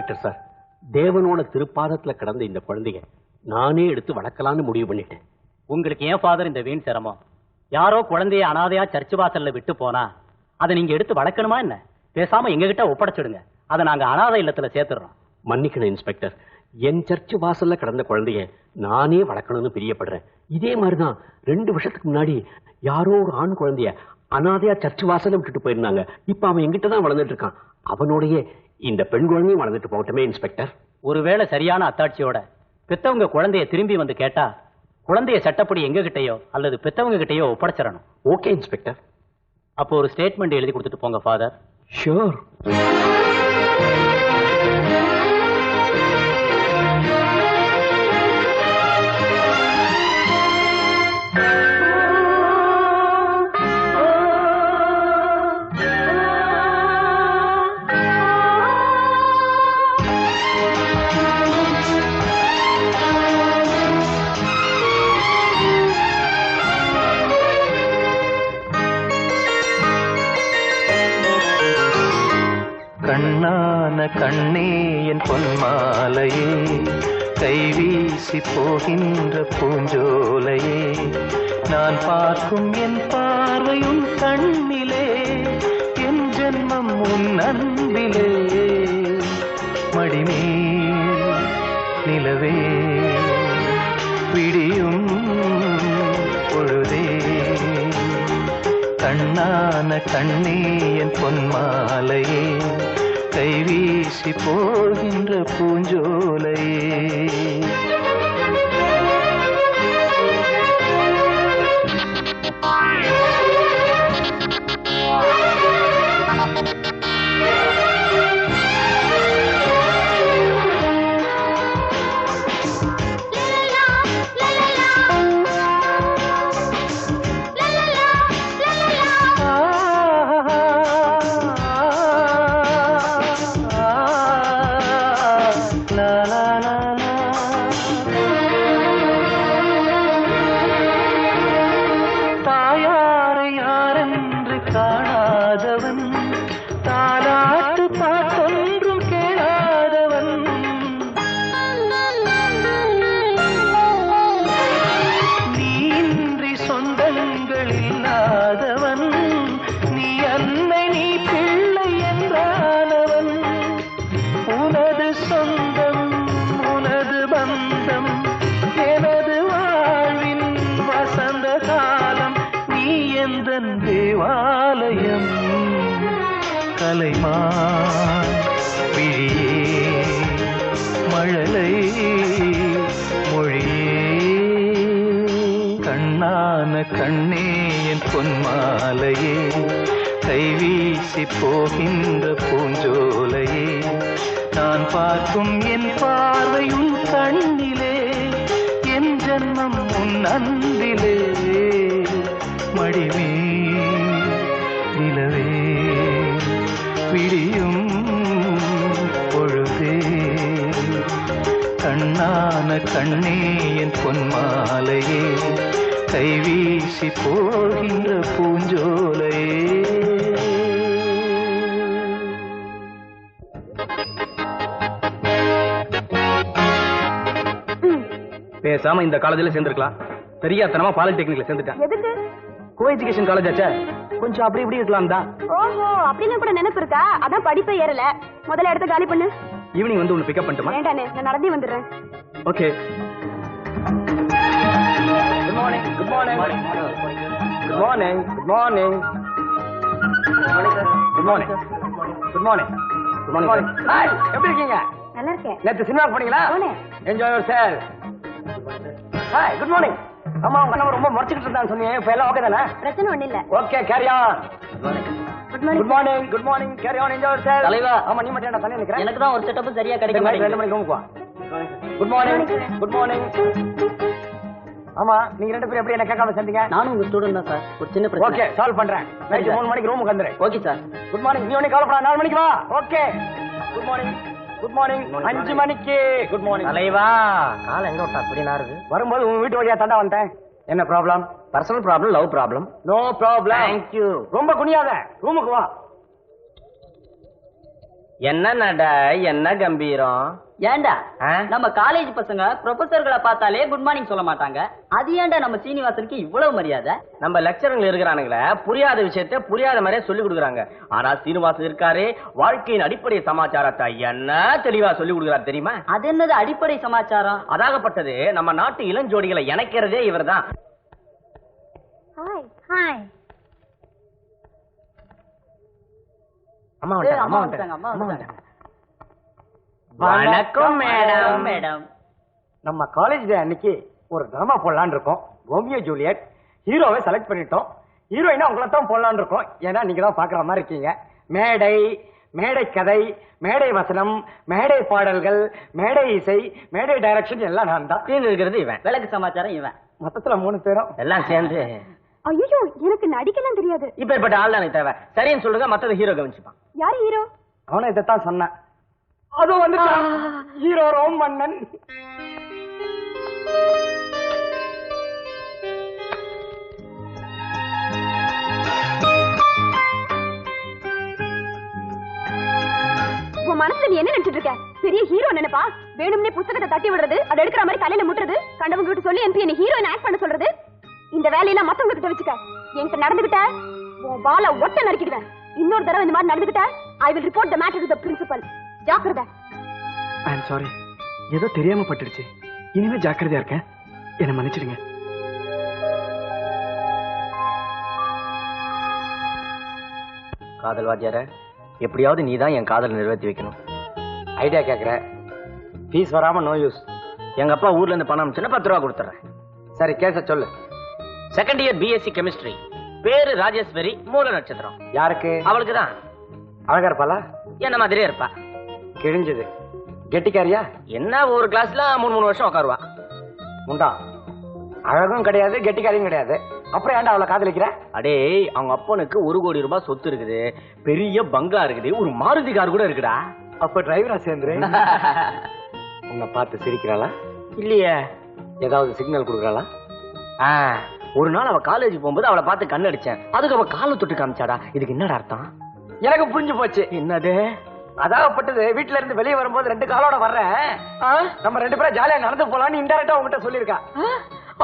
Inspector sir, தேவனோட திருப்பாதத்துல கிடந்த இந்த குழந்தைய நானே எடுத்து வளர்க்கலான்னு முடிவு பண்ணிட்டேன். உங்களுக்கு ஏன் ஃபாதர் இந்த வீண் சிரமம்? யாரோ குழந்தைய அனாதையா சர்ச்சு வாசல்ல விட்டு போனா அதை நீங்க எடுத்து வளர்க்கணுமா என்ன? பேசாம எங்ககிட்ட ஒப்படைச்சிடுங்க, அதை நாங்க அனாதை இல்லத்துல சேர்த்துறோம். மன்னிக்கணும் இன்ஸ்பெக்டர், என் சர்ச்சு வாசல்ல கிடந்த குழந்தைய நானே வளர்க்கணும்னு பிரியப்படுறேன். இதே மாதிரிதான் 2 வருஷத்துக்கு முன்னாடி யாரோ ஒரு ஆண் குழந்தைய அனாதையா சர்ச்சு வாசல்ல விட்டுட்டு போயிருந்தாங்க. இப்ப அவன் எங்கிட்ட தான் வளர்ந்துட்டு இருக்கான். அவனுடைய இந்த பெண் குழந்தையும் வளர்ந்துட்டு போகட்டுமே இன்ஸ்பெக்டர். ஒருவேளை சரியான அத்தாட்சியோட பெத்தவங்க குழந்தைய திரும்பி வந்து கேட்டா குழந்தைய சட்டப்படி எங்க கிட்டயோ அல்லது பெத்தவங்க கிட்டயோ ஒப்படைச்சிடணும். Okay inspector. அப்போ ஒரு ஸ்டேட்மெண்ட் எழுதி கொடுத்துட்டு போங்க ஃபாதர். ஷூர். கண்ணான கண்ணே என் பொன்மாலையே, கைவீசி போகின்ற பூஞ்சோலையே, நான் பார்க்கும் என் பார்வையும் கண்ணிலே, என் ஜென்மம் உன் அன்பிலே, மடிமேல் நிலவே விடியும் பொழுதே, கண்ணான கண்ணே என் பொன்மாலையே, கைவீசி போகின்ற பூஞ்சோலையே. தேவாலயம் கலைமான் விழியே மழலை மொழியே, கண்ணான கண்ணே என் பொன்மாலையே, கைவீசி போகின்ற பூஞ்சோலையே, நான் பார்க்கும் என் பார்வையும் கண்ணிலே, என் ஜன்மம் உன் அன்பிலே, மடிமே நிலவே விடியும் பொழுதே, கண்ணான கண்ணே என் பொன்மாலையே, கைவீசி போகின்ற பூஞ்சோலையே. பேசாம இந்த காலேஜ்ல சேர்ந்திருக்கலாம், தெரியாதனமா பாலிடெக்னிக்ல சேர்ந்துட்டேன். எதுக்கு? கோ எஜுகேஷன் காலேஜ் ஆச்சே, கொஞ்சம் அப்படி இப்படி இருக்கலாம் தான். ஓஹோ, அப்படின்னு கூட நினைப்பு இருக்கா? அதான் படிப்பே ஏறல. முதல்ல இடத்த காலி பண்ணு. ஈவினிங் வந்து உன்னை பிக்கப் பண்ணட்டுமா? வேண்டானே, நான் நடந்தே வந்துடுறேன். Okay. Good morning. Good morning. Good morning. Good morning. Good morning. Good morning. Good morning. Hi, எப்படி இருக்கீங்க? நல்லா இருக்கேன். நேத்து சினிமா போனீங்களா? Enjoy your self. Hi, good morning. அம்மா உங்க நம்ம ரொம்ப முறைச்சிட்டு இருந்தான்னு சொன்னீங்க, இப்ப எல்லாம் ஓகே தானே? பிரச்சனை ஒண்ணு இல்ல. Okay, carry on. Good morning. Good morning. Good morning. Carry on, enjoy your self. தலைவா. ஆமா, நீ மட்டும் என்ன தனியா நிக்கிறேன்? எனக்கு தான் ஒரு செட்டப் சரியா கிடைக்க மாட்டேங்குது. 2 மணிக்கு ரூமுக்கு வா. Good morning. Good morning. ஆமா, நீங்க 2 பேரும் எப்படி என்ன கேட்காம சேர்ந்தீங்க? நானும் உங்க ஸ்டூடண்ட் தான் சார். ஒரு சின்ன பிரச்சனை. ஓகே, சால்வ் பண்றேன். நைட் 3 மணிக்கு ரூமுக்கு வந்துரு. Okay sir. Good morning. நீ ஒண்ணே கவலைப்படாத, 4 மணிக்கு வா. Okay. Good morning. Good morning. 5 மணிக்கு. Good morning. தலைவா, கால எங்க விட்டா அப்படி நாருது? வரும்போது உங்க வீட்டு வழியா தாண்டா வந்தேன். என்ன problem? Personal problem, love problem. No problem. Thank you. ரொம்ப குனியாத, ரூமுக்கு வா. என்ன நட, என்ன கம்பீரம். ஏண்டா நம்ம காலேஜ் பசங்க ப்ரொஃபசர்களை பார்த்தாலே குட் மார்னிங் சொல்ல மாட்டாங்க. அது ஏண்டா நம்ம சீனிவாசனுக்கு இவ்வளவு மரியாதை? நம்ம லெக்சருங்க இருக்கிறானுங்களே புரியாத விஷயத்த புரியாத மாதிரியே சொல்லி கொடுக்குறாங்க. ஆனா சீனிவாசன் இருக்காரு, வாழ்க்கையின் அடிப்படை சமாச்சாரத்தை என்ன தெளிவா சொல்லி கொடுக்குறாரு தெரியுமா? அது என்னது அடிப்படை சமாச்சாரம்? அதாகப்பட்டது நம்ம நாட்டு இளஞ்சோடிகளை இணைக்கிறதே இவர்தான். அம்மா வந்துட்டாங்க. வணக்கம் மேடம். மேடம், நம்ம காலேஜ் டே அன்னைக்கு ஒரு டிராமா போடலான்னு இருக்கோம். Romeo Juliet. ஹீரோவை செலக்ட் பண்ணிட்டோம். ஹீரோயினா உங்களை தான் போடலான்னு இருக்கோம். ஏன்னா நீங்க தான் பாக்குற மாதிரி இருக்கீங்க. மேடை, மேடை கதை, மேடை வசனம், மேடை பாடல்கள், மேடை இசை, மேடை டைரக்ஷன் எல்லாம் நான் தான். இருக்கிறது இவன். விளக்கு சமாச்சாரம் இவன். மொத்தத்துல 3 பேரும் எல்லாம் சேர்ந்து. ஐயோ, எனக்கு நடிக்கலாம் தெரியாது. இப்ப இப்ப ஆள் தானே தேவை. சரின்னு சொல்லுங்க, மத்தது ஹீரோ கவனிச்சுப்பான். யாரு ஹீரோ? அவனை இதைத்தான் சொன்னான். அதோ வந்து ஹீரோ ரோம் மன்னன். உன் மனசுல நீ என்ன நினைச்சிட்டு இருக்க? பெரிய ஹீரோ நினைப்பா? வேணும்னே புத்தகத்தை தட்டி விடுறது, அதை எடுக்கிற மாதிரி தலையில முட்டுறது, கண்டவங்க கிட்ட சொல்லி MP என்ன ஹீரோயின் ஆக்ட் பண்ண சொல்றது, இந்த வேலையெல்லாம் மத்தவங்க கிட்ட வச்சுக்க. என்கிட்ட நடந்துகிட்ட உன் வாளை ஒட்ட நறுக்கிடுவேன். இன்னொரு தடவை இந்த மாதிரி நடந்துகிட்ட I will report the matter to the principal. ஜாக்கிரதை. ஐ அம் சாரி, ஏதோ தெரியாம பட்டுடுச்சு. இனிமே ஜாக்கிரதையா இருக்கேன். என்ன மன்னிச்சிடுங்க. காதல் வாத்தியார, எப்படியாவது நீ தான் என் காதல் நிறைவேற்றி வைக்கணும். ஐடியா கேட்குற, ஃபீஸ் வராம நோ யூஸ். எங்க அப்பா ஊர்ல இருந்து பணம் அனுப்பிச்சுன்னா 10 ரூபா கொடுத்துறேன். சரி, கேச சொல்லு. Second year BSc chemistry. பேரு ராஜேஸ்வரி. மூல நட்சத்திரம். யாருக்கு? அவளுக்கு தான். அழகா இருப்பாளா? என்ன மாதிரியே இருப்பா. கிழிஞ்சது. கெட்டிக்காரியா? என்ன ஒரு கிளாஸ்ல 3 வருஷம் உட்காருவா. உண்டா? அழகும் கிடையாது, கெட்டிக்காரியும் கிடையாது. அப்புறம் ஏன்டா அவளை காதலிக்கிற? அடே, அவங்க அப்பனுக்கு 1 கோடி ரூபாய் சொத்து இருக்குது, பெரிய பங்களா இருக்குது, ஒரு மாருதி கார் கூட இருக்குடா. அப்ப டிரைவரா சேர்ந்துரு. உன்னை பார்த்து சிரிக்கிறாளா? இல்லையே. ஏதாவது சிக்னல் கொடுக்குறாளா? ஒரு நாள் அவ காலேஜ் போகும்போது அவளை பார்த்து கண்ணு அடிச்சேன். அதுக்கு அவ காலை தொட்டு காமிச்சாடா. இதுக்கு என்னடா அர்த்தம்? எனக்கு புரிஞ்சு போச்சு. என்னது? அதாகப்பட்டது, வீட்டுல இருந்து வெளியே வரும்போது 2 காலோட வர்றேன், நம்ம 2 பேரும் ஜாலியா நடந்து போலான்னு இன்டெரக்டா உங்ககிட்ட சொல்லிருக்கா.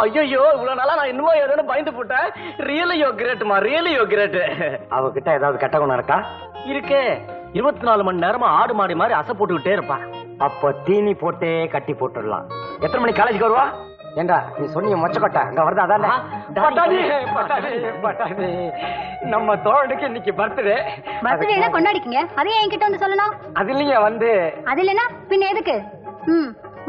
ஐயோ, இவ்வளவு நாளா நான் இன்னும் ஏதோ பயந்து போட்டேன். ரியலி யோ கிரேட்மா, ரியலி யோ கிரேட். அவகிட்ட ஏதாவது கெட்ட குணம் இருக்கா? இருக்கு. 24 மணி நேரமா ஆடு மாடி மாதிரி அசை போட்டுக்கிட்டே இருப்பா. அப்ப தீனி போட்டே கட்டி போட்டுடலாம். எத்தனை மணிக்கு காலேஜுக்கு வருவா? ஏண்டா நீ சொன்னீங்க மொச்சக்கொட்டை அங்க வருது, அதானே? நம்ம தோழனுக்கு இன்னைக்கு பர்த்டே. பர்த்டே எல்லாம் கொண்டாடிக்கீங்க, அதையே என்கிட்ட வந்து சொல்லணும். அது இல்லைங்க வந்து. அது இல்லனா பின்ன எதுக்கு?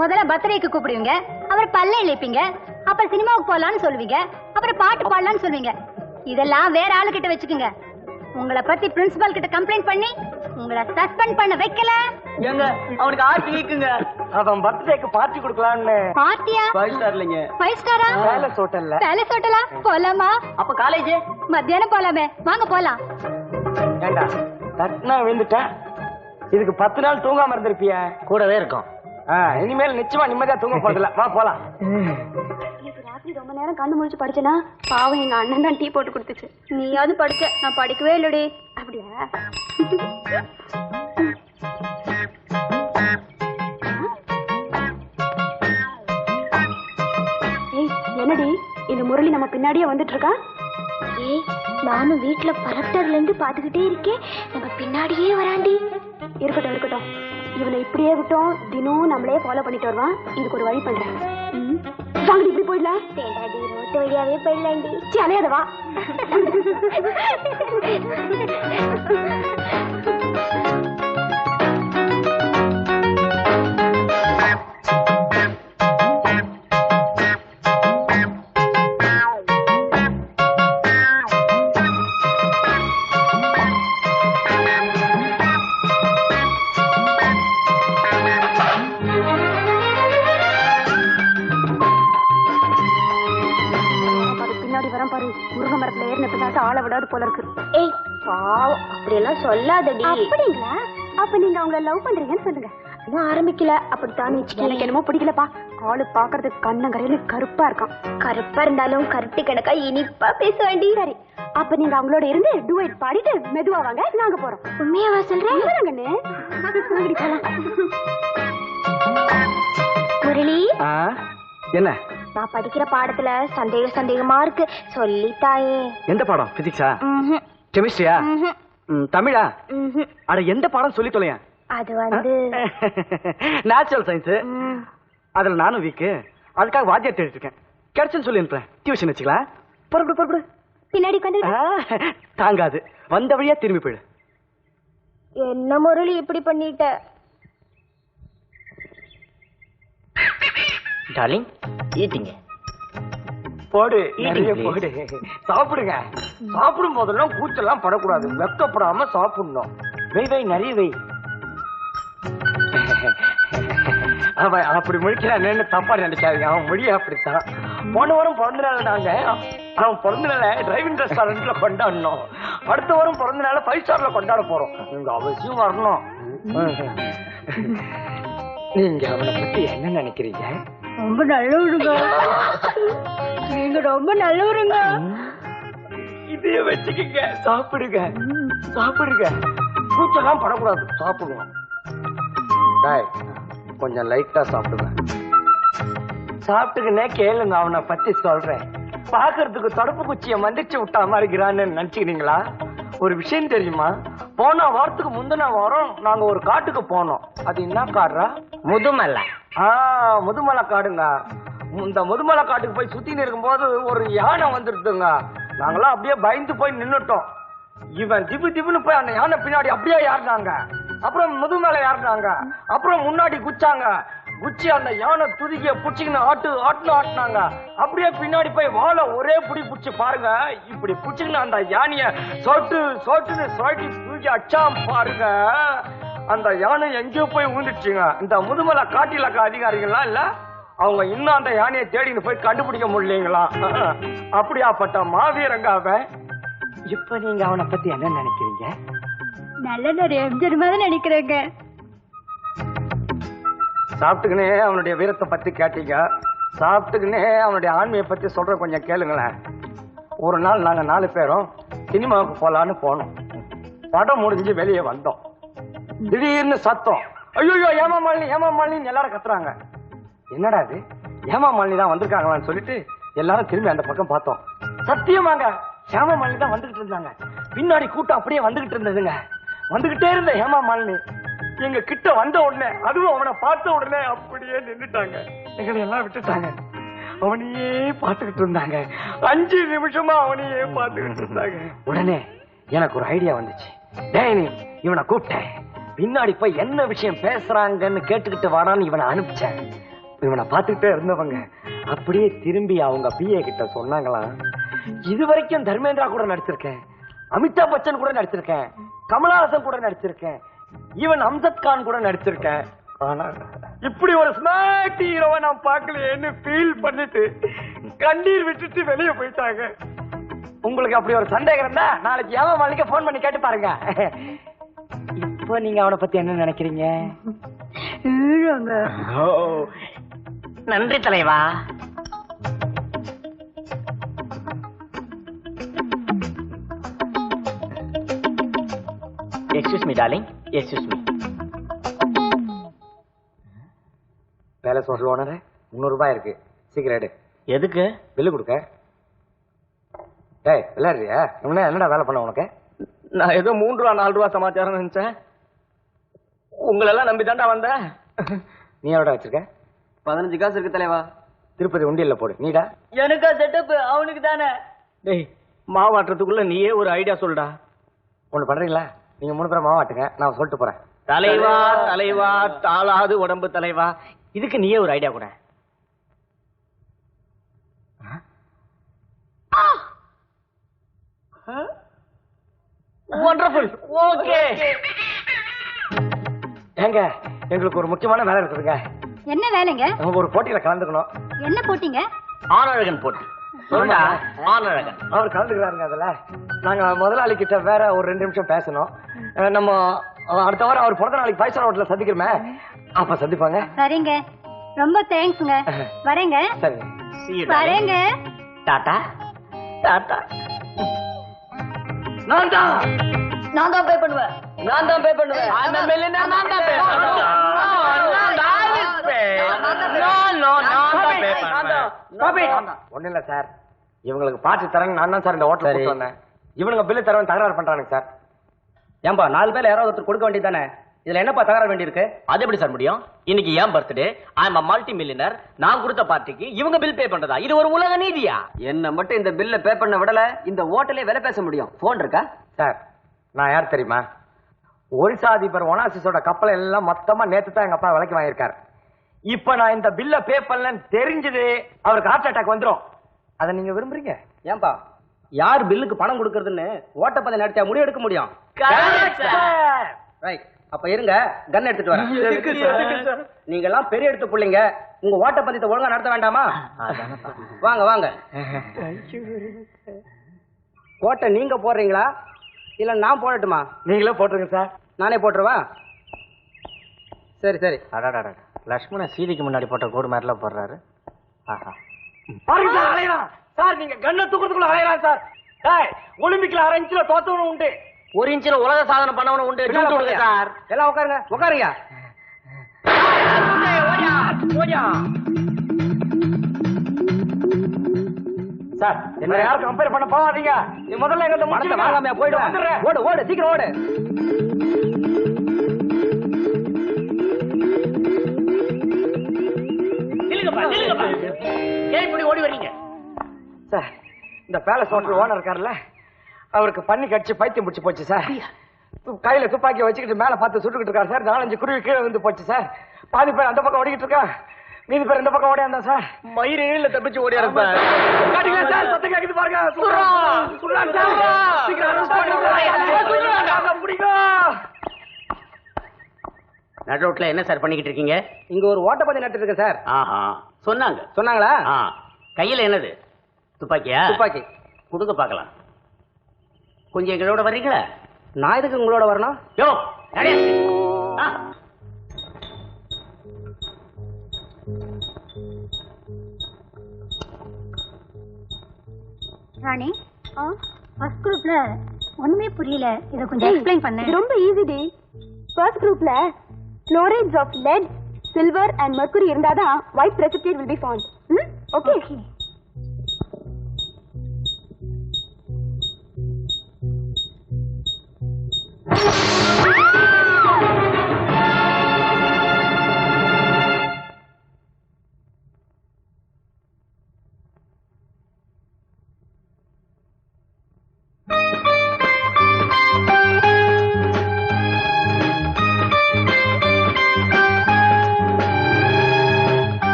முதல்ல பர்த்டேக்கு கூப்பிடுவீங்க, அப்புறம் பல்ல இழைப்பீங்க, அப்புறம் சினிமாவுக்கு போலான்னு சொல்லுவீங்க, அப்புறம் பாட்டு பாடலான்னு சொல்லுவீங்க. இதெல்லாம் வேற ஆளு கிட்ட வச்சுக்கோங்க. உங்களை பத்தி பிரின்சிபல் கிட்ட கம்ப்ளைண்ட் பண்ணி உங்களை சஸ்பெண்ட் பண்ண வைக்கல. எங்க அவனுக்கு ஆர்ட் வீக்குங்க. அவன் பர்த்டேக்கு பார்ட்டி கொடுக்கலாம்னு. பார்ட்டியா? 5 ஸ்டார் இல்லைங்க. 5 ஸ்டாரா? பேலஸ் ஹோட்டல்ல. பேலஸ் ஹோட்டலா? போலாமா? அப்ப காலேஜ் மத்தியானம் போலாமே, வாங்க போலாம். ஏண்டா தட்னா விழுந்துட்ட, இதுக்கு 10 நாள் தூங்காம இருந்திருப்பிய. கூடவே இருக்கும். இனிமேல் நிச்சயமா நிம்மதியா தூங்க போறதில்ல. வா போலாம். ராத்திரி ரொம்ப நேரம் கண்ணு முழிச்சு படிச்சனா, பாவம் எங்க அண்ணன் தான் டீ போட்டு கொடுத்துச்சு. நீயாவது படிச்ச, நான் படிக்கவே இல்லடி. அப்படியா? ஏய், என்னடி இந்த முரளி நம்ம பின்னாடியே வந்துட்டு இருக்கா? ஏய், நானும் வீட்டுல பரப்டர்ல இருந்து பாத்துக்கிட்டே இருக்கேன், நம்ம பின்னாடியே வராண்டி. இருக்கட்டும் இருக்கட்டும், இவனை இப்படியே விட்டோம் தினம் நம்மளே ஃபாலோ பண்ணிட்டு வருவான். இதுக்கு ஒரு வழி பண்றேன். வாங்கடி, இப்படி போயிடலாம். ரோட்டு வழியாவே போயிடலாண்டி. அலையாத வா. ஆள விடாது போல இருக்கு. ஏய் பாவம், அப்படி எல்லாம் சொல்லாதடி. அப்படிங்களா? அப்ப நீங்க அவங்கள லவ் பண்றீங்கன்னு சொல்லுங்க. இன்னும் ஆரம்பிக்கல. அப்படித்தான் வச்சுக்க. எனக்கு என்னமோ பிடிக்கலப்பா. ஆளு பாக்குறதுக்கு கண்ணங்கரையில கருப்பா இருக்கான். கருப்பா இருந்தாலும் கருட்டு கணக்கா இனிப்பா பேச வேண்டி. சரி, அப்ப நீங்க அவங்களோட இருந்து டூயட் பாடிட்டு மெதுவா வாங்க, நாங்க போறோம். உண்மையாவா சொல்றேன்? முரளி, என்ன நான் படிக்கிற பாடத்துல சந்தேகமா இருக்கு, சொல்லித்தாயே. எந்த பாடம்? பிசிக்ஸா? கெமிஸ்ட்ரியா? தமிழா? அட எந்த பாடம் சொல்லி தொலையா? அது வந்து நேச்சுரல் சயின்ஸ். அதுல நானும் வீக்கு. அதுக்காக வாத்தியார் தேடிட்டு இருக்கேன். கிடைச்சுன்னு சொல்லி அனுப்புறேன். டியூஷன் வச்சுக்கலாம். பொறுப்பு பின்னாடி தாங்காது. வந்த வழியா திரும்பி போயிடு. என்ன முரளி இப்படி பண்ணிட்ட? டார்லிங், ஈட்டிங்க. போடு, நிறைய போடு. சாப்பிடுங்க. சாப்பிடும் போதெல்லாம் கூச்செல்லாம் படக்கூடாது. வெக்கப்படாம சாப்பிடணும். வை நிறைய வை. அவன் அப்படி முடிக்கிறான்னு தப்பா நினைக்காதீங்க. அவன் மொழி அப்படித்தான். போன வாரம் பிறந்த நாள் நாங்க அவன் பிறந்த நாள டிரைவிங் ரெஸ்டாரண்ட்ல கொண்டாடணும். அடுத்த வாரம் பிறந்த நாள 5 ஸ்டார்ல கொண்டாட போறோம். நீங்க அவசியம் வரணும். நீங்க அவனை பத்தி என்ன நினைக்கிறீங்க? ரொம்ப நல்லவருங்க. நீங்க ரொம்ப நல்லவருங்க. இதைய வச்சுக்கீங்க. சாப்பிடுங்க. கூச்செல்லாம் படக்கூடாது. சாப்பிடுவோம். கொஞ்சம் லைட்டா சாப்பிடுங்க. சாப்பிட்டுக்குன்னே கேளுங்க. அவனை பத்தி சொல்றேன். பாக்குறதுக்கு தடுப்பு குச்சியை மந்திச்சு விட்டா மாதிரி இருக்கிறான்னு நினைச்சுக்கிறீங்களா? ஒரு விஷயம் தெரியுமா? போன வாரத்துக்கு முந்தின வாரம் நாங்க ஒரு காட்டுக்கு போனோம். அது என்ன காடுறா? முதுமலை. முதுமலை காடுங்க. இந்த முதுமலை காட்டுக்கு போய் சுத்தி இருக்கும்போது ஒரு யானை வந்துருதுங்க. நாங்களாம் அப்படியே பயந்து போய் நின்னுட்டோம். இவன் திபுன்னு போய் அந்த யானை பின்னாடி அப்படியே ஏறினாங்க. அப்புறம் முதுமலை ஏறினாங்க. அப்புறம் முன்னாடி குச்சாங்க. குச்சி அந்த யானை துதிக்கிய புடிச்சிக்கின்னு ஆட்டுனாங்க. அப்படியே பின்னாடி போய் வாழை ஒரே புடி புடிச்சு பாருங்க. இப்படி புடிச்சுக்கின்னு அந்த யானைய சொட்டுன்னு தூக்கி அச்சாம் பாருங்க. அந்த யானை எங்கேயோ போய் ஊந்துச்சுங்க. இந்த முதுமலை காட்டிலக்க அதிகாரிகள்லாம் இல்ல, அவங்க இன்னும் அந்த யானையை தேடின்னு போய் கண்டுபிடிக்க முடியலீங்களா? அப்படியாப்பட்ட மாவீரங்க அவன். இப்ப நீங்க அவனை பத்தி என்ன நினைக்கிறீங்க? நல்ல நிறைய நினைக்கிறேங்க. சாப்பிட்டுக்குனே அவனுடைய வீரத்தை பத்தி கேட்டீங்க. சாப்பிட்டுக்குனே அவனுடைய ஆண்மையை பத்தி சொல்ற கொஞ்சம் கேளுங்களேன். ஒரு நாள் நாங்க 4 பேரும் சினிமாவுக்கு போலான்னு போனோம். படம் முடிஞ்சு வெளியே வந்தோம். திடீர்னு சத்தம். ஐயோ ஏமா மாலினி எல்லாரும் கத்துறாங்க. என்னடா இது, ஏமா மாலினி தான் வந்திருக்காங்களான்னு சொல்லிட்டு எல்லாரும் திரும்பி அந்த பக்கம் பார்த்தோம். சத்தியமாங்க ஹேமா மாலினி தான் வந்துகிட்டு இருந்தாங்க. பின்னாடி கூட்டம் அப்படியே வந்துகிட்டு இருந்ததுங்க. வந்துகிட்டே இருந்த ஹேமா மாலினி எங்க கிட்ட வந்த உடனே, அதுவும் அவனை பார்த்த உடனே அப்படியே நின்னுட்டாங்க. எங்களை எல்லாம் விட்டுட்டாங்க. அவனையே பார்த்துக்கிட்டு இருந்தாங்க. 5 நிமிஷமா அவனையே பார்த்துக்கிட்டு இருந்தாங்க. உடனே எனக்கு ஒரு ஐடியா வந்துச்சு. இவனை கூப்பிட்டேன். பின்னாடி போய் என்ன விஷயம் பேசுறாங்கன்னு கேட்டுக்கிட்டு வரான்னு இவனை அனுப்பிச்சேன். இவனை பார்த்துக்கிட்டே இருந்தவங்க அப்படியே திரும்பி அவங்க பிஏ கிட்ட சொன்னாங்களாம், இது வரைக்கும் தர்மேந்திரா கூட நடிச்சிருக்கேன், அமிதாப் பச்சன் கூட நடிச்சிருக்கேன், கமலஹாசன் கூட நடிச்சிருக்கேன், ஈவன் அம்ஜத் கான் கூட நடிச்சிருக்கேன். ஆனா இப்படி ஒரு ஸ்மார்ட் ஹீரோவை நான் பார்க்கலையேன்னு ஃபீல் பண்ணிட்டு கண்ணீர் விட்டுட்டு வெளியே போயிட்டாங்க. உங்களுக்கு அப்படி ஒரு சந்தேகம் இருந்தா நாளைக்கு ஏமா மாலிக்கு போன் பண்ணி கேட்டு பாருங்க. இப்போ நீங்க அவனை பத்தி என்ன நினைக்கிறீங்க? நன்றி தலைவா. Excuse me darling, excuse me. Palace hotel owner 300 ரூபாய் இருக்கு, சீக்கிரம் எடு. எதுக்கு? பில்லு கொடுக்க. டேய் விளையாடுறியா? என்னடா வேலை பண்ண உனக்கு? நான் ஏதோ 3 ரூபா 4 ரூபா சமாச்சாரம் நினைச்சேன். உங்களெல்லாம் நம்பி தாண்டா வந்தேன். நீ எவ்வளோ வச்சிருக்க? 15 காசு இருக்கு தலைவா. திருப்பதி உண்டியல்ல போடு. நீடா? எனக்கா செட்டப் அவனுக்கு தானே. டேய் மாவாட்டுறதுக்குள்ள நீயே ஒரு ஐடியா சொல்லுடா. ஒண்ணு பண்றீங்களா? நீங்க 3 பேரும் மாவாட்டுங்க, நான் சொல்லிட்டு போறேன். தலைவா தலைவா, தாளாது உடம்பு தலைவா. இதுக்கு நீயே ஒரு ஐடியா கூட. வண்டர்ஃபுல். ஓகே. ஏங்க எங்களுக்கு ஒரு முக்கியமான வேலை இருக்குதுங்க. என்ன வேலைங்க? ஒரு போட்டியில கலந்துக்கணும். என்ன போட்டீங்க? ஆனழகன் போட்டு. சொல்லுடா. ஆனழகன் அவர் கலந்துக்கிறாருங்க. அதுல நாங்க முதலாளி கிட்ட வேற ஒரு 2 நிமிஷம் பேசணும். நம்ம அடுத்த வாரம் அவர் பிறந்த நாளைக்கு 5 ஸ்டார் ஹோட்டல்ல சந்திக்கிறோமே, அப்ப சந்திப்பாங்க. சரிங்க, ரொம்ப தேங்க்ஸ்ங்க. வரேங்க. சரி, வரேங்க. டாடா டாடா. நான் தான் பே பண்ணுவேன். ஒண்ணு இல்ல சார், இவங்களுக்கு பார்ட்டி தரேன் நான் தான் சார் இந்த ஹோட்டல் கூட்டு வந்தேன். இவனுங்க பில்லு தரவன் தகராறு பண்றானுங்க சார். ஏன்பா 4 பேர்ல யாராவது ஒருத்தர் கொடுக்க வேண்டியதானே? இதுல என்னப்பா தகராறு வேண்டி இருக்கு? அது எப்படி சார் முடியும்? இன்னைக்கு ஏன் பர்த்டே, ஐ அம் மல்டி மில்லியனர். நான் கொடுத்த பார்ட்டிக்கு இவங்க பில் பே பண்றதா? இது ஒரு உலக நீதியா? என்ன மட்டும் இந்த பில்ல பே பண்ண விடல இந்த ஹோட்டலே விலை பேச முடியும். போன் இருக்கா சார்? நான் யார் தெரியுமா? ஒரிசா அதிபர் ஒனாசிஸோட கப்பலை எல்லாம் மொத்தமா நேத்து தான் எங்க அப்பா விலைக்கு வாங்கியிருக்காரு. இப்ப நான் இந்த பில்ல பே பண்ணலன்னு தெரிஞ்சது அவருக்கு ஹார்ட் அட்டாக் வந்துரும். அதை நீங்க விரும்புறீங்க? ஏன்பா யார் பில்லுக்கு பணம் கொடுக்கறதுன்னு ஓட்டப்பந்தயம் நடத்தியா முடிவு எடுக்க முடியும்? ரைட், அப்ப இருங்க, கன் எடுத்துட்டு வரேன். நீங்க எல்லாம் பெரிய எடுத்து பிள்ளைங்க, உங்க ஓட்டப்பந்தயத்தை ஒழுங்கா நடத்த வேண்டாமா? வாங்க வாங்க. கோட்டை நீங்க போடுறீங்களா இல்ல நான் போடட்டுமா? நீங்களே போட்டுருங்க சார். நானே போட்டுருவா? சரி சரி. அடாடா, லட்சுமண சீதைக்கு முன்னாடி போட்ட கோடு மாதிரிலாம் போடுறாரு. ஆஹா, பாருங்க சார், அலையறான் சார். நீங்க கண்ணை தூக்குறதுக்குள்ள அலையறான் சார். டேய், ஒலிம்பிக்ல 1/2 இன்ச்ல தோத்தவனும் உண்டு, 1 இன்ச்சில் உலக சாதனை பண்ணவனும் உண்டு. சார் எல்லாம் உட்காருங்க உட்காருங்க. சார் என்ன யாரும் கம்பேர் பண்ண போகாதீங்க. நீ முதல்ல எங்க பணத்தை வாங்காமையா போயிடுவேன். ஓடு ஓடு, சீக்கிரம் ஓடு. ஏன் இப்படி ஓடி வரீங்க? சார், இந்த பேலஸ் ஹோட்டல் ஓனர் இருக்காருல்ல, அவருக்கு பண்ணி கடிச்சு பைத்தியம் பிடிச்சு போச்சு சார். கையில துப்பாக்கி வச்சுக்கிட்டு மேல பார்த்து சுட்டுக்கிட்டு இருக்காரு சார். 4-5 குருவி கீழே வந்து போச்சு சார். பாதி பேர் அந்த பக்கம் ஓடிக்கிட்டு இருக்கா, மீதி பேர் இந்த பக்கம் ஓடியாந்தா சார். மயிறு இல்ல தப்பிச்சு ஓடியாரு சார். காட்டுங்களா சார், சத்தம் கேக்குது பாருங்க. சுடுறான் சார். சீக்கிரம் arrest பண்ணுங்க. பிடிங்க. நடு ரோட்ல என்ன சார் பண்ணிக்கிட்டு இருக்கீங்க? இங்க ஒரு ஓட்டப்பந்தயம் நட்டு இருக்கு சார். ஆஹா, சொன்னாங்களா? கையில என்னது? துப்பாக்கியா? துப்பாக்கி கொடுக்க பார்க்கலாம். கொஞ்சம் எங்களோட வர்றீங்களா? நான் எதுக்கு உங்களோட வரணும்? யோ நடைய. ராணி, ஃபர்ஸ்ட் குரூப்ல ஒண்ணுமே புரியல, இத கொஞ்சம் எக்ஸ்பிளைன் பண்ணு. ரொம்ப ஈஸி டி. ஃபர்ஸ்ட் குரூப்ல fluorides of lead, silver and mercury இருந்தாதான் white precipitate will be formed. Okay.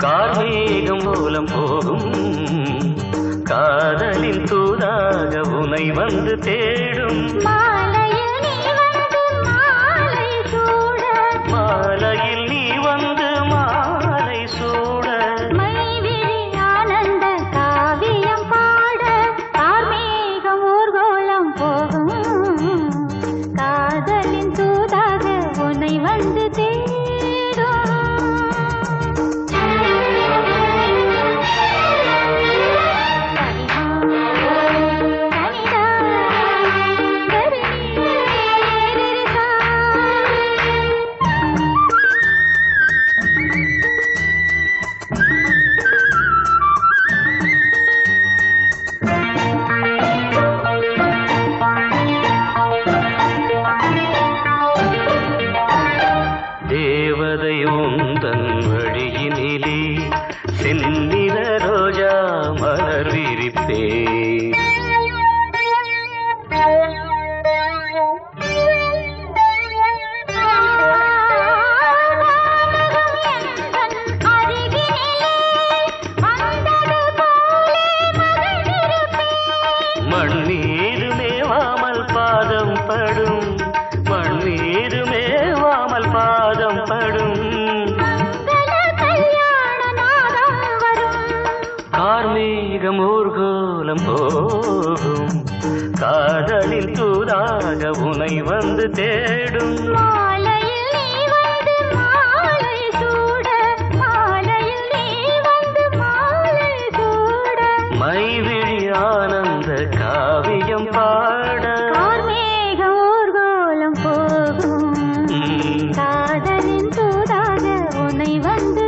கார்மேகம் மூலம் போகும் காதலின் தூதாக உனை வந்து தேடும். மாலையில் நீ வந்து மாலை சூட மைவிழி ஆனந்த காவியம் பாட கார்மேகம் ஊர்கோலம் போகும் காதலின் தூதாக உன்னை வந்து தேடும். படும் மண் மீது மேவாமல் பாதம் படும் கார்மேகம் ஊர்கோலம் போகும் காதலின் தூதாக உனை வந்து தேடும் மைவிழி ஆனந்த காவியம் பாட கார்மேகம் ஊர்கோலம் போகும் காதலின் தூதாக உன்னை வந்து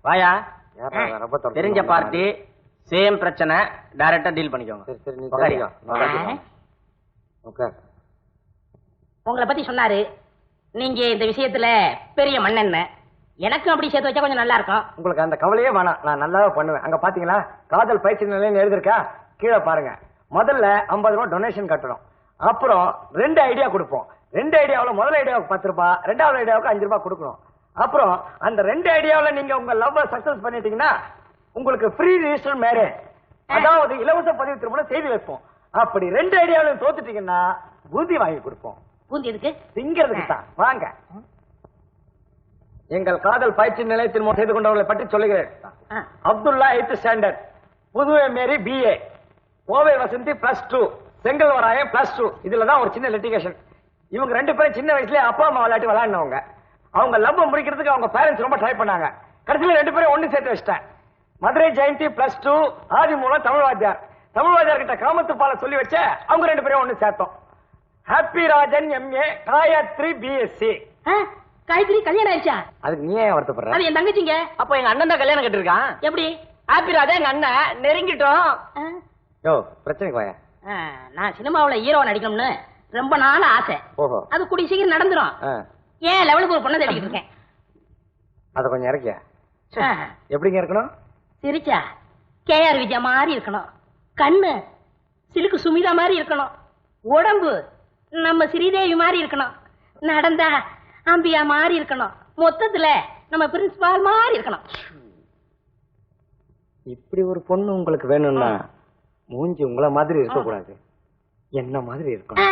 வாயா தெரிஞ்ச பார்ட்டி சேம் பிரச்சனை டைரக்டா டீல் பண்ணிக்கோங்க. உங்களை பத்தி சொன்னாரு, நீங்க இந்த விஷயத்துல பெரிய மண்ணெண்ண. எனக்கும் அப்படி சேர்த்து வச்சா கொஞ்சம் நல்லா இருக்கும். உங்களுக்கு அந்த கவலையே வேணாம், நான் நல்லாவே பண்ணுவேன். அங்க பாத்தீங்களா காதல் பயிற்சி நிலையம் எழுதிருக்கா, கீழே பாருங்க. முதல்ல 50 ரூபாய் டொனேஷன் கட்டணும். அப்புறம் 2 ஐடியா கொடுப்போம். 2 ஐடியாவில் முதல் ஐடியாவுக்கு 10 ரூபாய், 2வது ஐடியாவுக்கு 5 ரூபாய் கொடுக்கணும். அப்புறம் அந்த 2 ஐடியாவில் நீங்க உங்க லவ் சக்சஸ் பண்ணிட்டீங்கன்னா உங்களுக்கு ஃப்ரீ ரிஜிஸ்டர் மேரேஜ், அதாவது இலவச பதிவு திருமணம் செய்து வைப்போம். அப்படி 2 ஐடியாவிலும் தோத்துட்டீங்கன்னா பூந்தி வாங்கி கொடுப்போம். பூந்தி எதுக்கு? திங்கிறதுக்கு தான். வாங்க. எங்கள் காதல் பயிற்சி நிலையத்தில் செய்து கொண்டவர்களை பற்றி சொல்லுகிறேன். அப்துல்லா 8th ஸ்டாண்டர்ட், புதுவை மேரி BA, கோவை வசந்தி +2, செங்கல்வராயன் +2. இதுலதான் ஒரு சின்ன லிட்டிகேஷன். இவங்க 2 பேரும் சின்ன வயசுல அப்பா அம்மா விளையாட்டு விளையாடினவங்க. அவங்க லவ் முடிக்கிறதுக்கு அவங்க பேரண்ட்ஸ் ரொம்ப ட்ரை பண்ணாங்க. கடைசியில் 2 பேரும் ஒண்ணு சேர்த்து வச்சிட்டேன். மதுரை ஜெயந்தி +2, ஆதிமூலம் தமிழ் வாத்தியார். தமிழ் வாத்தியார் கிட்ட காமத்து பால சொல்லி வச்ச அவங்க 2 பேரும் ஒண்ணு சேர்த்தோம். Happy Rajan MA, Gayathri BSc. Gayathri கல்யாணம் ஆயிடுச்சா? அதுக்கு நீ ஏன் வருத்தப்படுற? அது என் தங்கச்சிங்க. அப்போ எங்க அண்ணன் தான் கல்யாணம் கட்டிருக்கான். எப்படி? ஹாப்பி ராஜா எங்க அண்ணன் நெருங்கிட்டோம். யோ பிரச்சனைக்கு வாயா. நான் சினிமாவுல ஹீரோ நடிக்கணும்னு ரொம்ப நாள் ஆசை. ஓஹோ. அது கூடிய சீக்கிரம் நடந்துரும். ஏன் லெவலுக்கு ஒரு பொண்ணை தேடிக்கிட்டு இருக்கேன். அத கொஞ்சம் இறக்கியா. எப்படிங்க இருக்கணும்? சிரிச்சா KR விஜயா மாதிரி இருக்கணும். கண்ணு சிலுக்கு சுமிதா மாதிரி இருக்கணும். உடம்பு நம்ம ஸ்ரீதேவி மாதிரி இருக்கணும். நடந்தா அம்பியா மாதிரி இருக்கணும். மொத்தத்துல நம்ம பிரின்சிபால் மாதிரி இருக்கணும். இப்படி ஒரு பொண்ணு உங்களுக்கு வேணும்னா மூஞ்சி உங்கள மாதிரி இருக்க கூடாது, என்ன மாதிரி இருக்கணும்.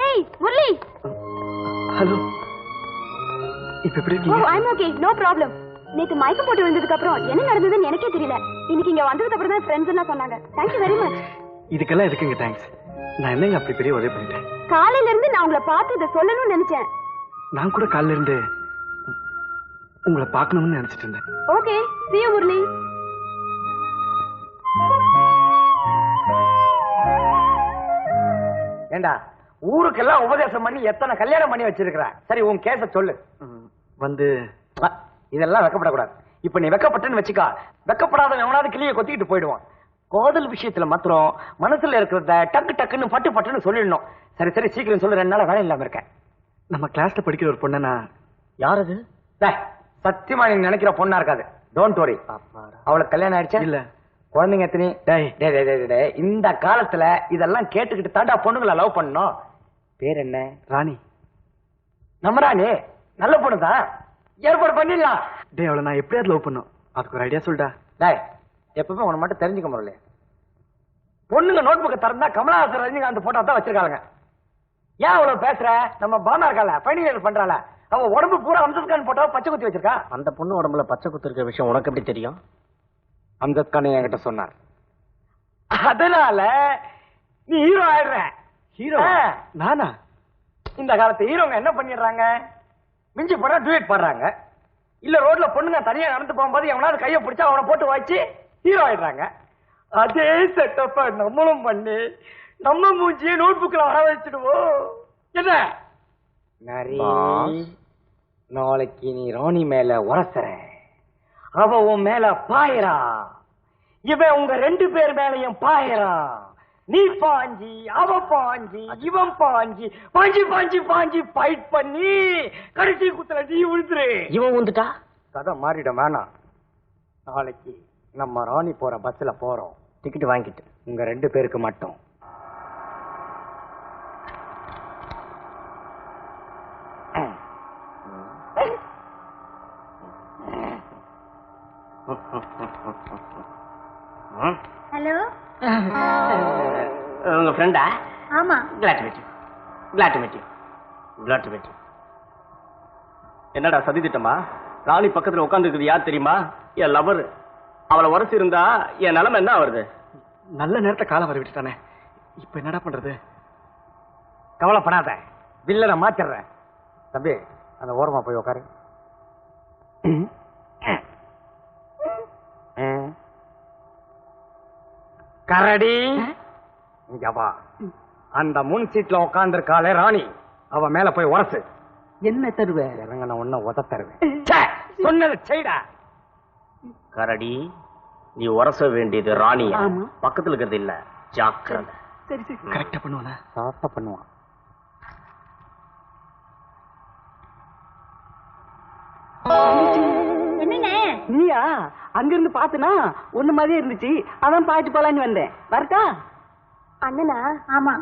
ஏய் முரளி. ஹலோ. இப்ப எப்படி இருக்கீங்க? ஓ, ஐம் ஓகே, நோ ப்ராப்ளம். நேத்து மயக்கம் போட்டு விழுந்ததுக்கு அப்புறம் என்ன நடந்ததுன்னு எனக்கே தெரியல. இன்னைக்கு இங்க வந்ததுக்கு அப்புறம் தான் ஃப்ரெண்ட்ஸ் எல்லாம் சொன்னாங்க. Thank you very much. இதுக்கெல்லாம் இருக்குங்க தேங்க்ஸ். நான் என்னங்க அப்படி பெரிய உதவி பண்ணிட்டேன்? காலையில இருந்து நான் உங்களை பார்த்து இதை சொல்லணும்னு நினைச்சேன். நான் கூட காலையில இருந்து உங்களை பார்க்கணும்னு நினைச்சிட்டு இருந்தேன். Okay, see you Murali. ஏண்டா ஊருக்கெல்லாம் உபதேசம் பண்ணி எத்தனை கல்யாணம் பண்ணி வச்சிருக்கிற? சரி உன் கேஸ சொல்லு. வந்து இதெல்லாம் வெக்கப்படக்கூடாது. இப்ப நீ வெக்கப்பட்டன்னு வச்சுக்கா, வெக்கப்படாதவன் எவனாவது கிளியை கொத்திக்கிட்டு போயிடுவான். காதல் விஷயத்துல மாத்திரம் மனசுல இருக்கிறத டக்கு டக்குன்னு பட்டு பட்டுன்னு சொல்லிடணும். சரி சரி சீக்கிரம் சொல்லு, 2 நாளா வேலை இல்லாம இருக்கேன். நம்ம கிளாஸ்ல படிக்கிற ஒரு பொண்ணனா? யார் அது? சத்தியமா நீங்க நினைக்கிற பொண்ணா இருக்காது. Don't worry. அவளுக்கு கல்யாணம் ஆயிடுச்சா? இல்ல. குழந்தைங்க எத்தனை? இந்த காலத்துல இதெல்லாம் கேட்டுக்கிட்டு தாண்டா பொண்ணுங்களை லவ் பண்ணணும். பேர் என்ன? ராணி. நம்ம ராணி நல்ல பொண்ணுதான், ஏற்பாடு பண்ணிடலாம். டேய் அவளை நான் எப்படியாவது லவ் பண்ணும், அதுக்கு ஒரு ஐடியா சொல்டா. டேய் எப்பவுமே உன மட்டும் தெரிஞ்சுக்க முடியல. பொண்ணுங்க நோட் புக்கை திறந்தா கமலஹாசன் ரஜினிகாந்த் போட்டோ தான் வச்சிருக்காங்க. ஏன் அவ்வளவு பேசுற? நம்ம பானா இருக்கால, ஃபைனல் இயர் பண்றாள, அவ உடம்பு பூரா அம்சத்கான் போட்டோ பச்சை குத்தி வச்சிருக்கா. அந்த பொண்ணு உடம்புல பச்சை குத்து இருக்க விஷயம் உனக்கு எப்படி தெரியும்? அம்சத்கான் என்கிட்ட சொன்னார். அதனால நீ ஹீரோ ஆயிடுற. ஹீரோ நானா? இந்த காலத்து ஹீரோங்க என்ன பண்ணிடுறாங்க, மிஞ்சி போனா டூயட் பாடுறாங்க, இல்ல ரோட்ல பொண்ணுங்க தனியா நடந்து போகும்போது எவனாவது கையை பிடிச்சா அவனை போட்டு வச்சு ஹீரோ ஆயிடுறாங்க. அதே செட்டப்ப நம்மளும் பண்ணி நம்ம மூஞ்சியை நோட் புக்ல வர வச்சிடுவோம். என்ன நாளைக்கு நீ ராணி மேல உரசுற, அவ உன் மேல பாயறா, இவன் உங்க 2 பேர் மேலையும் பாயறா. நீ பாஞ்சி, அவ பாஞ்சி, இவன் பாஞ்சி, பாஞ்சி பாஞ்சி பாஞ்சி ஃபைட் பண்ணி கடைசி குத்துல நீ விழுந்துரு. இவன் வந்துட்டா கதை மாறிட வேணாம். நாளைக்கு நம்ம ராணி போற பஸ்ல போறோம். டிக்கெட் வாங்கிட்டு உங்க 2 பேருக்கு மட்டும். ஹலோ, உங்க ஃப்ரெண்டா? ஆமா. Glad to meet you. Glad to meet you. Glad to meet you. என்னடா சதி திட்டமா? ராணி பக்கத்துல உட்கார்ந்து இருக்குது யார் தெரியுமா? என் லவர். அவளை உரசி இருந்தா என் நிலைமை என்ன வருது? நல்ல நேரத்தை காலம் வர விட்டுட்டானே, இப்ப என்னடா பண்றது? கவலைப்படாத, வில்லனை மாத்திடுறேன். தம்பி அந்த ஓரமா போய் உட்காரு. கரடி இங்க வா. அந்த முன் சீட்ல உட்கார்ந்து இருக்காளே ராணி, அவ மேல போய் உரசு. என்ன தருவே? இறங்க நான் ஒன்ன உத தருவேன். சொன்னது செய்டா. கரடி, நீ உரச வேண்டியது ராணி, பக்கத்துல இருக்கிறது இல்ல. ஜாக்கிரதை. சரி சரி, கரெக்டா பண்ணுவானா? சாப்பா பண்ணுவான். என்னங்க நீயா? அங்கிருந்து பாத்துனா ஒண்ணு மாதிரியே இருந்துச்சு, அதான் பாட்டு போலான்னு வந்தேன். வரட்டா? அண்ணனா? ஆமா.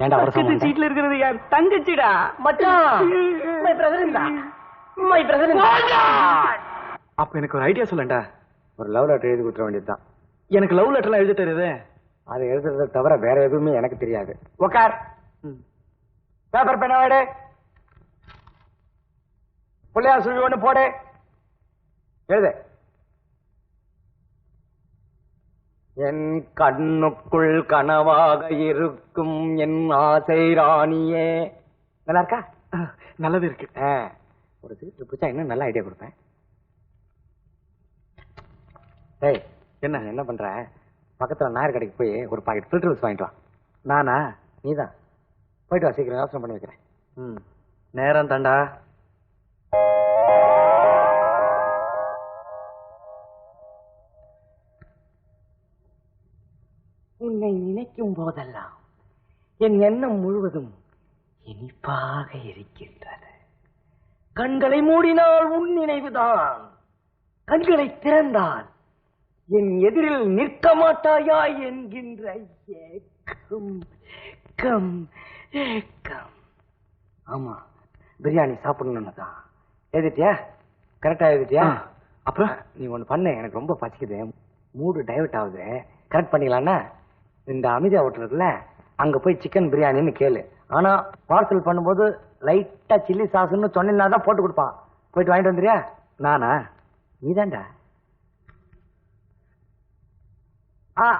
ஏண்டா பக்கத்து சீட்ல இருக்கிறது யார்? தங்கச்சிடா. மச்சான், மை பிரதர்டா. My brother. அப்ப எனக்கு ஒரு ஐடியா சொல்லண்டா. ஒரு லவ் லெட்டர் எழுதி கொடுத்துட வேண்டியதுதான். எனக்கு லவ் லெட்டர்லாம் எழுத தெரியுது. அதை எழுதுறதை தவிர வேற எதுவுமே எனக்கு தெரியாது. உக்கார். பேப்பர் பேனா எடு. பிள்ளையார் சுழி ஒண்ணு போடு. எழுது. என் கண்ணுக்குள் கனவாக இருக்கும் என் ஆசை ராணியே. நல்லா இருக்கா? நல்லது இருக்கு. ஒரு சீட்டு பிடிச்சா இன்னும் நல்ல ஐடியா கொடுப்பேன். ஏய் என்ன பண்ற? பக்கத்துல நாயர் கடைக்கு போய் ஒரு பாக்கெட் ஃபில்டர்ஸ் வாங்கிட்டு வா. நானா? நீதான். போயிட்டு வா, சீக்கிரம் யோசனை பண்ணி வைக்கிறேன். நேரம் தாண்டா. உன்னை நினைக்கும் போதெல்லாம் என் எண்ணம் முழுவதும் இனிப்பாக இருக்கின்றது. கண்களை மூடினால் உன் நினைவுதான், கண்களை திறந்தால் என் எதிரில் நிற்க மாட்டாயா என்கின்ற ஏக்கம். ஆமா, பிரியாணி சாப்பிடணும்னு தான். எழுதிட்டியா? கரெக்டா எழுதிட்டியா? அப்புறம் நீ ஒண்ணு பண்ணு, எனக்கு ரொம்ப பசிக்குது, மூடு டைவர்ட் ஆகுது. கரெக்ட் பண்ணிக்கலாம்னா இந்த அமிதா ஹோட்டல் இருக்குல்ல, அங்க போய் சிக்கன் பிரியாணின்னு கேளு. ஆனா பார்சல் பண்ணும்போது லைட்டா சில்லி சாஸ்ன்னு சொன்னா தான் போட்டு கொடுப்பான். போயிட்டு வாங்கிட்டு வந்துறியா? நானா? நீதான்டா.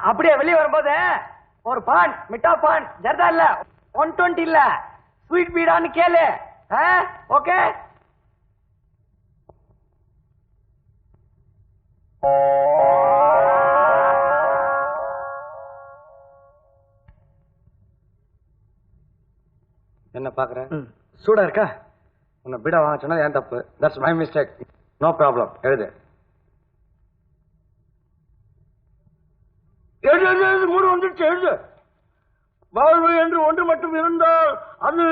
அப்படியே வெளியே வரும்போது ஒரு பான், மிட்டா பான், ஜர்தா இல்ல, 120 இல்ல, ஸ்வீட் பீடான்னு கேளு. ஓகே? என்ன பாக்குற? சூடா இருக்கா? உன்னை பீடா வாங்க சொன்னது ஏன் தப்பு? That's my mistake. No problem. எழுது. எழுது மூடு வந்துருச்சு, எழுது. வாழ்வு என்று ஒன்று மட்டும் இருந்தால் அது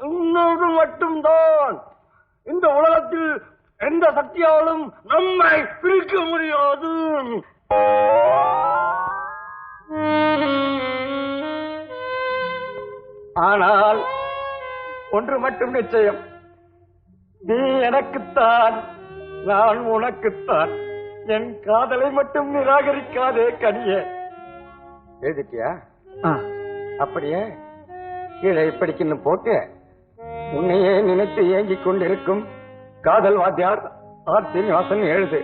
இன்னொன்று மட்டும்தான். இந்த உலகத்தில் எந்த சக்தியாலும் நம்மை பிரிக்க முடியாது. ஆனால் ஒன்று மட்டும் நிச்சயம், நீ எனக்குத்தான், நான் உனக்குத்தான். என் காதலை மட்டும் நிராகரிக்காதே கனியே. எழுதிட்டியா? அப்படியே கீழே இப்படிக்குன்னு போட்டு உன்னையே நினைத்து ஏங்கிக் கொண்டிருக்கும் காதல் வாத்தியார் ஆர் சீனிவாசன் எழுது.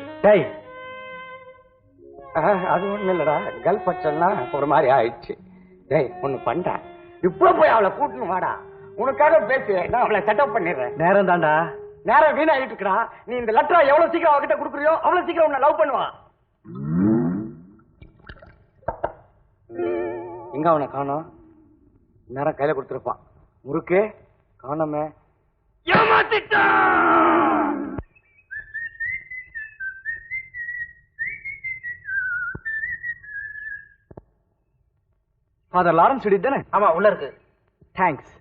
அது ஒண்ணு இல்லடா, கல் பச்சன்னா ஒரு மாதிரி ஆயிடுச்சு. டேய் ஒண்ணு பண்ற, இப்ப போய் அவளை கூட்டுன்னு வாடா. உனக்காக பேசு, நான் அவளை செட்டப் பண்ணிடுறேன். நேரம் தாண்டா. நேரம் வீணாயிட்டு இருக்கா. நீ இந்த லெட்டரை எவ்வளவு சீக்கிரம் அவகிட்ட கொடுக்குறியோ அவ்வளவு சீக்கிரம் உன்னை லவ் பண்ணுவான். எங்க அவனை காணோம்? நேரம் கையில கொடுத்துருப்பான். முறுக்கு காணோமே. ஃபாதர் லாரன்ஸ் வீடு தானே? ஆமா, உள்ள இருக்கு. தேங்க்ஸ்.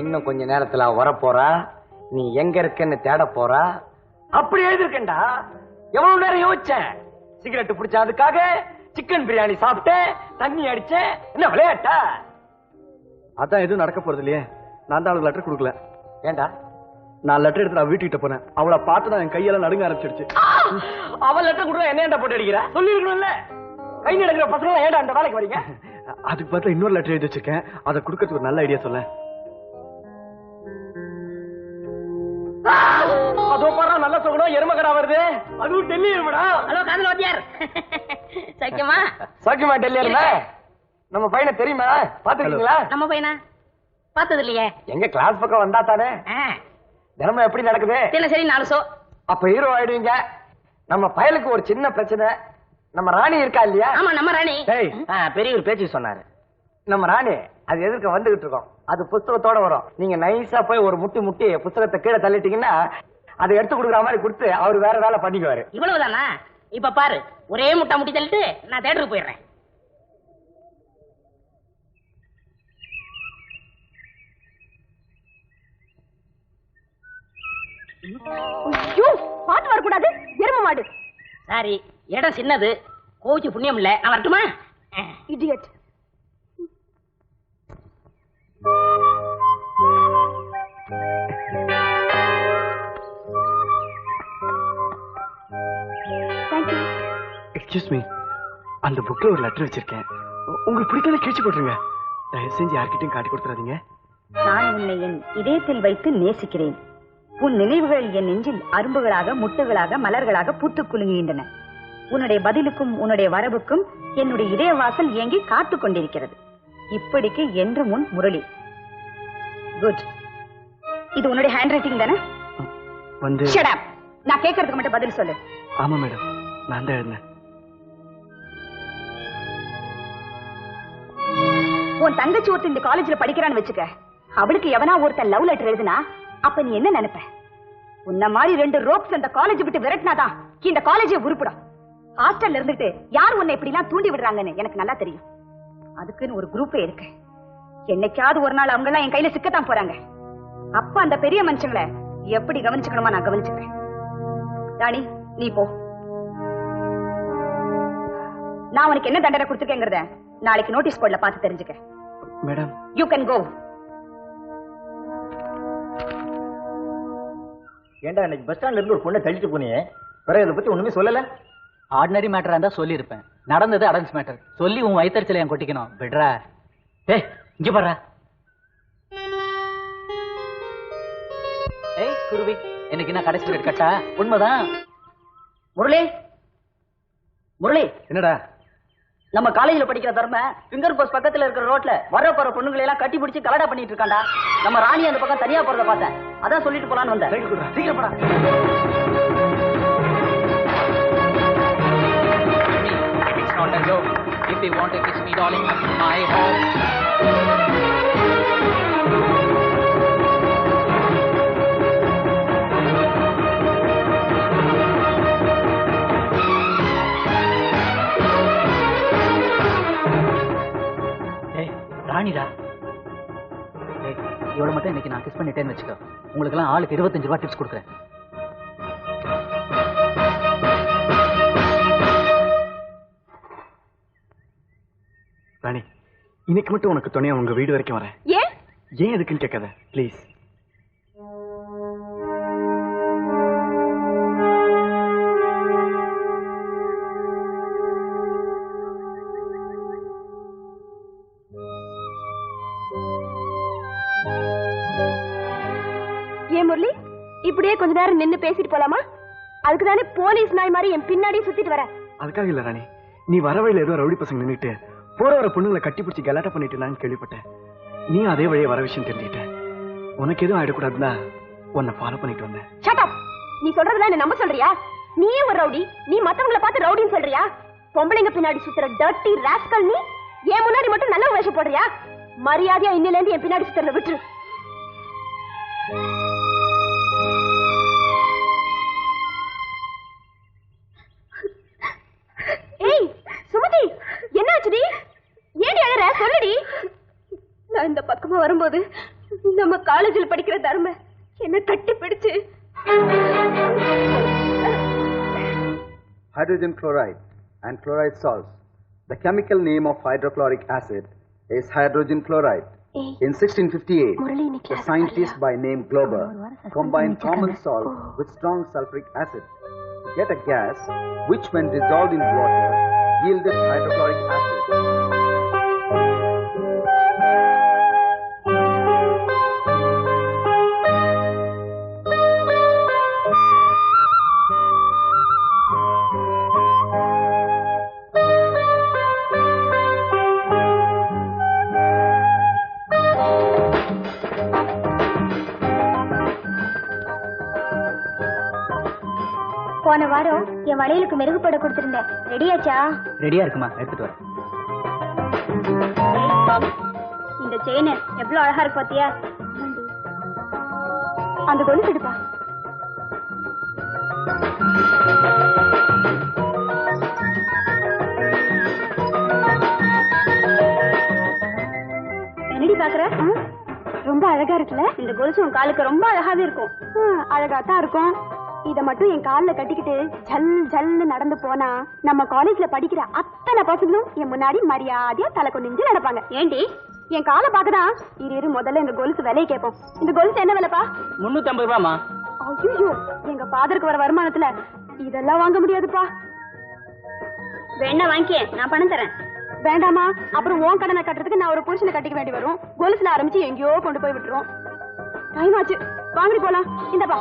இன்னும் கொஞ்ச நேரத்துல வரப்போறா. நீ எங்க இருக்கன்னு தேட போறா. அப்படி எழுதிருக்கேன்டா. எவ்வளவு நேரம் யோசிச்சேன். சிகரெட் பிடிச்ச அதுக்காக சிக்கன் பிரியாணி சாப்பிட்டேன், தண்ணி அடிச்சேன். என்ன விளையாட்டா? அதான் எதுவும் நடக்க போறது இல்லையே. நான் தான் அவளுக்கு லெட்டர் கொடுக்கல. ஏண்டா? நான் லெட்டர் எடுத்து அவ வீட்டுக்கிட்ட போனேன். அவளை பார்த்துதான் என் கையெல்லாம் நடுங்க ஆரம்பிச்சிருச்சு. அவள் லெட்டர் கொடுக்க என்ன போட்டு அடிக்கிற? சொல்லிருக்கணும்ல. கை நடக்கிற பசங்க ஏன்டா அந்த வேலைக்கு வரீங்க? அதுக்கு பார்த்தா இன்னொரு லெட்டர் எழுதி வச்சிருக்கேன். அதை கொடுக்கறதுக்கு ஒரு நல்ல ஐடியா சொல்ல. அதோ பாரா, நல்ல சொல்லணும். எருமகடா வருது. அதுவும் டெல்லி எருமடா. ஹலோ காதல் வாத்தியார். சக்கியமா? சக்கியமா டெல்லி எருமை. நம்ம பையனை தெரியுமா? பாத்துருக்கீங்களா? நம்ம பையனா? பார்த்தது இல்லையே. எங்க கிளாஸ் பக்கம் வந்தா தானே. தினமும் எப்படி நடக்குது? சரி 4 ஷோ. அப்ப ஹீரோ ஆயிடுவீங்க. நம்ம பயலுக்கு ஒரு சின்ன பிரச்சனை. நம்ம ராணி இருக்கா இல்லையா? ஆமா, நம்ம ராணி. பெரிய ஒரு பேச்சு சொன்னாரு. நம்ம ராணி அது எதிர்க்க வந்துகிட்டு இருக்கோம். அது புத்தகத்தோட வரும். நீங்க நைஸா போய் ஒரு முட்டி புத்தகத்தை கீழே தள்ளிட்டீங்கன்னா அதை எடுத்து கொடுக்குற மாதிரி கொடுத்து அவரு வேற வேலை பண்ணிக்குவாரு. இவ்வளவுதானா? இப்ப பாரு, ஒரே முட்டி தள்ளிட்டு நான் தேட்டருக்கு போயிடுறேன். பாத்து வரக்கூடாது, எரும மாடு. சாரி, இடம் சின்னது, கோவிச்சு புண்ணியம் இல்ல. நான் வரட்டுமா? இடியட். எக்ஸ்கியூஸ் மீ, அந்த புக்ல ஒரு லெட்டர் வச்சிருக்கேன். உங்களுக்கு பிடிக்கல கிழிச்சு போட்டுருங்க. தயவு செஞ்சு யார்கிட்டையும் காட்டி கொடுத்துறாதீங்க. நான் உன்னை என் இதயத்தில் வைத்து நேசிக்கிறேன். உன் நினைவுகள் என் நெஞ்சில் அரும்புகளாக, முட்டுகளாக, மலர்களாக பூத்துக் குலுங்குகின்றன. உன்னுடைய பதிலுக்கும் உன்னுடைய வரவுக்கும் என்னுடைய இதய வாசல் ஏங்கி காத்துக் கொண்டிருக்கிறது. இப்படிக்கு என்று முன் முரளி. குட். இது உன்னுடைய ஹேண்ட் ரைட்டிங் தானே? வந்து Shut up. நான் கேட்கறதுக்கு மட்டும் பதில் சொல்லு. ஆமா மேடம், நான் தான் எழுதினேன். உன் தங்கச்சி ஒருத்தர் இந்த காலேஜ்ல படிக்கிறான்னு வச்சுக்க. அவளுக்கு எவனா ஒருத்தன் லவ் லெட்டர் எழுதுனா அப்ப நீ என்ன நினைப்ப? உன்ன மாதிரி 2 ரோப்ஸ் அந்த காலேஜ் விட்டு விரட்டினாதான் இந்த காலேஜே உருப்படும். ஹாஸ்டல்ல இருந்துட்டு யார் உன்னை இப்படி எல்லாம் தூண்டி விடுறாங்கன்னு எனக்கு நல்லா தெரியும். அதுக்குன்னு ஒரு குரூப்பே இருக்கு. என்னைக்காவது ஒரு நாள் அவங்க எல்லாம் என் கையில சிக்கத்தான் போறாங்க. அப்ப அந்த பெரிய மனுஷங்களை எப்படி கவனிச்சுக்கணுமா நான் கவனிச்சுக்கிறேன். ராணி, நீ போ. நான் உனக்கு என்ன தண்டனை கொடுத்துருக்கேங்கிறத நாளைக்கு நோட்டீஸ் போர்ட்ல பார்த்து தெரிஞ்சுக்க. Madam, you can go. ஏன்டா இன்னைக்கு பஸ் ஸ்டாண்ட்ல இருந்து ஒரு பொண்ணை தள்ளிட்டு போனியே, பிறகு இதை பத்தி ஒண்ணுமே சொல்லல? ஆர்டினரி மேட்டரா இருந்தா சொல்லி இருப்பேன். நடந்தது அடன்ஸ் மேட்டர். சொல்லி உன் வயிற்றுச்சல என் கொட்டிக்கணும். விடுறா. ஏய் இங்க பாரு. ஏய் குருவி, எனக்கு என்ன கடைசி ரேட் கட்டா? உண்மைதான். முரளி முரளி, என்னடா? நம்ம காலேஜ்ல படிக்கிற தர்ம ஃபிங்கர் போஸ்ட் பக்கத்துல இருக்கிற ரோட்ல வர போற பொண்ணுங்களை எல்லாம் கட்டி பிடிச்சி கலடா பண்ணிட்டு இருக்காண்டா. நம்ம ராணி அந்த பக்கம் தனியா போறத பார்த்தேன். அதான் சொல்லிட்டு போலான்னு வந்தேன். சீக்கிரம் போடா. It's not a joke. If you want to kiss me, darling, my home. ராணிடா, இவ்வளவு மட்டும் இன்னைக்கு நான் கிஸ் பண்ணிட்டேன்னு வச்சுக்கோ. உங்களுக்கு எல்லாம் ஆளுக்கு 25 ரூபாய் டிப்ஸ் கொடுக்குறேன். ராணி, இன்னைக்கு மட்டும் உனக்கு துணையா உங்க வீடு வரைக்கும் வரேன். ஏன் எதுக்குன்னு கேட்காத ப்ளீஸ். ஏன் முரளி, இப்படியே கொஞ்ச நேரம் நின்னு பேசிட்டு போலாமா? அதுக்கு தானே போலீஸ் நாய் மாதிரி என் பின்னாடியே சுத்திட்டு வர. அதுக்காக இல்ல ராணி, நீ வர வழியில ஏதோ ரவுடி பசங்க நின்னுட்டு போற வர பொண்ணுங்களை கட்டி பிடிச்சி கலாட்டா பண்ணிட்டு நான் கேள்விப்பட்டேன். நீ அதே வழியே வர விஷயம் தெரிஞ்சுக்கிட்ட. உனக்கு எதுவும் ஆயிடக்கூடாதுன்னா உன்னை ஃபாலோ பண்ணிட்டு வந்தேன். Shut up. நீ சொல்றதெல்லாம் என்ன நம்ப சொல்றியா? நீயே ஒரு ரவுடி, நீ மத்தவங்களை பார்த்து ரவுடின்னு சொல்றியா? பொம்பளைங்க பின்னாடி சுத்துற டர்ட்டி ராஸ்கல் நீ. ஏன் முன்னாடி மட்டும் நல்ல வேஷம் போடுறியா? மரியாதையா இன்னில இருந்து என் பின்னாடி சுத்துறத விட்டுரு. ஏய் சுமதி, என்ன ஆச்சுடி? ஏன் அழற? சொல்லுடி. நான் இந்த பக்கமா வரும்போது நம்ம காலேஜில் படிக்கிற தர்ம என்ன கட்டி பிடிச்சு hydrogen chloride and chloride salts. The chemical name of hydrochloric acid is hydrogen chloride. In 1658, the scientist by name Glauber combined common salt with strong sulfuric acid to get a gas which, when dissolved in water, yielded hydrochloric acid. போன வாரம் என் வளையலுக்கு மெருகுப்பட கொடுத்திருந்தேன். ரெடியாச்சா? ரெடியா இருக்குமா? எடுத்துட்டு வரேன். இந்த chain எவ்வளவு அழகா இருக்கு பாத்தியா? அந்த கொலுசு எடுப்பா. என்னடி பாக்குற? ரொம்ப அழகா இருக்குல்ல? இந்த கொலுசு உன் காலுக்கு ரொம்ப அழகாவே இருக்கும். அழகாத்தான் இருக்கும். இத மட்டும் என் கால்ல கட்டிக்கிட்டு ஜல் ஜல்னு நடந்து போனா நம்ம காலேஜ்ல படிக்கிற அத்தனை பசங்களும் என் முன்னாடி மரியாதையா தலை கொண்டு நடப்பாங்க. ஏண்டி என் காலை பாக்கதான்? இரு முதல்ல இந்த கொலுசு விலையை கேட்போம். இந்த கொலுசு என்ன விலைப்பா? 350 ரூபாமா. ஐயோ, எங்க ஃபாதருக்கு வர வருமானத்துல இதெல்லாம் வாங்க முடியாதுப்பா. வேணா வாங்கிக்க, நான் பணம் தரேன். வேண்டாமா? அப்புறம் உன் கடனை கட்டுறதுக்கு நான் ஒரு புருஷனை கட்டிக்க வேண்டி வரும். கொலுசுல ஆரம்பிச்சு எங்கேயோ கொண்டு போய் விட்டுரும். டைம் ஆச்சு, வாங்கிட்டு போலாம். இந்தப்பா.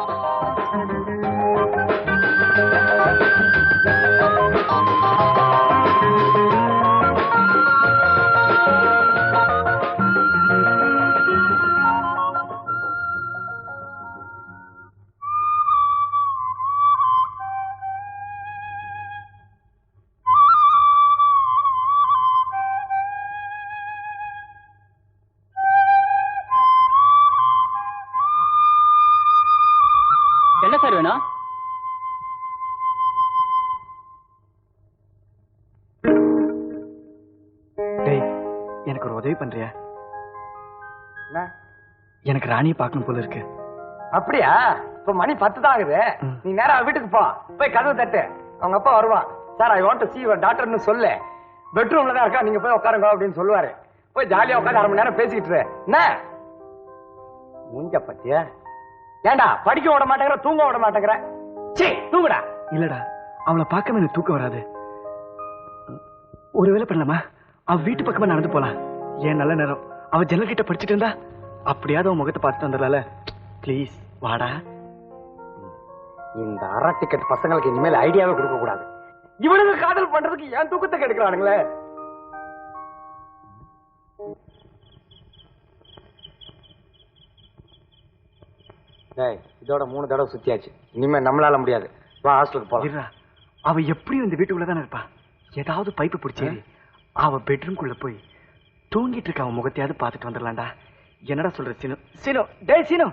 என்ன சார் வேணும்? டேய், எனக்கு ஒரு உதவி பண்றியா? எனக்கு ராணியை பார்க்கணும் போல இருக்கு. அப்படியா? இப்ப மணி 10 தான் ஆகுது. நீ நேரா வீட்டுக்கு போ, போய் கதவு தட்டு. அவங்க அப்பா வருவான். Sir, I want to see your daughterன்னு சொல்லு. பெட்ரூம்ல தான் இருக்கா, நீங்க போய் உட்காருங்க அப்படின்னு சொல்லுவாரு. போய் ஜாலியா உட்காந்து 1/2 மணி நேரம் பேசிக்கிட்டு என்ன மூஞ்ச பத்தியா? ஏண்டா படிக்க விட மாட்டேங்கிற, தூங்க விட மாட்டேங்கிற? சே, தூங்குடா. இல்லடா, அவளை பார்க்காம எனக்கு தூக்கம் வராது. ஒரு வேலை பண்ணலாமா? அவ வீட்டு பக்கமா நடந்து போலாம். ஏன் நல்ல நேரம், அவ ஜன்னல் கிட்ட படிச்சுட்டு இருந்தா அப்படியாவது அவன் முகத்தை பார்த்துட்டு வந்துடல. ப்ளீஸ் வாடா. இந்த அரை டிக்கெட் பசங்களுக்கு இனிமேல் ஐடியாவே கொடுக்க கூடாது. இவனுக்கு காதல் பண்றதுக்கு ஏன் தூக்கத்தை கெடுக்கிறானுங்களே? இதோட 3 தடவை சுத்தியாச்சு, இனிமே நம்மளால முடியாது. வா, ஹாஸ்டலுக்கு போலாம். அவ எப்படியும் இந்த வீட்டுக்குள்ளதானே இருப்பா. ஏதாவது பைப்பு பிடிச்சேரி அவ பெட்ரூம்குள்ள போய் தூங்கிட்டு இருக்க அவன் முகத்தையாவது பார்த்துட்டு வந்துடலாம்டா. என்னடா சொல்ற சீனு? சீனு, டேய் சீனு.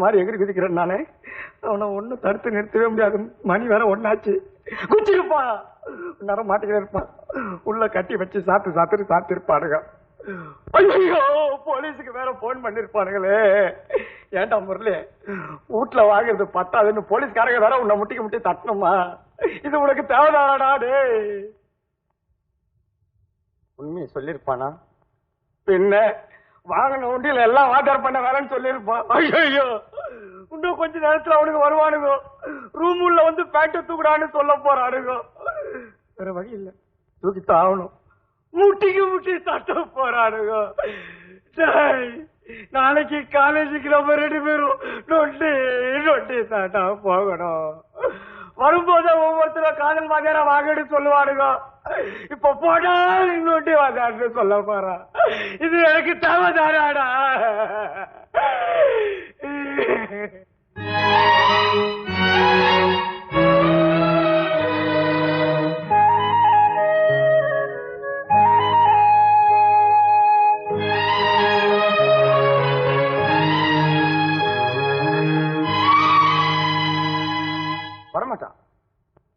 மாதிரி எகிரி குதிக்கிறேன் நானே. அவனை ஒன்னும் தடுத்து நிறுத்தவே முடியாது. மணி வேற ஒன்னாச்சு. குச்சிருப்பான், நேரம் மாட்டிக்கிட்டே இருப்பான். உள்ள கட்டி வச்சு சாத்து இருப்பானுங்க. ஐயோ, போலீஸுக்கு வேற போன் பண்ணிருப்பானுங்களே. ஏன்டா முரளி, வீட்டுல வாங்குறது பத்தாதுன்னு போலீஸ்காரங்க வேற உன்னை முட்டி தட்டணுமா? இது உனக்கு தேவைதானடா? டே, உண்மையை சொல்லிருப்பானா? பின்ன வாங்கின உண்டியில எல்லாம் வாட்டர் பண்ண வேறன்னு சொல்லிருப்பான். ஐயோ, இன்னும் கொஞ்ச நேரத்துல அவனுக்கு வருவானுங்க. ரூம் உள்ள வந்து பேண்ட் தூக்குடான்னு சொல்ல போறானுங்க. வேற வழி இல்ல, தூக்கித்தான் ஆகணும். முட்டி தட்ட போறானுங்க. நாளைக்கு காலேஜுக்கு நம்ம 2 பேரும் நொட்டி தாட்டா போகணும். வரும்போது ஒவ்வொருத்தரும் காதல் வாதியாரா வாங்கன்னு சொல்லுவானுங்க. இப்ப போடா நொட்டி வாதியார்னு சொல்ல போறான். இது எனக்கு தேவைதானாடா?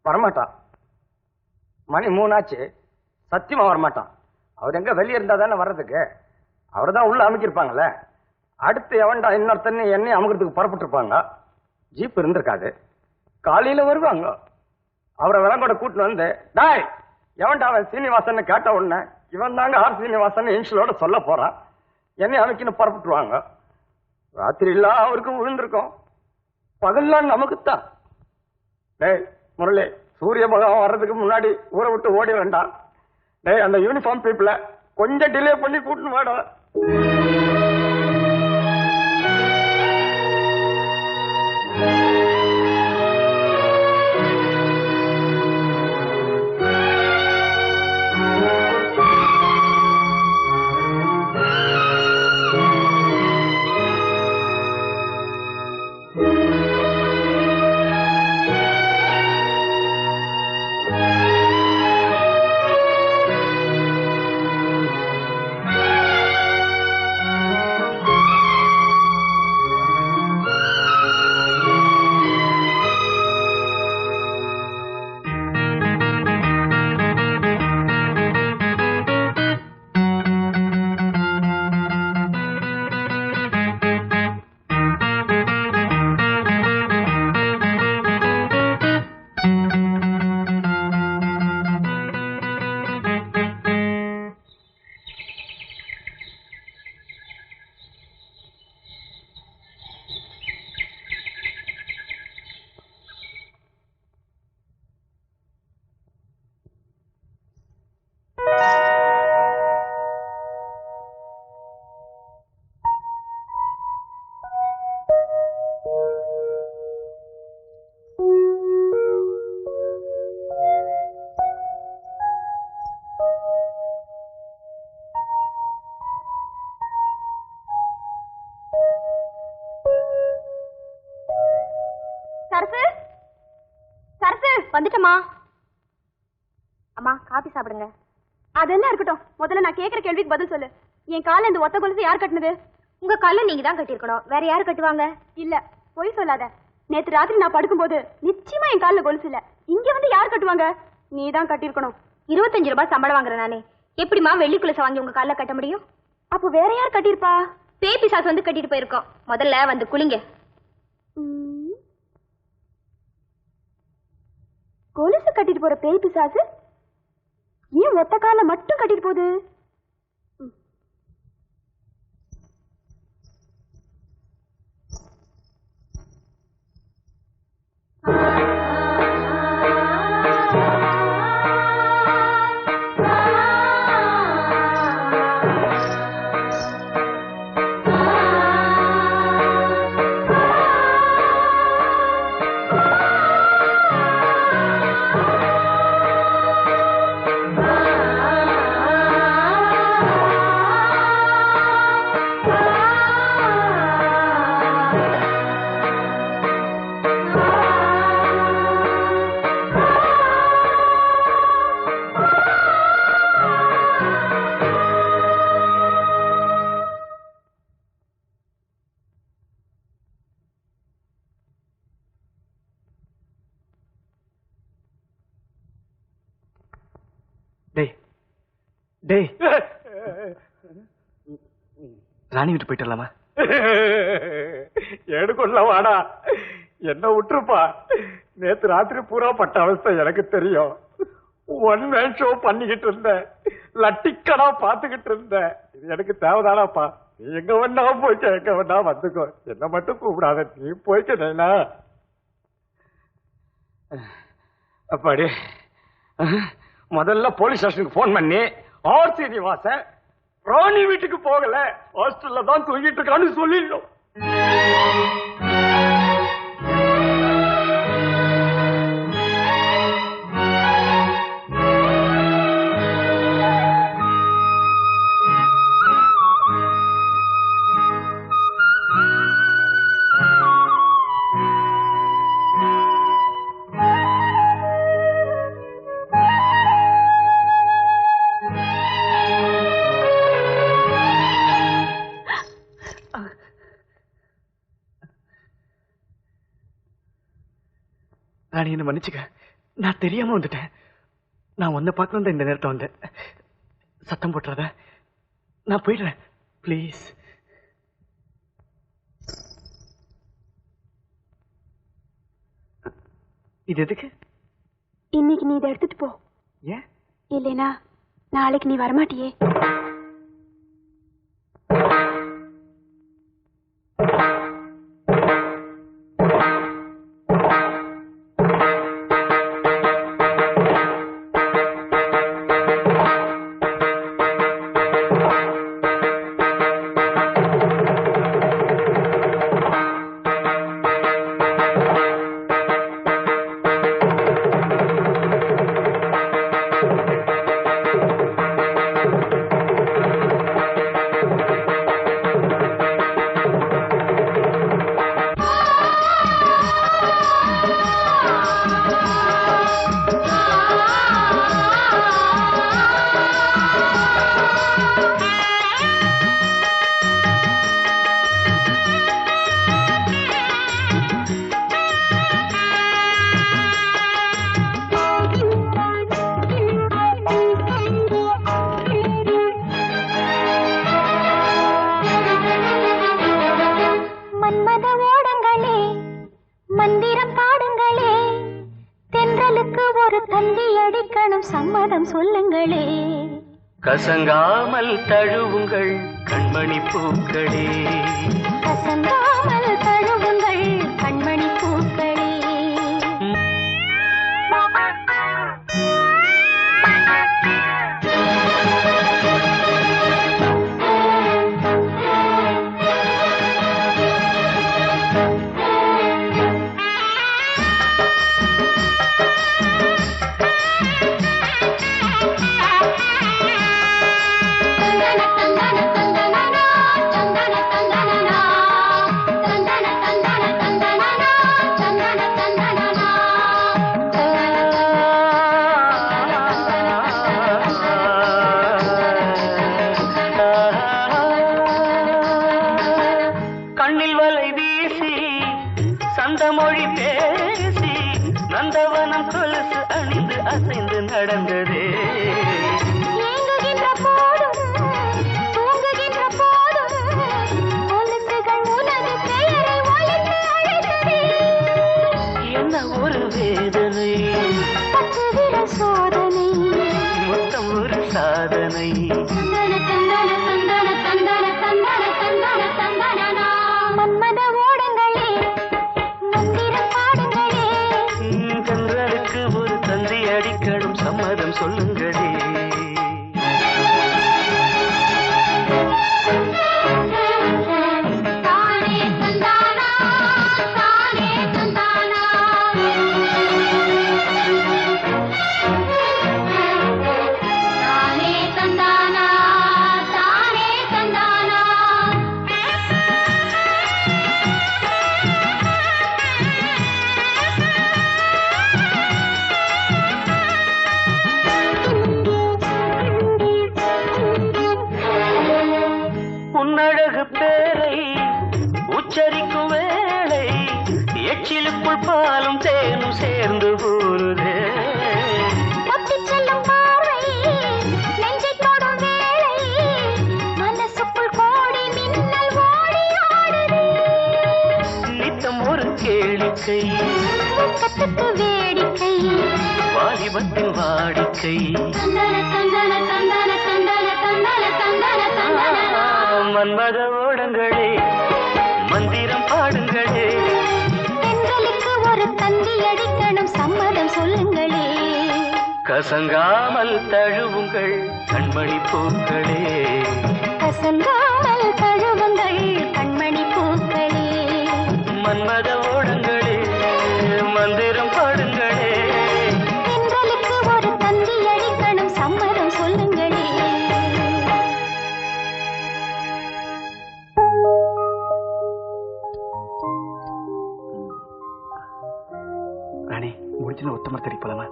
வரமாட்டான். மணி 3 ஆச்சு, சத்தியமா வரமாட்டான். அவர் எங்க வெளியே இருந்தா தானே வர்றதுக்கு? அவர் தான் உள்ள அமைக்கிருப்பாங்கல்ல. அடுத்து எவன்டா இன்னொருத்தன்னு என்னை அமுக்கிறதுக்கு புறப்பட்டு இருப்பாங்க. ஜீப் இருந்திருக்காது, காலையில வருவாங்க. அவரை விளங்கோட கூட்டு வந்து, டாய் எவன்டா அவன் சீனிவாசன் கேட்ட உடனே, இவன் தாங்க ஆர் சீனிவாசன் இன்ஷியலோட சொல்ல போறான். என்னை அமைக்கின்னு புறப்பட்டுருவாங்க. ராத்திரி எல்லாம் அவருக்கு விழுந்திருக்கும், பகல்லாம் நமக்குத்தான். டேய் முரளி, சூரிய பகவான் வர்றதுக்கு முன்னாடி ஊரை விட்டு ஓடி வேண்டாம். டேய், அந்த யூனிஃபார்ம் பீப்புள கொஞ்சம் டிலே பண்ணி கூட்டின்னு வாடா. வந்துட்டமா? அம்மா காபி சாப்பிடுங்க. அதெல்லாம் இருக்கட்டும், முதல்ல நான் கேக்குற கேள்விக்கு பதில் சொல்லு. என் கால இந்த ஒத்த கொலுசு யார் கட்டினது? உங்க கால நீங்க தான் கட்டிருக்கணும், வேற யாரு கட்டுவாங்க? இல்ல பொய் சொல்லாத. நேத்து ராத்திரி நான் படுக்கும்போது நிச்சயமா என் காலில் கொலுசு இல்ல. இங்க வந்து யார் கட்டுவாங்க? நீ தான் கட்டிருக்கணும். 25 ரூபாய் சம்பளம் வாங்குறேன் நானே, எப்படிமா வெள்ளி கொலுசை வாங்கி உங்க காலில் கட்ட முடியும்? அப்போ வேற யார் கட்டிருப்பா? பேய் பிசாசு வந்து கட்டிட்டு போயிருக்கோம். முதல்ல வந்து குளிங்க. கொலுசு கட்டிட்டு போற பேய் பிசாசு ஏன் ஒத்த கால மட்டும் கட்டிட்டு போகுது? ராணி விட்டு போயிட்டலாமா? எடுக்கொள்ள வாடா, என்ன விட்டுருப்பா. நேத்து ராத்திரி பூரா பட்ட அவஸ்தை எனக்கு தெரியும். ஒன் மேன் ஷோ பண்ணிக்கிட்டு இருந்தேன், லட்டிக்கடா பாத்துக்கிட்டு இருந்தேன். இது எனக்கு தேவைதானாப்பா? நீ எங்க வேணா போய்க்க, எங்க வேணா வந்துக்கோ, என்ன மட்டும் கூப்பிடாத. நீ போய்க்கா. அப்பாடி, முதல்ல போலீஸ் ஸ்டேஷனுக்கு போன் பண்ணி ஆர் சீனிவாசன் ராணி வீட்டுக்கு போகல, ஹாஸ்டல்ல தான் தூங்கிட்டு இருக்கான்னு சொல்லிடணும். ராணி, என்ன மன்னிச்சுக்க, நான் தெரியாம வந்துட்டேன். நான் உன்னை பார்க்க வந்த இந்த நேரத்தை வந்தேன். சத்தம் போட்டுறத, நான் போயிடுறேன் பிளீஸ். இது எதுக்கு? இன்னைக்கு நீ இதை எடுத்துட்டு போ. ஏன்? இல்லைனா நாளைக்கு நீ வரமாட்டியே. கசங்காமல் தழுவுங்கள் கண்மணி பூக்களே, கசங்காமல் தழுவுங்கள் கண்மணி பூக்களே. பேசி நந்தவனம் கொலுசு அணிந்து அசைந்து நடந்ததே. என்ன ஒரு வேதனை, சோதனை, மொத்தம் ஒரு சாதனை. மன்மத ஓடங்களே, மந்திர பாடங்களே, கண்களுக்கு ஒரு தந்தி அடிக்கணும் சம்மதம் சொல்லுங்களே. உன்னழகு பேரை உச்சரிக்கும் வேளை எச்சிலுக்குள் பாலும் தேனும் சேர்ந்து போருதே. செல்லும் பார்வை நெஞ்சை தொடும் வேளை மனசுக்குள் கோடி மின்னல் ஓடி ஆடுதே. நித்தம் ஒரு கேளிக்கை, கத்துக்கு வேடிக்கை, வாலிபத்தின் வாடிக்கை. மன்மத ஓடங்களே, மந்திரம் பாடுங்களே, பெண்களுக்கு ஒரு தந்தி அடிக்கணும் சம்மதம் சொல்லுங்களே. கசங்காமல் தழுவுங்கள் கண்மணி பூக்களே, கசங்காமல் தழுவுங்கள் கண்மணி பூக்களே. மன்மத ஓடங்களே, மந்திரம் பாடுங்களே, பெண்களுக்கு ஒரு தந்தி அடிக்கணும் சம்மதம் சொல்லுங்களே. ராணி, முடிச்சுன்னு ஒத்தமர் தெரி போலாமா?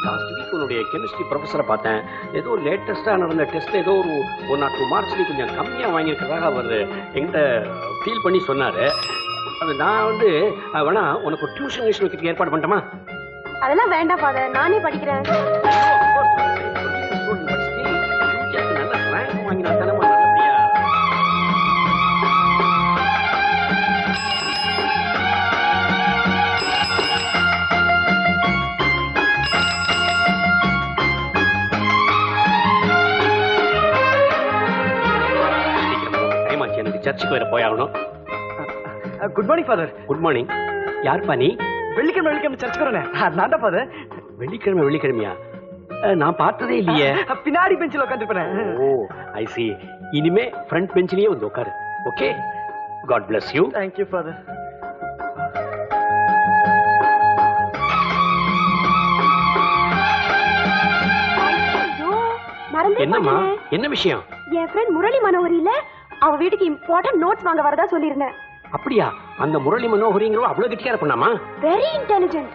லாஸ்ட் வீக் உன்னுடைய கெமிஸ்ட்ரி ப்ரொஃபஸரை பார்த்தேன். ஏதோ ஒரு லேட்டஸ்டாக நடந்த டெஸ்ட்ல ஏதோ ஒரு 1 or 2 மார்க்ஸ் கொஞ்சம் கம்மியாக வாங்கியிருக்கிறதாக அவர் என்கிட்ட ஃபீல் பண்ணி சொன்னார். அது நான் வந்து வேணா உனக்கு ஒரு டியூஷன் வைக்கிறதுக்கு ஏற்பாடு பண்ணிட்டோமா? அதெல்லாம் வேண்டாம் ஃபாதர், நானே படிக்கிறேன். நல்ல ரேங்க் வாங்கினா தானே நல்லபடியா. டைம் ஆச்சு, எனக்கு சர்ச்சுக்கு வேற போயாகணும். Good morning father. Good morning. யார்ப்பா நீ? வெள்ளிக்கிழமை சர்ச்சுக்கு வரேன். நான் தான் ஃபாதர். வெள்ளிக்கிழமையா? நான் பார்த்ததே இல்லையே. பின்னாடி பெஞ்சில் உட்காந்துருப்பேன். ஓ ஐ சி. இனிமே ஃப்ரண்ட் பெஞ்சிலேயே வந்து உட்காரு. Okay, God bless you. Thank you father. என்னம்மா, என்ன விஷயம்? என் ஃப்ரெண்ட் முரளி மனோகரி இல்ல, அவ வீட்டுக்கு இம்பார்ட்டன்ட் நோட்ஸ் வாங்க வரதா சொல்லிருந்தேன். அப்படியா? அந்த முரளி மனோகரிங்கிறவ அவ்வளவு கெட்டியா பண்ணாமா? Very intelligent.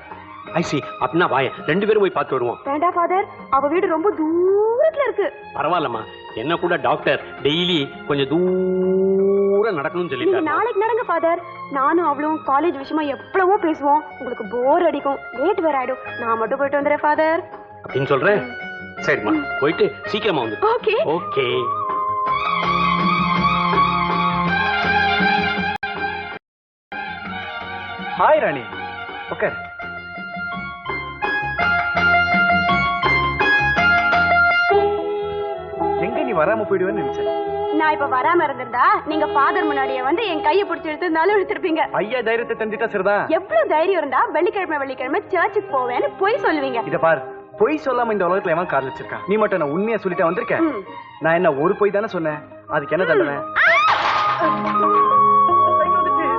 I see. அப்படின்னா வாய, 2 பேரும் போய் பார்த்து வருவோம். வேண்டாம் ஃபாதர், அவ வீடு ரொம்ப தூரத்துல இருக்கு. பரவாயில்லம்மா, என்ன கூட டாக்டர் டெய்லி கொஞ்சம் தூரம் நடக்கணும்னு நீங்க சொல்லிட்டாங்க. நாளைக்கு நடங்க ஃபாதர். நானும் அவளும் காலேஜ் விஷயமா எவ்வளவோ பேசுவோம். உங்களுக்கு போர் அடிக்கும், லேட் வேற ஆயிடும். நான் மட்டும் போயிட்டு வந்துடுறேன் ஃபாதர். அப்படின்னு சொல்றேன். சரிம்மா, போயிட்டு சீக்கிரமா வந்து. Okay okay. ஹாய் ராணி, ஓகே. எங்க நீ வராம போயிடுவேன்னு நினைச்சேன். நான் இப்ப வராம இருந்திருந்தா நீங்க ஃபாதர் முன்னாடியே வந்து என் கையை பிடிச்சி எடுத்திருந்தாலும் எடுத்திருப்பீங்க. ஐயா தைரியத்தை தந்துட்டா சரிதான். எவ்வளவு தைரியம் இருந்தா வெள்ளிக்கிழமை சர்ச்சுக்கு போவேன்னு போய் சொல்லுவீங்க. இத பார், பொய் சொல்லாம இந்த உலகத்துல எவன் கால் வச்சிருக்கான்? நீ மட்டும் நான் உண்மையா சொல்லிட்டா வந்திருக்கேன். நான் என்ன ஒரு பொய் தானே சொன்னேன், அதுக்கு என்ன தண்டனை?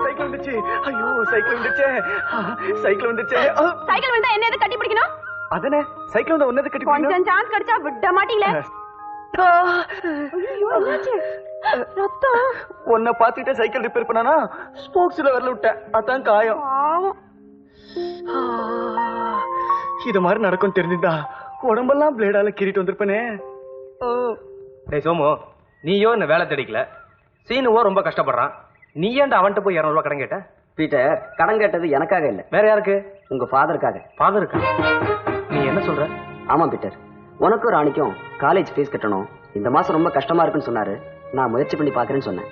சைக்கிள் வந்துச்சு. ஐயோ, சைக்கிள் வந்துச்சே. சைக்கிள் வந்துச்சே. சைக்கிள் வந்தா என்ன எது கட்டி பிடிக்கணும்? அதனே சைக்கிள் வந்து ஒன்னது கட்டி பிடிக்கணும். கொஞ்சம் சான்ஸ் கிடைச்சா விட மாட்டீங்களே. ரத்தம். உன்னை பாத்துட்டு சைக்கிள் ரிப்பேர் பண்ணானா ஸ்போக்ஸ்ல வரல விட்டேன், அதான் காயம். இது மாதிரி நடக்கும் தெரிஞ்சுதா உடம்பெல்லாம் பிளேடால கீறிட்டு வந்திருப்பனே. டேய் சோமு, நீயோ என்ன வேலை தேடிக்கல, சீனுவோ ரொம்ப கஷ்டப்படுறான். நீ ஏன்டா அவன்கிட்ட போய் 200 ரூபாய் கடன் கேட்ட? பீட்டர், கடன் கேட்டது எனக்காக இல்ல, வேற யாருக்கு? உங்க ஃபாதருக்காக. ஃபாதருக்கு? நீ என்ன சொல்ற? ஆமா பீட்டர், உனக்கும் ராணிக்கும் காலேஜ் ஃபீஸ் கட்டணும். இந்த மாசம் ரொம்ப கஷ்டமா இருக்குன்னு சொன்னாரு. நான் முயற்சி பண்ணி பாக்குறேன்னு சொன்னேன்.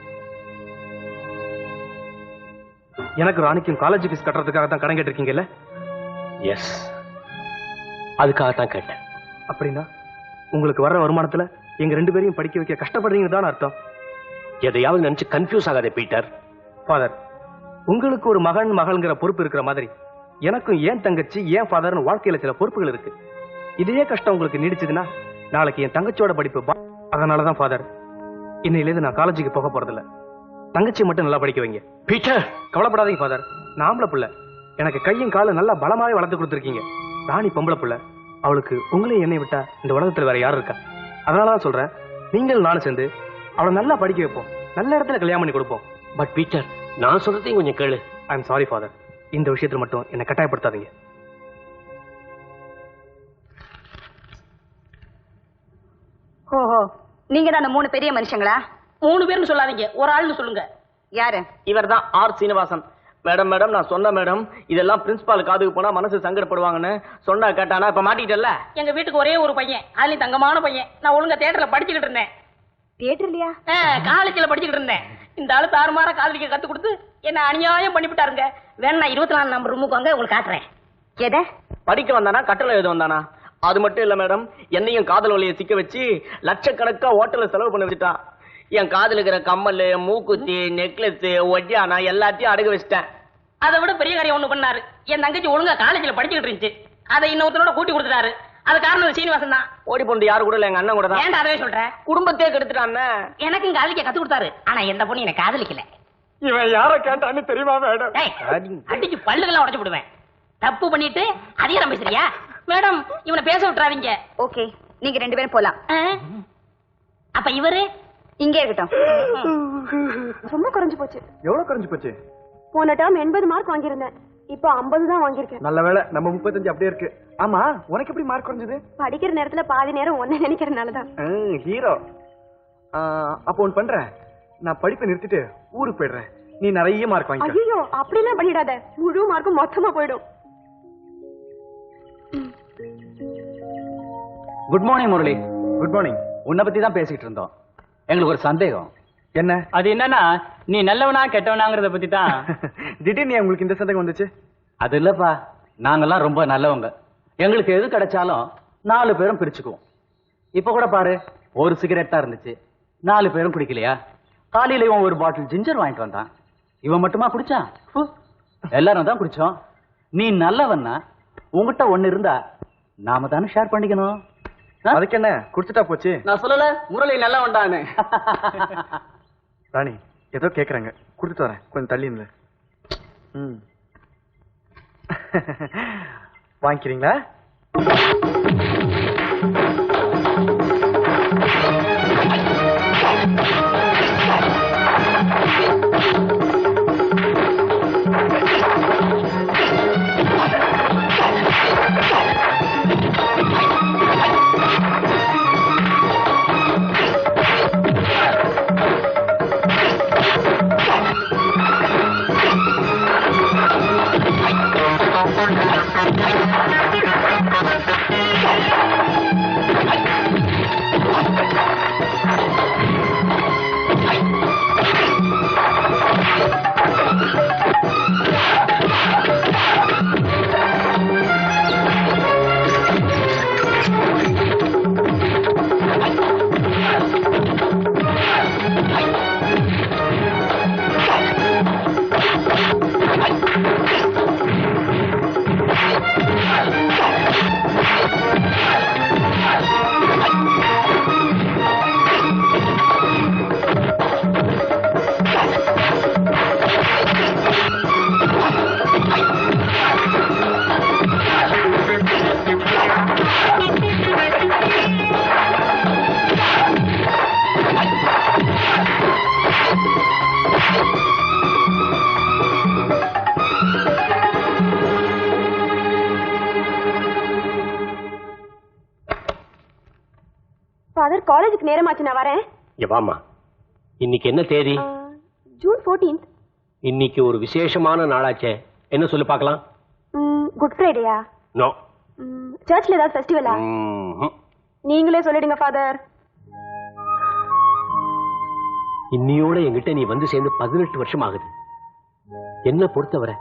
எனக்கு ராணிக்கும் காலேஜ் ஃபீஸ் கட்டுறதுக்காக தான் கடன் கேட்டிருக்கீங்கல்ல? எஸ், அதுக்காக தான் கேட்டேன். அப்படின்னா உங்களுக்கு வர்ற வருமானத்துல எங்க 2 பேரையும் படிக்க வைக்க கஷ்டப்படுறீங்கன்னு தான் அர்த்தம். எதையாவது நினைச்சு கன்ஃபியூஸ் ஆகாதே பீட்டர். ஃபாதர், உங்களுக்கு ஒரு மகன் மகள்ங்கிற பொறுப்பு இருக்கிற மாதிரி எனக்கும் ஏன் தங்கச்சி ஏன் ஃபாதர்னு வாழ்க்கையில சில பொறுப்புகள் இருக்கு. இதே கஷ்டம் உங்களுக்கு நீடிச்சதுன்னா நாளைக்கு என் தங்கச்சியோட படிப்பு. அதனாலதான் ஃபாதர், இன்னையிலேருந்து நான் காலேஜுக்கு போக போறதில்ல. தங்கச்சி மட்டும் நல்லா படிக்க வைங்க. பீட்டர், கவலைப்படாதீங்க ஃபாதர். நான் ஆம்பளை புள்ள, எனக்கு கையும் காலும் நல்லா பலமாவே வளர்த்து கொடுத்துருக்கீங்க. ராணி பொம்பளை புள்ள, அவளுக்கு உங்களையும் என்னை விட்டா இந்த உலகத்துல வேற யாரும் இருக்கா? அதனாலதான் சொல்றேன், நீங்கள் நானும் சேர்ந்து அவளை நல்லா படிக்க வைப்போம், நல்ல இடத்துல கல்யாணம் பண்ணி கொடுப்போம். பட் பீட்டர், நான் சொல்றதையும் கொஞ்சம் கேளு. ஐ எம் சாரி ஃபாதர், இந்த விஷயத்துல மட்டும் என்னை கட்டாயப்படுத்தாதீங்க. ஓஹோ, நீங்க தான் அந்த 3 பெரிய மனுஷங்களா? 3 பேர்னு சொல்லாதீங்க, ஒரு ஆள்னு சொல்லுங்க. யாரு? இவர் தான் ஆர் சீனிவாசன். மேடம் மேடம், நான் சொன்ன மேடம், இதெல்லாம் பிரின்சிபால் காதுக்கு போனா மனசு சங்கடப்படுவாங்கன்னு சொன்னா கேட்டானா? இப்ப மாட்டிட்டல்ல. எங்க வீட்டுக்கு ஒரே ஒரு பையன், அதுலயும் தங்கமான பையன். நான் ஒழுங்கா தியேட்டர்ல படிச்சுக்கிட்டு இருந்தேன். தியேட்டர்லயா? காலேஜ்ல படிச்சுக்கிட்டு இருந்தேன். இந்த ஆளு தாறுமாற காதலிக்க கத்து கொடுத்து என்ன அநியாயம் பண்ணிவிட்டாருங்க. வேணா 24 நம்பர் ரூமுக்கு வாங்க, உங்களுக்கு காட்டுறேன். எதை படிக்க வந்தானா கட்டளை எழுத வந்தானா? அது மட்டும் இல்ல மேடம், என்னையும் காதல் வழியை சிக்க வச்சு லட்சக்கணக்கா ஹோட்டல்ல செலவு பண்ண வச்சுட்டான். என் காதல் இருக்கிற கம்மல், மூக்குத்தி, நெக்லஸ், ஒட்டியானா எல்லாத்தையும் அடகு வச்சிட்டேன். அதை விட பெரிய காரியம் ஒண்ணு பண்ணாரு. என் தங்கச்சி ஒழுங்கா காலேஜ்ல படிச்சுக்கிட்டு இருந்துச்சு, அதை இன்னொருத்தனோட கூட்டி கொடுத்துட்டாரு. அது காரணம் சீனிவாசன் தான். ஓடி போண்டு யாரு கூட இல்ல, எங்க அண்ணன் கூட தான். ஏன்டா அதே சொல்றேன்? குடும்பத்தையே கெடுத்துட்டான்னு. எனக்கும் காதலிக்க கத்து கொடுத்தாரு, ஆனா எந்த பொண்ணு எனக்கு காதலிக்கல. இவன் யார கேட்டான்னு தெரியுமா மேடம்? அடிச்சு பல்லுகள்லாம் உடைச்சு விடுவேன். தப்பு பண்ணிட்டு அதிகாரம் பேசுறியா? மேடம், இவனை பேச விட்டுறாதீங்க. ஓகே, நீங்க 2 பேரும் போலாம். அப்ப இவரு இங்கே இருக்கட்டும். ரொம்ப குறைஞ்சு போச்சு. எவ்வளவு குறைஞ்சு போச்சு? போன டேர்ம் 80 மார்க் வாங்கியிருந்தேன், இப்போ 50 தான் வாங்கியிருக்கேன். நல்ல வேளை நம்ம 35 அப்படியே இருக்கு. ஆமா, உனக்கு எப்படி மார்க் குறைஞ்சது? படிக்கிற நேரத்துல பாதி நேரம் ஒன்ன நினைக்கிறதுனாலதான். ஹீரோ. அப்போ ஒன்று பண்றேன், நான் படிப்பை நிறுத்திட்டு ஊருக்கு போயிடுறேன், நீ நிறைய மார்க் வாங்கி. ஐயோ, அப்படிலாம் பண்ணிடாத, முழு மார்க்கும் மொத்தமா போயிடும். Good morning Murali. Good morning. உன்னை பத்தி தான் பேசிட்டு இருந்தோம். எங்களுக்கு ஒரு சந்தேகம். என்ன? அது என்னன்னா, நீ நல்லவனா கெட்டவனாங்கிறத பத்தி தான். திடீர்னு உங்களுக்கு இந்த சந்தேகம் வந்துச்சு? அது இல்லப்பா, நாங்கெல்லாம் ரொம்ப நல்லவங்க. எங்களுக்கு எது கிடைச்சாலும் 4 பேரும் பிரிச்சுக்குவோம். இப்ப கூட பாரு, ஒரு சிகரெட் தான் இருந்துச்சு, 4 பேரும் குடிக்கலையா? காலையில இவன் ஒரு பாட்டில் ஜிஞ்சர் வாங்கிட்டு வந்தான், இவன் மட்டுமா குடிச்சான்? எல்லாரும் தான் குடிச்சோம். நீ நல்லவன்னா உங்ககிட்ட ஒண்ணு இருந்தா நாம தானே ஷேர் பண்ணிக்கணும். அதுக்கு என்ன, குடிச்சுட்டா போச்சு. நான் சொல்லல முரளி நல்லவன்டான்னு. ராணி ஏதோ கேக்குறாங்க, கொடுத்துட்டு வரேன், கொஞ்சம் தள்ளி இருந்து. வாங்கிக்கிறீங்களா? ஃபாதர், காலேஜுக்கு நேரமாச்சு, நான் வரேன். வாமா, இன்னைக்கு என்ன தேதி? June 14th. இன்னைக்கு ஒரு விசேஷமான நாளாச்சே. என்ன சொல்லு பார்க்கலாம். குட் ஃப்ரைடேயா? நோ. சர்ச்ல ஏதாவது ஃபெஸ்டிவலா? நீங்களே சொல்லிடுங்க ஃபாதர். இன்னியோட என்கிட்ட நீ வந்து சேர்ந்து 18 வருஷம் ஆகுது. என்ன பொறுத்தவரை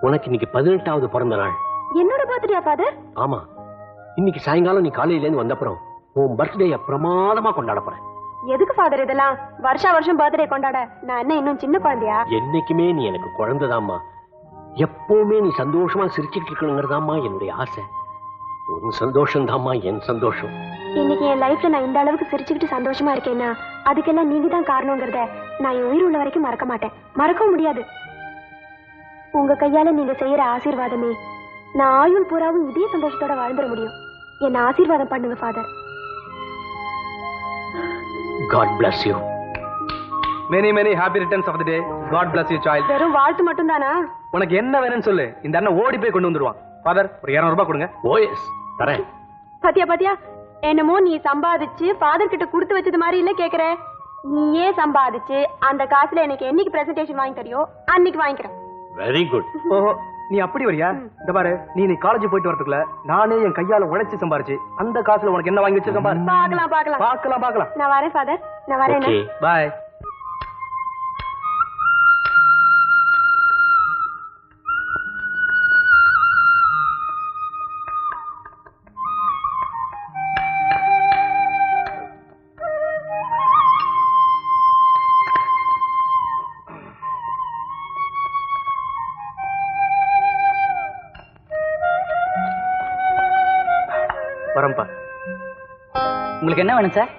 உனக்கு இன்னைக்கு 18வது பிறந்த நாள். என்னோட பர்த்டேயா ஃபாதர்? ஆமா. இன்னைக்கு சாயங்காலம் நீ காலையில இருந்து வந்தப்புறம் உன் பர்த்டேய பிரமாதமா கொண்டாட போறேன். எதுக்கு ஃபாதர் இதெல்லாம்? வருஷா வருஷம் பர்த்டே கொண்டாட நான் என்ன இன்னும் சின்ன குழந்தையா? என்னைக்குமே நீ எனக்கு குழந்தைதாம்மா. எப்பவுமே நீ சந்தோஷமா சிரிச்சுட்டு இருக்கணுங்கிறதாம்மா என்னுடைய ஆசை. உன் சந்தோஷம் தாம்மா என் சந்தோஷம். இன்னைக்கு என் லைஃப்ல நான் இந்த அளவுக்கு சிரிச்சுக்கிட்டு சந்தோஷமா இருக்கேன்னா அதுக்கெல்லாம் நீங்க தான் காரணங்கிறத நான் என் உயிர் உள்ள வரைக்கும் மறக்க மாட்டேன். மறக்கவும் முடியாது. உங்க கையால நீங்க செய்யற ஆசீர்வாதமே நான் ஆயுள் பூராவும் இதே சந்தோஷத்தோட வாழ்ந்துட முடியும். என்ன ஆசீர்வாதம் பண்ணுங்க father. God bless you. Many many happy returns of the day. God bless you child. வெறும் வாழ்த்து மட்டும் தானா? உனக்கு என்ன வேணும்னு சொல்லு, இந்த அண்ணன் ஓடி போய் கொண்டு வந்துருவான். ஃபாதர் ஒரு 200 ரூபாய் கொடுங்க. ஓஎஸ் தரேன். பாத்தியா என்னமோ நீ சம்பாதிச்சு ஃபாதர் கிட்ட கொடுத்து வச்சது மாதிரி இல்ல கேக்குற. நீயே சம்பாதிச்சு அந்த காசுல எனக்கு என்னைக்கு பிரசன்டேஷன் வாங்கி தரியோ அன்னைக்கு வாங்கிக்கிறேன். Very good. ஓஹோ நீ அப்படி வரியா? இந்த பாரு நீ காலேஜ் போயிட்டு வரதுக்குள்ள நானே என் கையால உழைச்சு சம்பாரிச்சு அந்த காசுல உனக்கு என்ன வாங்கி வச்சிருக்கேன் பாரு. பார்க்கலாம். நான் வரேன் ஃபாதர். நான் வரேன். Okay bye. வரம்பா. உங்களுக்கு என்ன வேணும் சார்?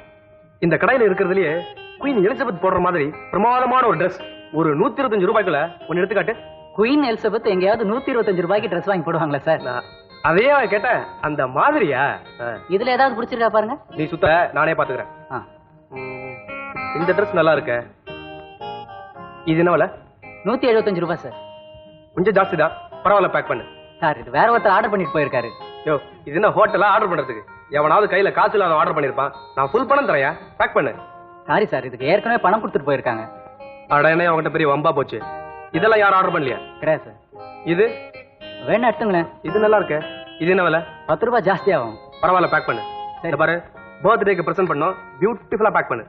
இந்த கடையில இருக்கிறதுலயே குயின் எலிசபெத் போடுற மாதிரி பிரமாதமான ஒரு Dress ஒரு 125 ரூபாய்க்குள்ள ஒன்னு எடுத்துக்காட்டு. குயின் எலிசபெத் எங்கேயாவது 125 ரூபாய்க்கு ட்ரெஸ் வாங்கி போடுவாங்களா சார்? அதையே கேட்டேன். அந்த மாதிரியா? இதுல ஏதாவது பிடிச்சிருக்கா பாருங்க. நீ சுத்த நானே பாத்துக்கிறேன். இந்த Dress நல்லா இருக்க. இது என்ன விலை? 175 ரூபாய் சார். கொஞ்சம் ஜாஸ்தி தான், பரவாயில்ல பேக் பண்ணு. சார் இது வேற ஒருத்தர் ஆர்டர் பண்ணிட்டு போயிருக்காரு. யோ இது என்ன ஹோட்டலா ஆர்டர் பண்றதுக்கு? எவனாவது கையில காசு இல்லாத ஆர்டர் பண்ணிருப்பான். நான் ஃபுல் பணம் தரையா, பேக் பண்ணு. சாரி சார், இதுக்கு ஏற்கனவே பணம் கொடுத்துட்டு போயிருக்காங்க. அட என்ன அவங்ககிட்ட பெரிய வம்பா போச்சு. இதெல்லாம் யாரும் ஆர்டர் பண்ணலையா? கிடையாது சார். இது வேணா எடுத்துங்களேன். இது நல்லா இருக்கு. இது என்ன விலை? 10 ரூபாய் ஜாஸ்தி ஆகும். பரவாயில்ல பேக் பண்ணு. இந்த பாரு பர்த்டேக்கு பிரசன்ட் பண்ணோம், பியூட்டிஃபுல்லா பேக் பண்ணு.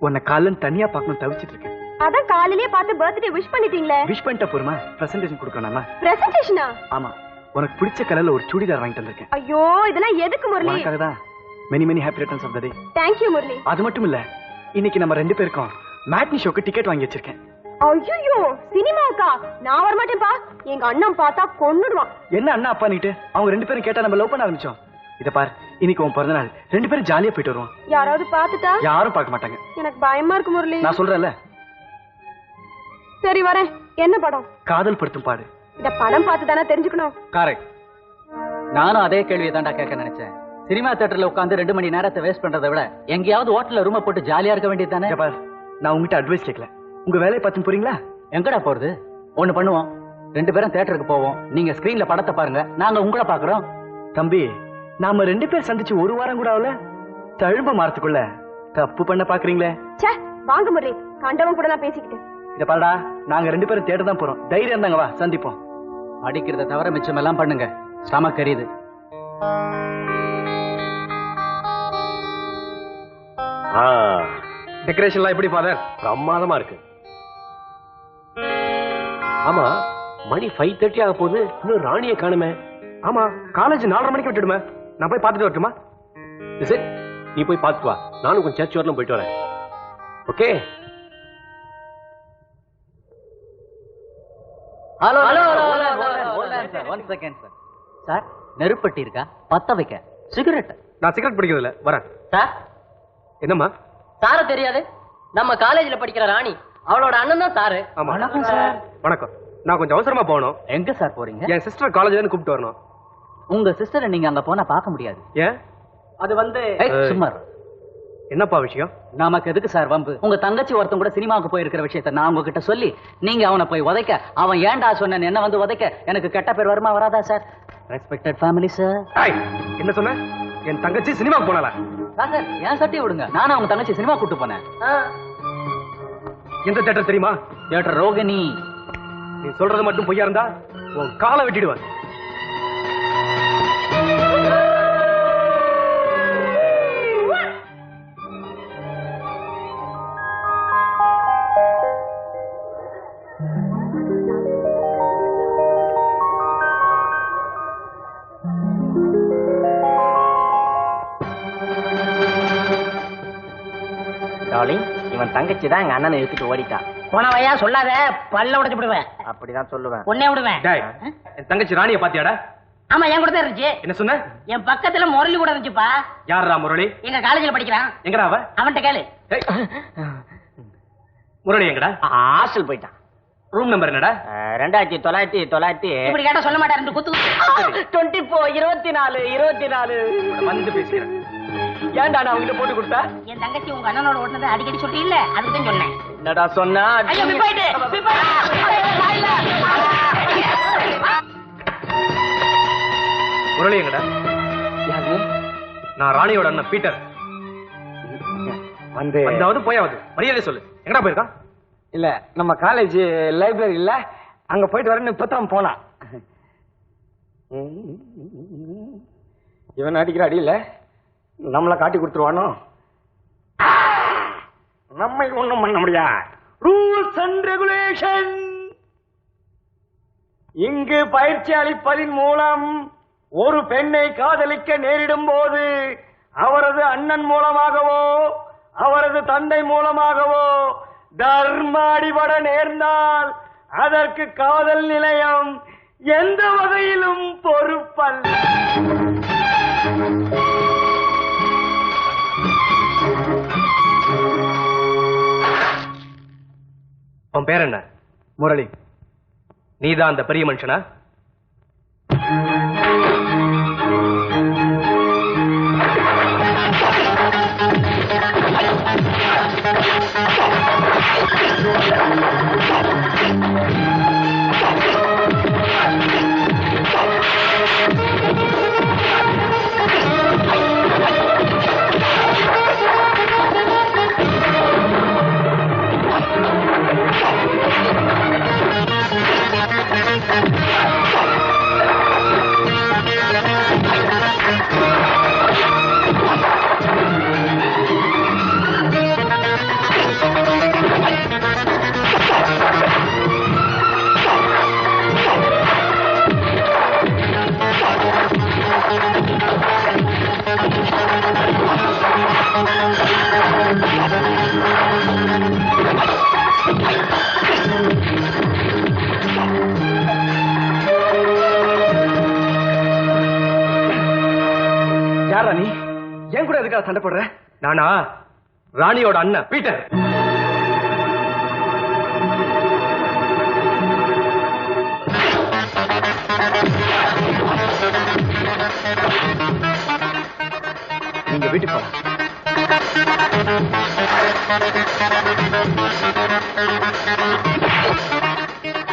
உன்னை காலன் தனியா பார்க்கணும் தவிச்சிட்டு இருக்கேன். அதான் காலையிலேயே பார்த்து பர்த்டே விஷ் பண்ணிட்டீங்களே. விஷ் பண்ணிட்ட போருமா? பிரசன்டேஷன் கொடுக்கணுமா? பிரசன்டேஷனா? ஆமா. உனக்கு பிடிச்ச கலர்ல ஒரு சுடிதார் வாங்கிட்டு வந்திருக்கேன். ஐயோ இதெல்லாம் எதுக்கு முரளி? உனக்காக தான். Many many happy returns of the day. Thank you Murali. அது மட்டும் இல்ல, இன்னைக்கு நம்ம 2 பேருக்கும் மேட்னி ஷோக்கு டிக்கெட் வாங்கி வச்சிருக்கேன். ஐயோ சினிமாக்கா? நான் வர மாட்டேன்பா. எங்க அண்ணன் பார்த்தா கொன்னுடுவான். என்ன அண்ணா அப்பா நீட்டு? அவங்க 2 பேரும் கேட்டா நம்ம லவ் பண்ண ஆரம்பிச்சோம். இத பார், இன்னைக்கு உன் பிறந்த நாள். 2 பேரும் ஜாலியா போயிட்டு வருவோம். யாராவது பார்த்துட்டா? யாரும் பார்க்க மாட்டாங்க. எனக்கு பயமா இருக்கு முரளி. நான் சொல்றேன்ல. சரி வரேன். என்ன படம்? காதல் படுத்தும் பாடு. இத படம் பார்த்து தானே தெரிஞ்சுக்கணும். கரெக்ட். நானும் அதே கேள்வியை தான்டா கேட்க நினைச்சேன். சினிமா தியேட்டர்ல உட்கார்ந்து 2 மணி நேரத்தை வேஸ்ட் பண்றதை விட எங்கேயாவது ஹோட்டல்ல ரூம் போட்டு ஜாலியா இருக்க வேண்டியது தானே. நான் உங்ககிட்ட அட்வைஸ் கேட்கல. உங்க வேலையை பார்த்து போறீங்களா? எங்கடா போறது? ஒண்ணு பண்ணுவோம், 2 பேரும் தியேட்டருக்கு போவோம். நீங்க ஸ்கிரீன்ல படத்தை பாருங்க, நாங்க உங்களை பாக்குறோம். தம்பி, நாம 2 பேர் சந்திச்சு 1 வாரம் கூட ஆகல. தழும்ப மாறத்துக்குள்ள தப்பு பண்ண பாக்குறீங்களே. ச்சே வாங்க முரளி, கண்டவன் கூட நான் பேசிக்கிட்டு. இத பாருடா, நாங்க 2 பேரும் தேட தான் போறோம். தைரியம் இருந்தாங்க, வா சந்திப்போம். அடிக்கிறத தவிர மிச்சம் எல்லாம் பண்ணுங்க. ஸ்டமக் எரியுது. டெக்கரேஷன்லாம் எப்படி ஃபாதர்? பிரமாதமா இருக்கு. ஆமா, மணி 5:30 ஆக போகுது. இன்னும் ராணியை காணுமே. ஆமா, காலேஜ் 4:30 மணிக்கு விட்டுடுமே. நான் போய் பார்த்துட்டு வரட்டுமா? நீ போய் பார்த்துட்டு வா. நானும் கொஞ்சம் சர்ச் வரலாம் போயிட்டு வரேன். Okay. Hello hello sir, 1 second sir. Sir நெருப்பட்டி இருக்கா? பத்த வைக்க சிகரெட். நான் சிகரெட் பிடிக்கிறது இல்ல, வரேன். சார் என்னம்மா? சார தெரியாது? நம்ம காலேஜ்ல படிக்கிற ராணி, அவளோட அண்ணன் தான் சாரு. ஆமா. வணக்கம் சார். வணக்கம். நான் கொஞ்சம் அவசரமா போகணும். எங்க சார் போறீங்க? என் சிஸ்டர் காலேஜ்ல இருந்து கூப்பிட்டு வரணும். உங்க சிஸ்டரை நீங்க அங்க போனா பார்க்க முடியாது. ஏன்? அது வந்து சும்மா என்னப்பா விஷயம்? நமக்கு எதுக்கு சார் வம்பு? உங்க தங்கச்சி ஒருத்தன் கூட சினிமாவுக்கு போயிருக்கிற விஷயத்த நான் உங்ககிட்ட சொல்லி நீங்க அவனை போய் உதைக்க, அவன் ஏன்டா சொன்னேன் என்ன வந்து உதைக்க, எனக்கு கெட்ட பேர் வருமா வராதா சார்? Respected family sir. என்ன சொன்ன? என் தங்கச்சி சினிமாவுக்கு போனால? சார் ஏன் சட்டி விடுங்க. நானும் அவங்க தங்கச்சி சினிமா கூட்டு போனேன். எந்த தியேட்டர் தெரியுமா? தியேட்டர் ரோகிணி. நீ சொல்றது மட்டும் பொய்யா இருந்தா உன் காலை வெட்டிடுவேன். இவன் தங்கச்சி தான் எங்க அண்ணனை எடுத்துட்டு ஓடிட்டான். போனவையா சொல்லாத, பல்ல உடைச்சு விடுவேன். அப்படிதான் சொல்லுவேன். ஒன்னே விடுவேன். என் தங்கச்சி ராணியை பாத்தியாடா? ஆமா, என் கூட தான் இருந்துச்சு. என்ன சொன்ன? என் பக்கத்துல முரளி கூட இருந்துச்சுப்பா. யாரா முரளி? எங்க காலேஜ்ல படிக்கிறான். எங்கடா அவ? அவன்கிட்ட கேளு. முரளி எங்கடா? ஹாஸ்டல் போயிட்டான். ரூம் நம்பர் என்னடா? 2900. இப்படி கேட்டா சொல்ல மாட்டா, ரெண்டு குத்து. 24 24 வந்து பேசுகிறேன். ஏன்டா நான் அவங்கிட்ட போட்டு கொடுத்தா? என் தங்கச்சி உங்க அண்ணனோட ஓட்டுனதை அடிக்கடி சொல்லி இல்ல, அதுக்கு தான் சொன்னேன். என்னடா சொன்னா? முரளி எங்கடா? நான் ராணியோட அண்ணன் பீட்டர். வந்தாவது போயாவது மரியாதை சொல்லு. எங்கடா போயிருக்கான்? இல்ல, நம்ம காலேஜ் லைப்ரரி இல்ல, அங்க போயிட்டு வரேன்னு இப்பதான் போனா. இவன் அடிக்கிற அடியில நம்மளை காட்டி கொடுத்துருவானோ? நம்மை ஒண்ணும் பண்ண முடியாது. Rules and regulation. இங்கு பயிற்சி அளிப்பதின் மூலம் ஒரு பெண்ணை காதலிக்க நேரிடும் போது அவரது அண்ணன் மூலமாகவோ அவரது தந்தை மூலமாகவோ தர்மாடிபட நேர்ந்தால் அதற்கு காதல் நிலையம் எந்த வகையிலும் பொறுப்பல்ல. உன் பேர் என்ன? முரளி. நீதான் அந்த பெரிய மனுஷனா? யாரா நீ? ஏன் கூட எதுக்காக சண்டை போடுற? நானா ராணியோட அண்ணன் பீட்டர். நீங்க வீட்டுக்கு போலாம்.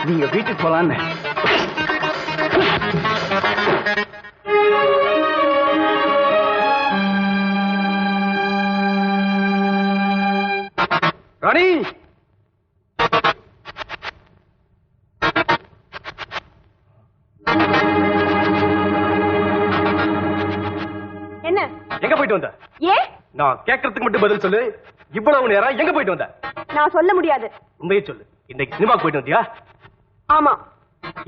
நீங்க வீட்டுக்கு போலான்னு. ராணி, என்ன? எங்க போயிட்டு வந்த? ஏன்? நான் கேட்கறதுக்கு மட்டும் பதில் சொல்லு. இவ்வளவு நேரம் எங்க போயிட்டு வந்த? நான் சொல்ல முடியாது. உண்மையே சொல்லு. இன்னைக்கு சினிமாக்கு போயிட்டு வந்தியா? ஆமா.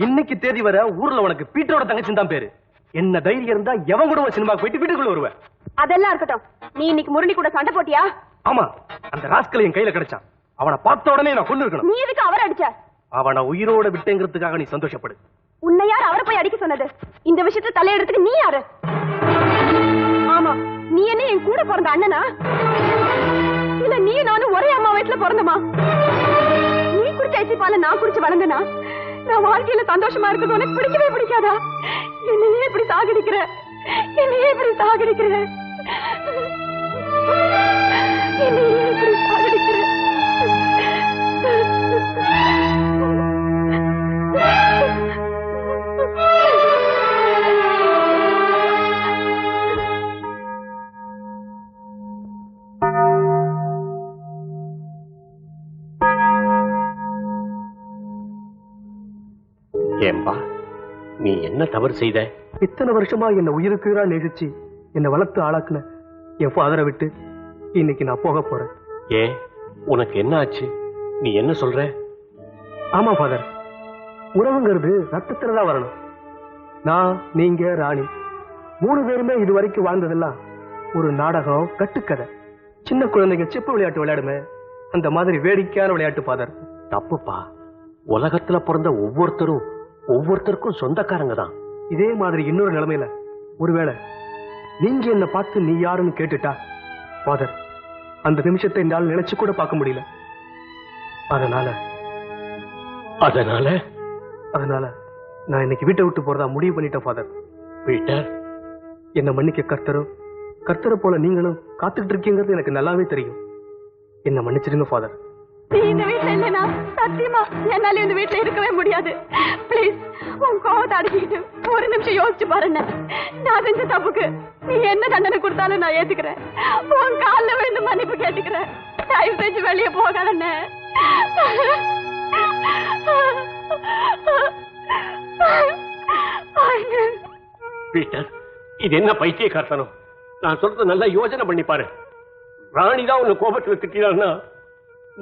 இன்னைக்கு தேதி வர ஊர்ல உனக்கு பீட்டரோட தங்கச்சி தான் பேரு. என்ன தைரியம் இருந்தா எவன் கூட சினிமாக்கு போயிட்டு வீட்டுக்குள்ள வருவேன்? அதெல்லாம் இருக்கட்டும். நீ இன்னைக்கு முரளி கூட சண்டை போட்டியா? ஆமா, அந்த ராஸ்கல் என் கையில கிடைச்சான். அவனை பார்த்த உடனே நான் கொண்டு இருக்கணும். நீ எதுக்கு அவரை அடிச்ச? அவனை உயிரோட விட்டேங்கிறதுக்காக நீ சந்தோஷப்படு. உன்னை யார் அவரை போய் அடிக்க சொன்னது? இந்த விஷயத்தை தலையெடுத்துக்கு நீ யாரு? ஆமா, நீ என்ன என் கூட பிறந்த அண்ணனா? இல்ல நீ நானும் ஒரே அம்மா வயிற்றுல பிறந்தமா? நீ குடிச்ச ஐசி பால நான் குடிச்சு வளர்ந்தனா? நான் வாழ்க்கையில சந்தோஷமா இருக்கிறது உனக்கு பிடிக்கவே பிடிக்காதா? என்னையே இப்படி சாகடிக்கிற, என்னையே இப்படி சாகடிக்கிற, என்னையே இப்படி சாகடிக்கிற. ஏம்பா நீ என்ன தவறு செய்த? இத்தனை வருஷமா என்ன உயிருக்குறா நேசிச்சு என்னை வளர்த்து ஆளாக்குன என் ஃபாதரை விட்டு இன்னைக்கு நான் போக போறேன். ஏன் உனக்கு என்ன ஆச்சு? நீ என்ன சொல்ற? ஆமா ஃபாதர், உறவுங்கிறது ரத்தத்துலதான் வரணும். நான், நீங்க, ராணி 3 பேருமே இது வரைக்கும் வாழ்ந்ததெல்லாம் ஒரு நாடகம், கட்டுக்கதை. சின்ன குழந்தைங்க செப்பு விளையாட்டு விளையாடுமே, அந்த மாதிரி வேடிக்கையான விளையாட்டு ஃபாதர். தப்புப்பா. உலகத்துல பிறந்த ஒவ்வொருத்தருக்கும் சொந்தக்காரங்க தான். இதே மாதிரி இன்னொரு நிலைமையில ஒருவேளை நீங்க என்ன பார்த்து நீ யாருன்னு கேட்டுட்டா ஃபாதர், அந்த நிமிஷத்தை என்னால் நினைச்சு கூட பார்க்க முடியல. அதனால நான் இன்னைக்கு வீட்டை விட்டு போறதா முடிவு பண்ணிட்டேன் ஃபாதர். பீட்டர், என்ன மன்னிக்க கர்த்தரை போல நீங்களும் காத்துக்கிட்டு இருக்கீங்கிறது எனக்கு நல்லாவே தெரியும். என்ன மன்னிச்சிருங்க ஃபாதர். நீ இந்த வீட்டுல இல்லைனா சத்தியமா என்னால இந்த வீட்டுல இருக்கவே முடியாது. பிளீஸ் உன் கோவத்தை அடக்கிட்டு ஒரு நிமிஷம் யோசிச்சு பாருங்க. நான் செஞ்ச தப்புக்கு நீ என்ன தண்டனை கொடுத்தாலும் நான் ஏத்துக்கிறேன். உன் காலில் விழுந்து மன்னிப்பு கேட்டுக்கிறேன். தயவு செஞ்சு வெளியே போகாதண்ணே. பீட்டர், இது என்ன பைத்தியக்காரத்தனம்? நான் சொல்றது நல்லா யோசனை பண்ணி பாரு. ராணிதான் உன்னை கோபத்தில் திட்டான்னா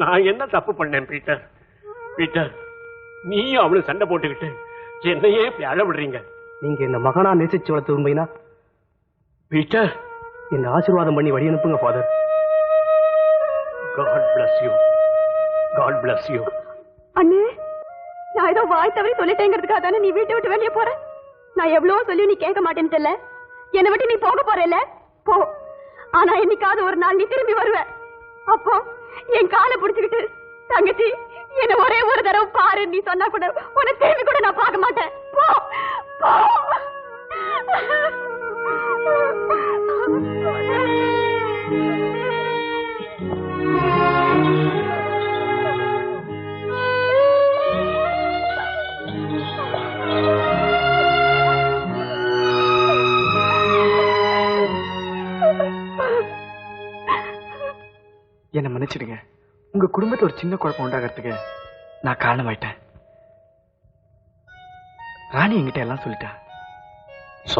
நான் என்ன தப்பு பண்ணேன்? பீட்டர், நீயும் அவளும் சண்டை போட்டுக்கிட்டு என்னையே இப்படி அழ விடுறீங்க. நீங்க என்ன மகனா நேசிச்சு வளர்த்து உண்மைனா பீட்டர், என்ன ஆசீர்வாதம் பண்ணி வழி அனுப்புங்க ஃபாதர். God bless you. அண்ணே, நான் ஏதோ வாய் தவறி சொல்லிட்டேங்கிறதுக்காக தானே நீ வீட்டை விட்டு வெளியே போற. நான் எவ்வளவோ சொல்லி நீ கேட்க மாட்டேன்னு தெரியல. என்னை விட்டு நீ போக போறேல போ. ஆனா என்னைக்காவது ஒரு நாள் நீ திரும்பி வருவ. அப்போ என் காலை பிடிச்சுக்கிட்டு தங்கச்சி என்ன ஒரே ஒரு தடவை பாரு நீ சொன்னா கூட உன்னை திரும்பி கூட நான் பார்க்க மாட்டேன். போ போ. என்ன மன்னிச்சிடுங்க. உங்க குடும்பத்துல ஒரு சின்ன குழப்பம் உண்டாகிறதுக்கு நான் காரணமாயிட்டேன். ராணி என்கிட்ட எல்லாம் சொல்லிட்டா.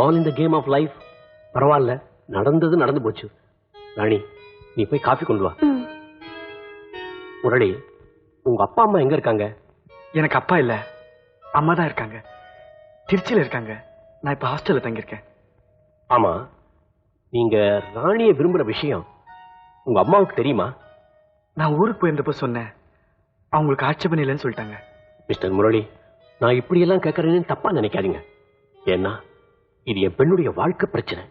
All in the game of life. பரவாயில்ல, நடந்து போச்சு. ராணி, நீ போய் காஃபி கொண்டு வா. முரளி, உங்க அப்பா அம்மா எங்க இருக்காங்க? எனக்கு அப்பா இல்ல, அம்மா தான் இருக்காங்க. திருச்சியில இருக்காங்க. நான் இப்ப ஹாஸ்டல்ல தங்கியிருக்கேன். ஆமா, நீங்க ராணியை விரும்புற விஷயம் உங்க அம்மாவுக்கு தெரியுமா? நான் ஊருக்கு போயிருந்தப்ப சொன்னேன். அவங்களுக்கு ஆட்சேபம் இல்லைன்னு சொல்லிட்டாங்க. மிஸ்டர் முரளி, நான் இப்படியெல்லாம் கேட்கறேன்னு தப்பா நினைக்காதீங்க. ஏன்னா இது என் பெண்ணுடைய வாழ்க்கை பிரச்சனை.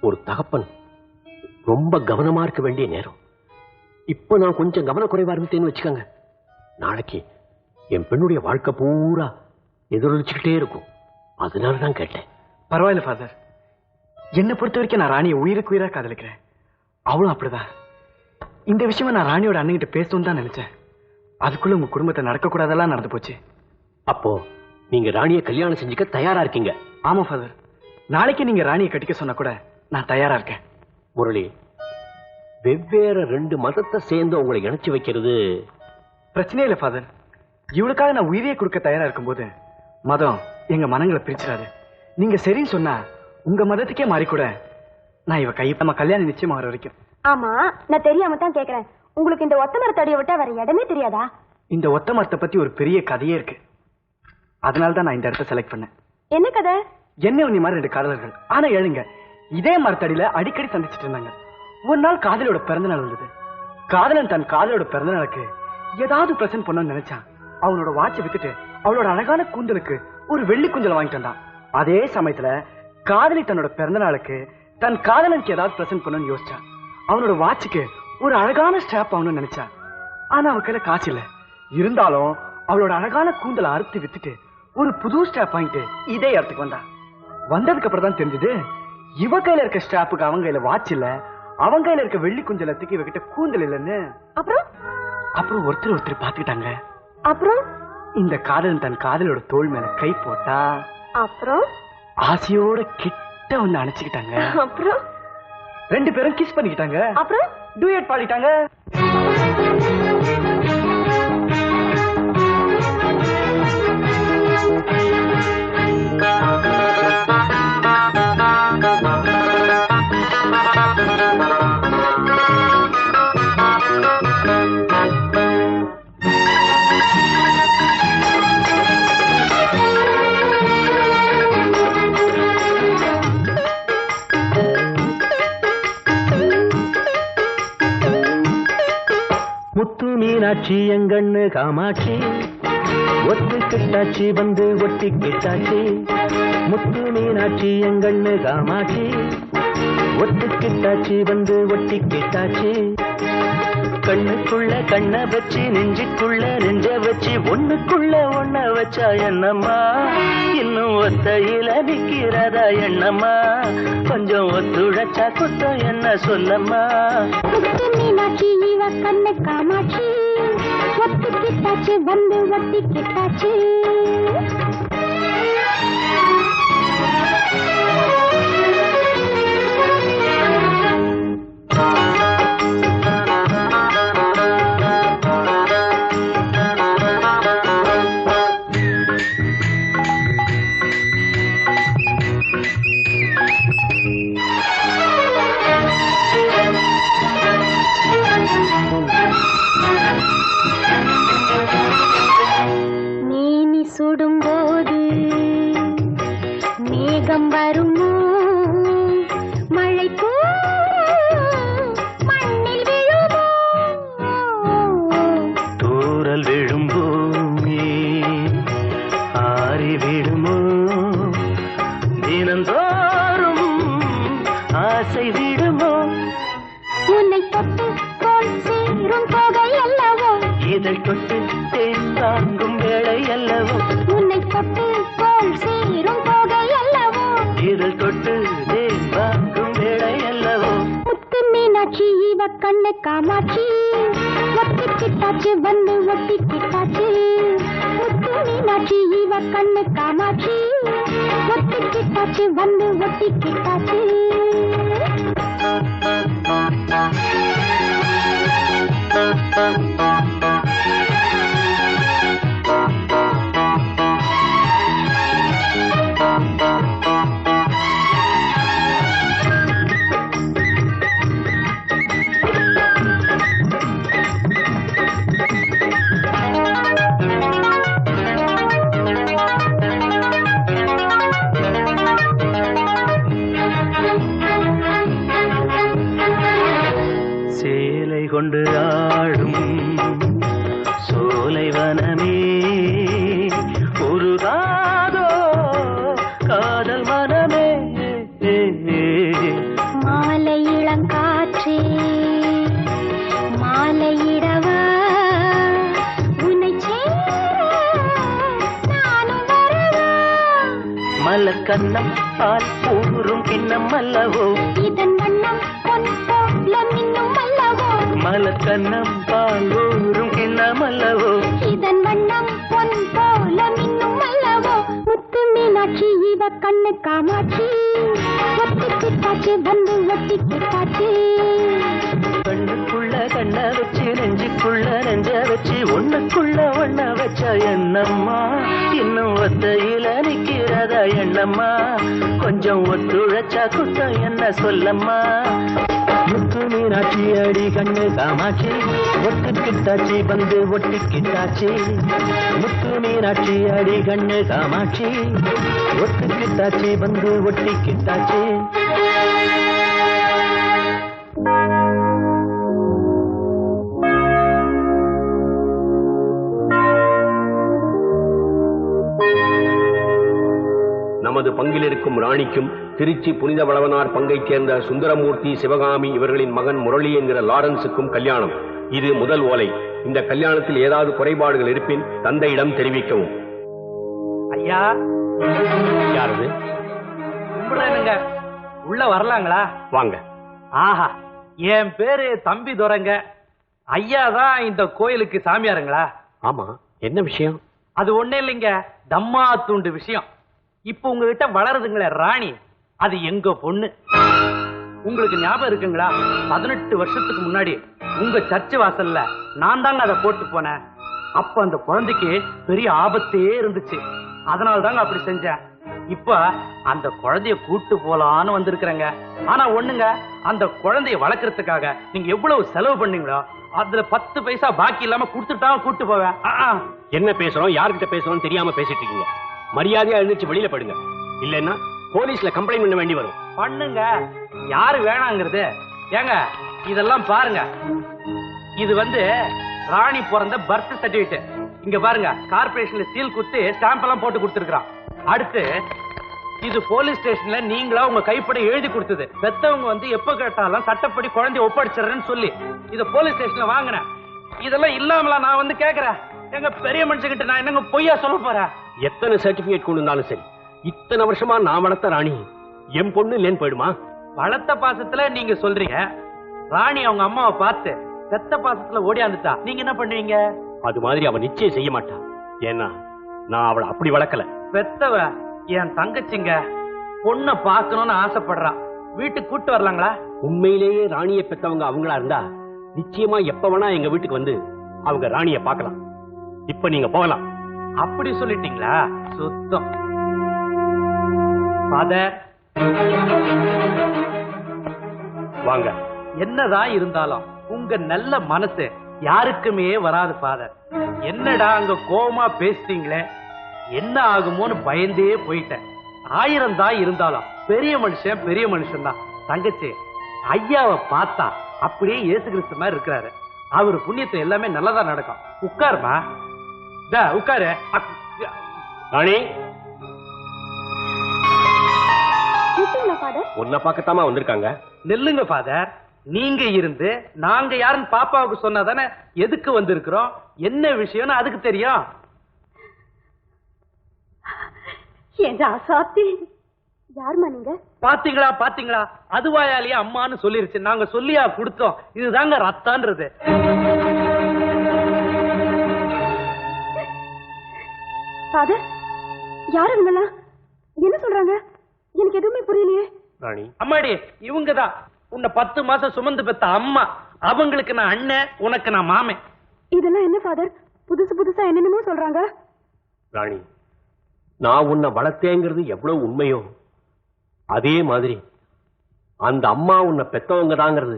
ஒரு தகப்பன் ரொம்ப கவனமா இருக்க வேண்டிய நேரம். இப்ப நான் கொஞ்சம் கவனக்குறைவா இருந்தேன்னு வச்சுக்கோங்க, நாளைக்கு என் பெண்ணுடைய வாழ்க்கை பூரா எதிரொலிச்சுக்கிட்டே இருக்கும். அதனாலதான் கேட்டேன். பரவாயில்ல ஃபாதர், என்னை பொறுத்த வரைக்கும் நான் ராணியை உயிருக்கு உயிரா காதலிக்கிறேன். அவளும் அப்படிதான். இந்த விஷயமா நான் ராணியோட அண்ணன்கிட்ட பேசணும்னு தான் நினைச்சேன். அதுக்குள்ள உங்க குடும்பத்தை நடக்கக்கூடாதெல்லாம் நடந்து போச்சு. அப்போ நீங்க ராணியை கல்யாணம் செஞ்சுக்க தயாரா இருக்கீங்க? ஆமா ஃபாதர், நாளைக்கு நீங்க ராணியை கட்டிக்க சொன்னா கூட நான் தயாரா இருக்கேன். முரளி, வெவ்வேறு 2 மதத்தை சேர்ந்து உங்களை இணைச்சு வைக்கிறது பிரச்சனையே இல்லை ஃபாதர். இவளுக்காக நான் உயிரியை கொடுக்க தயாரா இருக்கும்போது மதம் எங்க மனங்களை பிரிச்சிடாது. நீங்க சரின்னு சொன்னா உங்க மதத்துக்கே மாறி கூட நான் இவ கை நம்ம கல்யாணம் நிச்சயம் ஆகிற வரைக்கும். ஆமா, நான் தெரியாம தான் கேக்குறேன். உங்களுக்கு இந்த ஒத்த மரத்தடியை விட்டா வேற இடமே தெரியாதா? இந்த ஒத்த மரத்தை பத்தி ஒரு பெரிய கதையே இருக்கு. அதனாலதான் நான் இந்த இடத்த செலக்ட் பண்ணேன். என்ன கதை? என்ன உன்னை மாதிரி 2 காதலர்கள், ஆனா எழுங்க இதே மரத்தடியில அடிக்கடி சந்திச்சுட்டு இருந்தாங்க. ஒரு நாள் காதலோட பிறந்த நாள் வந்தது. காதலன் தன் காதலோட பிறந்த நாளுக்கு ஏதாவது பிரசன்ட் பண்ணணும்னு நினைச்சான். அவனோட வாட்சை வித்துட்டு அவளோட அழகான கூந்தலுக்கு ஒரு வெள்ளி குஞ்சலை வாங்கிட்டு வந்தான். அதே சமயத்துல காதலி தன்னோட பிறந்த நாளுக்கு தன் காதலனுக்கு ஏதாவது பிரசன்ட் பண்ணணும்னு யோசிச்சான். அவனோட வாட்சுக்கு ஒரு அழகான ஸ்டாப் ஆகணும்னு நினைச்சான். ஆனா அவ கையில காசு இல்ல. இருந்தாலும் அவளோட அழகான கூந்தலை அறுத்து வித்துட்டு ஒரு புது ஸ்டாப் வாங்கிட்டு இதே இடத்துக்கு வந்தா. வந்ததுக்கு அப்புறம் தான் தெரிஞ்சது இவ கையில இருக்க ஸ்டாப்புக்கு அவங்க கையில வாட்ச் இல்ல, அவங்க கையில இருக்க வெள்ளி குஞ்சலத்துக்கு இவகிட்ட கூந்தல் இல்லன்னு. அப்புறம் ஒருத்தர் பாத்துக்கிட்டாங்க. அப்புறம் இந்த காதலன் தன் காதலோட தோள் மேல கை போட்டா. அப்புறம் ஆசையோட கிட்ட வந்து அணைச்சுக்கிட்டாங்க. அப்புறம் 2 பேரும் கிஸ் பண்ணிக்கிட்டாங்க. அப்புறம் டூயட் பாடிட்டாங்க. மீனாட்சி எங்கண்ணு காமாட்சி ஒத்துக்கிட்டாச்சி வந்து ஒட்டிக்கிட்டாச்சி முத்து மீனாட்சி எங்கண்ணு காமாட்சி ஒத்துக்கிட்டாச்சி வந்து ஒட்டிக்கிட்டாச்சி கண்ணுக்குள்ள கண்ண வச்சு நெஞ்சுக்குள்ள நெஞ்ச வச்சு ஒண்ணுக்குள்ள ஒண்ண வச்சா என்னம்மா இன்னும் ஒத்தையில நிக்கிறதா எண்ணம்மா கொஞ்சம் ஒத்துழைச்சா குத்தம் என்ன சொல்லம்மா மீனாட்சி இவ கண்ணு காமாட்சி ஒத்துக்கிட்டாச்சு வந்து ஒட்டிக்கிட்டாச்சு சுடும்போது மேகம் வருமோ மழை மண்ணில் விழுமோ தூரல் விழும்போமே ஆறி விடுமோ தினந்தோறும் ஆசை விடுமோ உன்னை தொட்டு போல் சேரும் தொகை அல்லவோ இதழ் தொட்டு தேன் தாங்கும் வேளை அல்லவோ உன்னை தொட்டு போல் சேரும் தொகை அல்லவோ இதழ் தொட்டு தேன் தாங்கும் வேளை அல்லவோ முத்து மீனாட்சி இவ கண்ணு காமாட்சி ஒட்டிக்கிட்டாச்சு வந்து ஒட்டிக்கிட்டாச்சு முத்து மீனாட்சி இவ கண்ணு காமாட்சி ஒட்டிக்கிட்டாச்சு வந்து ஒட்டிக்கிட்டாச்சு சேலை கொண்டு ஆடும் சோலைவனமே உருகாதோ காதல் மனமே மாலை இளங்காற்றே மாலையிடவா உன்னை நானும் வரவா மலக்கண்ணம் பால் ஊறும் கிண்ணம் அல்லவோ இதன் வண்ணம் பொன் போல மின்னும் அல்லவோ மலக்கண்ணம் பால் ஊறும் கிண்ணம் அல்லவோ இதன் வண்ணம் பொன் போல மின்னும் அல்லவோ முத்து மீனாட்சி இவ கண்ணு காமாட்சி ஒட்டிக்கிட்டாச்சு வந்து ஒட்டிக்கிட்டாச்சு கண்ணுக்குள்ள கண்ண வச்சு நெஞ்சுக்குள்ள நெஞ்ச வச்சு ஒண்ணுக்குள்ள ஒண்ண வச்ச என்னம்மா இன்னும் ஒத்தையில நிக்கிறதா எண்ணம்மா கொஞ்சம் ஒத்துழைச்சா குத்தம் என்ன சொல்லம்மா முத்து மீனாட்சி அடி கண்ணு காமாட்சி ஒட்டுக்கிட்டாச்சி வந்து ஒட்டிக்கிட்டாச்சி முத்து மீனாட்சி அடி கண்ணு காமாட்சி ஒட்டுக்கிட்டாச்சி வந்து ஒட்டிக்கிட்டாச்சி நமது பங்கில் இருக்கும் ராணிக்கும் திருச்சி புனித வளவனார் பங்கைச் சேர்ந்த சுந்தரமூர்த்தி சிவகாமி இவர்களின் மகன் முரளி என்கிற லாரன்ஸுக்கும் கல்யாணம். இது முதல் ஓலை. இந்த கல்யாணத்தில் ஏதாவது குறைபாடுகள் இருப்பின் தந்தையிடம் தெரிவிக்கவும். ஐயா யாரது? கும்பிடுறேனுங்க, உள்ள வரலாங்களா? வாங்க. ஆஹா, என் பேரு தம்பி துரைங்க. ஐயா தான் இந்த கோயிலுக்கு சாமியாருங்களா? ஆமா, என்ன விஷயம்? அது ஒண்ணு இல்லைங்க, தம்மா தூண்டு விஷயம். இப்ப உங்ககிட்ட வளருதுங்களே ராணி, அது எங்க பொண்ணு. உங்களுக்கு ஞாபகம் இருக்குங்களா? 18 வருஷத்துக்கு முன்னாடி உங்க சர்ச்சு வாசல்ல நான் தாங்க அதை போட்டு போனேன். அப்ப அந்த குழந்தைக்கு பெரிய ஆபத்தே இருந்துச்சு. அதனால தாங்க அப்படி செஞ்சேன். இப்ப அந்த குழந்தைய கூட்டு போலான்னு வந்திருக்கிறேங்க. ஆனா ஒண்ணுங்க, அந்த குழந்தைய வளர்க்கறதுக்காக நீங்க எவ்வளவு செலவு பண்ணீங்களோ அதுல 10 பைசா பாக்கி இல்லாம கொடுத்துட்டா கூட்டு போவேன். என்ன பேசுறோம், யார்கிட்ட பேசுறோம் தெரியாம பேசிட்டு இருக்கீங்க. மரியாதையா எழுந்திருச்சு வெளியில படுங்க, இல்லன்னா போலீஸ்ல கம்ப்ளைண்ட் பண்ண வேண்டி வரும். பண்ணுங்க, யாரு வேணாங்கிறது? ஏங்க இதெல்லாம் பாருங்க, இது ராணி பிறந்த பர்த் சர்டிபிகேட். இங்க பாருங்க, கார்பரேஷன்ல சீல் குத்தி ஸ்டாம்ப் எல்லாம் போட்டு கொடுத்துருக்கான். அடுத்து இது போலீஸ் ஸ்டேஷன்ல நீங்களா உங்க கைப்பட எழுதி கொடுத்தது. பெத்தவங்க வந்து எப்ப கேட்டாலும் சட்டப்படி குழந்தைய ஒப்படைச்சிடறேன்னு சொல்லி இத போலீஸ் ஸ்டேஷன்ல வாங்கினேன். இதெல்லாம் இல்லாமல நான் வந்து கேக்குறேன். எங்க பெரிய மனுஷங்கிட்ட நான் என்னங்க பொய்யா சொல்ல போறேன்? எத்தனை சர்டிபிகேட் கொண்டு வந்தாலும் சரி, இத்தனை வருஷமா நான் வளர்த்த ராணி என் பொண்ணு இல்லேன்னு போயிடுமா? வளர்த்த பாசத்துல நீங்க சொல்றீங்க. ராணி அவங்க அம்மாவை பார்த்து செத்த பாசத்துல ஓடியாந்துட்டா, நீங்க என்ன பண்ணுவீங்க? அது மாதிரி அவ நிச்சயம் செய்ய மாட்டா. ஏன்னா நான் அவளை அப்படி வளர்க்கல. பெத்தவ என் தங்கச்சிங்க பொண்ண பாக்கணும்னு ஆசைப்படுறா. வீட்டுக்கு கூட்டு வரலாங்களா? உண்மையிலேயே ராணியை பெத்தவங்க அவங்களா இருந்தா நிச்சயமா எப்ப வேணா எங்க வீட்டுக்கு வந்து அவங்க ராணியை பார்க்கலாம். இப்ப நீங்க போகலாம். அப்படி சொல்லிட்டீங்களா? சுத்தம். ஃபாதர் வாங்க. என்னதான் இருந்தாலும் உங்க நல்ல மனசு யாருக்குமே வராது ஃபாதர். என்னடா அங்க கோவமா பேசிட்டீங்களே, என்ன ஆகுமோன்னு பயந்தே போயிட்டேன். 1000 தான் இருந்தாலும் பெரிய மனுஷன் பெரிய மனுஷன் தான். தங்கச்சி, ஐயாவை பார்த்தா அப்படியே இயேசு கிறிஸ்து மாதிரி இருக்கிறாரு. அவரு புண்ணியத்தை எல்லாமே நல்லதா நடக்கும். உட்காருமா, உட்காரு. ராணி, உன்னை பார்க்கத்தாமா வந்திருக்காங்க. நெல்லுங்க ஃபாதர். நீங்க இருந்து நாங்க யாருன்னு பாப்பாவுக்கு சொன்னாதானே எதுக்கு வந்திருக்கிறோம், என்ன விஷயம்னு அதுக்கு தெரியும். யாருமா நீங்க? பாத்தீங்களா பாத்தீங்களா, அதுவாயாலேயே அம்மான்னு சொல்லிருச்சு. நாங்க சொல்லியா கொடுத்தோம். இதுதாங்க ரத்தான்றது. ஃபாதர், யாரு இவங்கெல்லாம்? என்ன சொல்றாங்க? எனக்கு எதுவுமே புரியலையே. ராணி, அம்மாடி, இவங்கதான் உன்னை 10 மாசம் சுமந்து பெத்த அம்மா. அவங்களுக்கு நான் அண்ணன், உனக்கு நான் மாமன். இதெல்லாம் என்ன ஃபாதர், புதுசு புதுசா என்னென்னமோ சொல்றாங்க? ராணி, நான் உன்னை வளர்த்தேங்கிறது எவ்வளவு உண்மையோ அதே மாதிரி அந்த அம்மா உன்னை பெத்தவங்க தாங்கிறது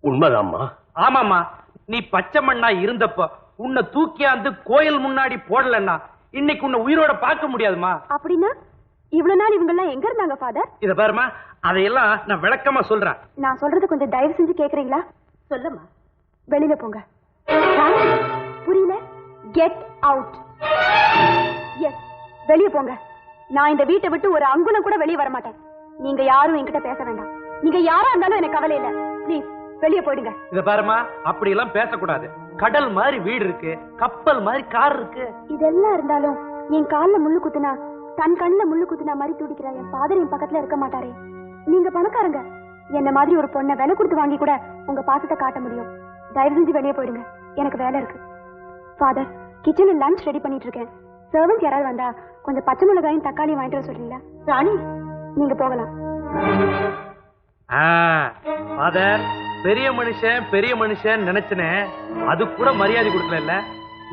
உண்மைதாம்மா. ஆமாமா, நீ பச்சை மண்ணா இருந்தப்ப உன்னை தூக்கியாந்து கோயில் முன்னாடி போடலன்னா இன்னைக்கு உன்னை உயிரோட பார்க்க முடியாதுமா. அப்படின்னா இவ்வளவு நாள் இவங்க எல்லாம் எங்க இருந்தாங்க ஃபாதர்? இத பாருமா, அதையெல்லாம் நான் விளக்கமா சொல்றேன். நான் சொல்றது கொஞ்சம் தயவு செஞ்சு கேக்குறீங்களா? சொல்லுமா. வெளியில போங்க. புரியல? Get out. எஸ், வெளிய போங்க. நான் இந்த வீட்டை விட்டு ஒரு அங்குலம் கூட வெளியே வர மாட்டேன். நீங்க யாரும் என்கிட்ட பேச வேண்டாம். நீங்க யாரா இருந்தாலும் எனக்கு கவலை இல்ல. ப்ளீஸ் வெளியே போயிடுங்க. இத பாருமா, அப்படி எல்லாம் பேசக்கூடாது. கடல் மாதிரி வீடு இருக்கு, கப்பல் மாதிரி கார் இருக்கு. இதெல்லாம் இருந்தாலும் என் கால்ல முள்ளு குத்துனா, தன் கண்ணுல முள்ளு குத்துனா மாதிரி துடிக்கிற என் ஃபாதர் என் பக்கத்துல இருக்க மாட்டாரே. நீங்க பணக்காரங்க. என்ன மாதிரி ஒரு பொண்ணை விலை கொடுத்து வாங்கி கூட உங்க பாசத்தை காட்ட முடியும். தயவு செஞ்சு வெளியே போயிடுங்க, எனக்கு வேலை இருக்கு. ஃபாதர், கிச்சன்ல லஞ்ச் ரெடி பண்ணிட்டு இருக்கேன். சர்வன்ட் யாராவது வந்தா கொஞ்சம் பச்சை மிளகாயும் தக்காளியும் வாங்கிட்டு வர சொல்றீங்களா? ராணி, நீங்க போகலாம். ஃபாதர், பெரிய மனுஷன் நினைச்சனே, அது கூட மரியாதை கொடுக்கல.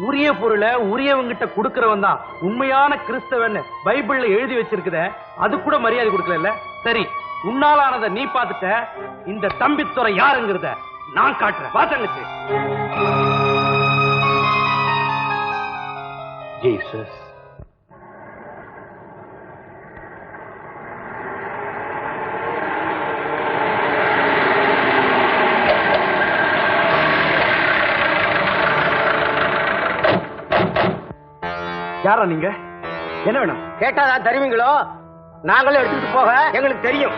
உரிய பொருளை உரியவங்கிட்ட கொடுக்கறவன் தான் உண்மையான கிறிஸ்தவன் பைபிள்ல எழுதி வச்சிருக்குத, அது கூட மரியாதை கொடுக்கல. சரி, உன்னாலானதை நீ பார்த்துட்ட. இந்த தம்பித்துறை யாருங்கிறத நான் காட்டுறேன். பாத்தங்கச்சு. ஜீசஸ், யாரா நீங்க? என்ன வேணும்? கேட்டாதான் தருவீங்களோ? நாங்களும் எடுத்துட்டு போக எங்களுக்கு தெரியும்.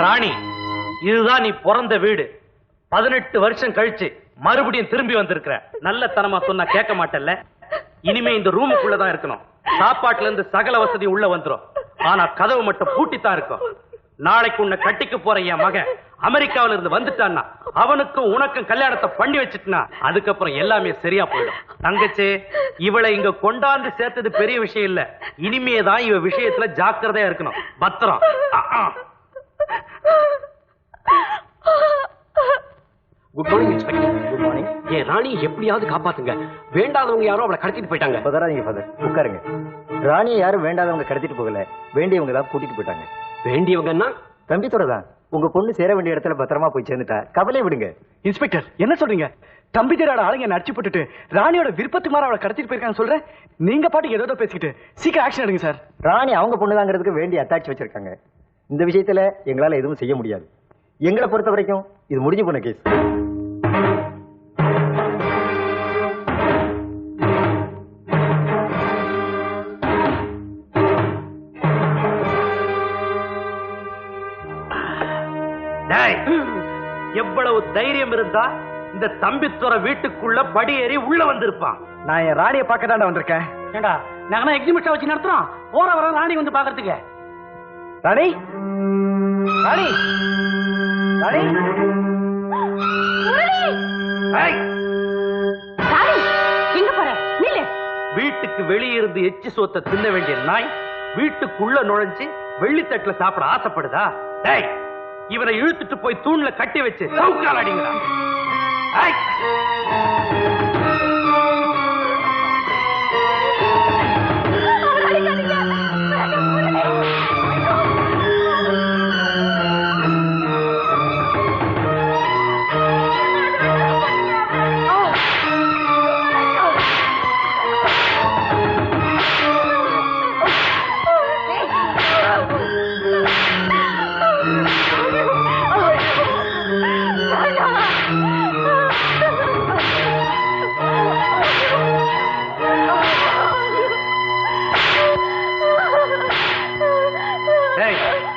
ராணி, இதுதான் நீ பிறந்த வீடு. 18 வருஷம் கழிச்சு மறுபடியும் திரும்பி வந்திருக்கிற. நல்ல தனமா சொன்னா கேட்க மாட்டல்ல. இனிமே இந்த ரூமுக்குள்ளதான் இருக்கணும். சாப்பாட்டுல இருந்து சகல வசதி உள்ள வந்துரும். ஆனா கதவு மட்டும் பூட்டித்தான் இருக்கும். நாளைக்கு உன்னை கட்டிக்க போற என் மகன் அமெரிக்காவில இருந்து வந்துட்டான்னா அவனுக்கும் உனக்கும் கல்யாணத்தை பண்ணி வச்சுட்டுனா அதுக்கப்புறம் எல்லாமே சரியா போயிடும். தங்கச்சி, இவளை இங்க கொண்டாந்து சேர்த்தது பெரிய விஷயம் இல்ல. இனிமேதான் இவ விஷயத்துல ஜாக்கிரதையா இருக்கணும். பத்திரம். Good morning inspector. Good morning. ஏன் ராணி எப்படியாவது காப்பாத்துங்க. வேண்டாதவங்க யாரோ அவளை கடத்திட்டு போயிட்டாங்க. பதறாதீங்க ஃபாதர், உட்காருங்க. ராணியை யாரும் வேண்டாதவங்க கடத்திட்டு போகல, வேண்டியவங்க தான் கூட்டிட்டு போயிட்டாங்க. வேண்டியவங்கன்னா தம்பித்தோட தான். உங்க பொண்ணு சேர வேண்டிய இடத்துல பத்திரமா போய் சேர்ந்துட்டா. கவலை விடுங்க. இன்ஸ்பெக்டர், என்ன சொல்றீங்க? தம்பி தேரோட ஆளுங்க என்ன அடிச்சு போட்டுட்டு ராணியோட விருப்பத்துக்கு மாற அவளை கடத்திட்டு போயிருக்காங்க சொல்றேன். நீங்க பாட்டுக்கு ஏதோ பேசிக்கிட்டு சீக்கிரம் ஆக்ஷன் எடுங்க சார். ராணி அவங்க பொண்ணுதாங்கிறதுக்கு வேண்டிய அட்டாச் வச்சிருக்காங்க. இந்த விஷயத்துல எங்களால எதுவும் செய்ய முடியாது. எங்களை பொறுத்த வரைக்கும் இது முடிஞ்சு போன கேஸ். எவ்வளவு தைரியம் இருந்தா இந்த தம்பித்துறை வீட்டுக்குள்ள படி ஏறி உள்ள வந்திருப்பான். நான் என் ராணியை பார்க்க தாண்டா வந்திருக்கேன். ஏண்டா நாங்க எக்ஸிபிஷன் வச்சு நடத்துறோம். போற வர ராணி வந்து பாக்குறதுக்கு. ராணி, ராணி, ராணி, எங்க போற? நில்லு. வீட்டுக்கு வெளியே இருந்து எச்சி சோத்த தின்ன வேண்டிய நாய் வீட்டுக்குள்ள நுழைஞ்சு வெள்ளித்தட்டுல சாப்பிட ஆசைப்படுதா? டேய், இவரை இழுத்துட்டு போய் தூண்ல கட்டி வச்சு சவுக்கால் அடிங்கடா.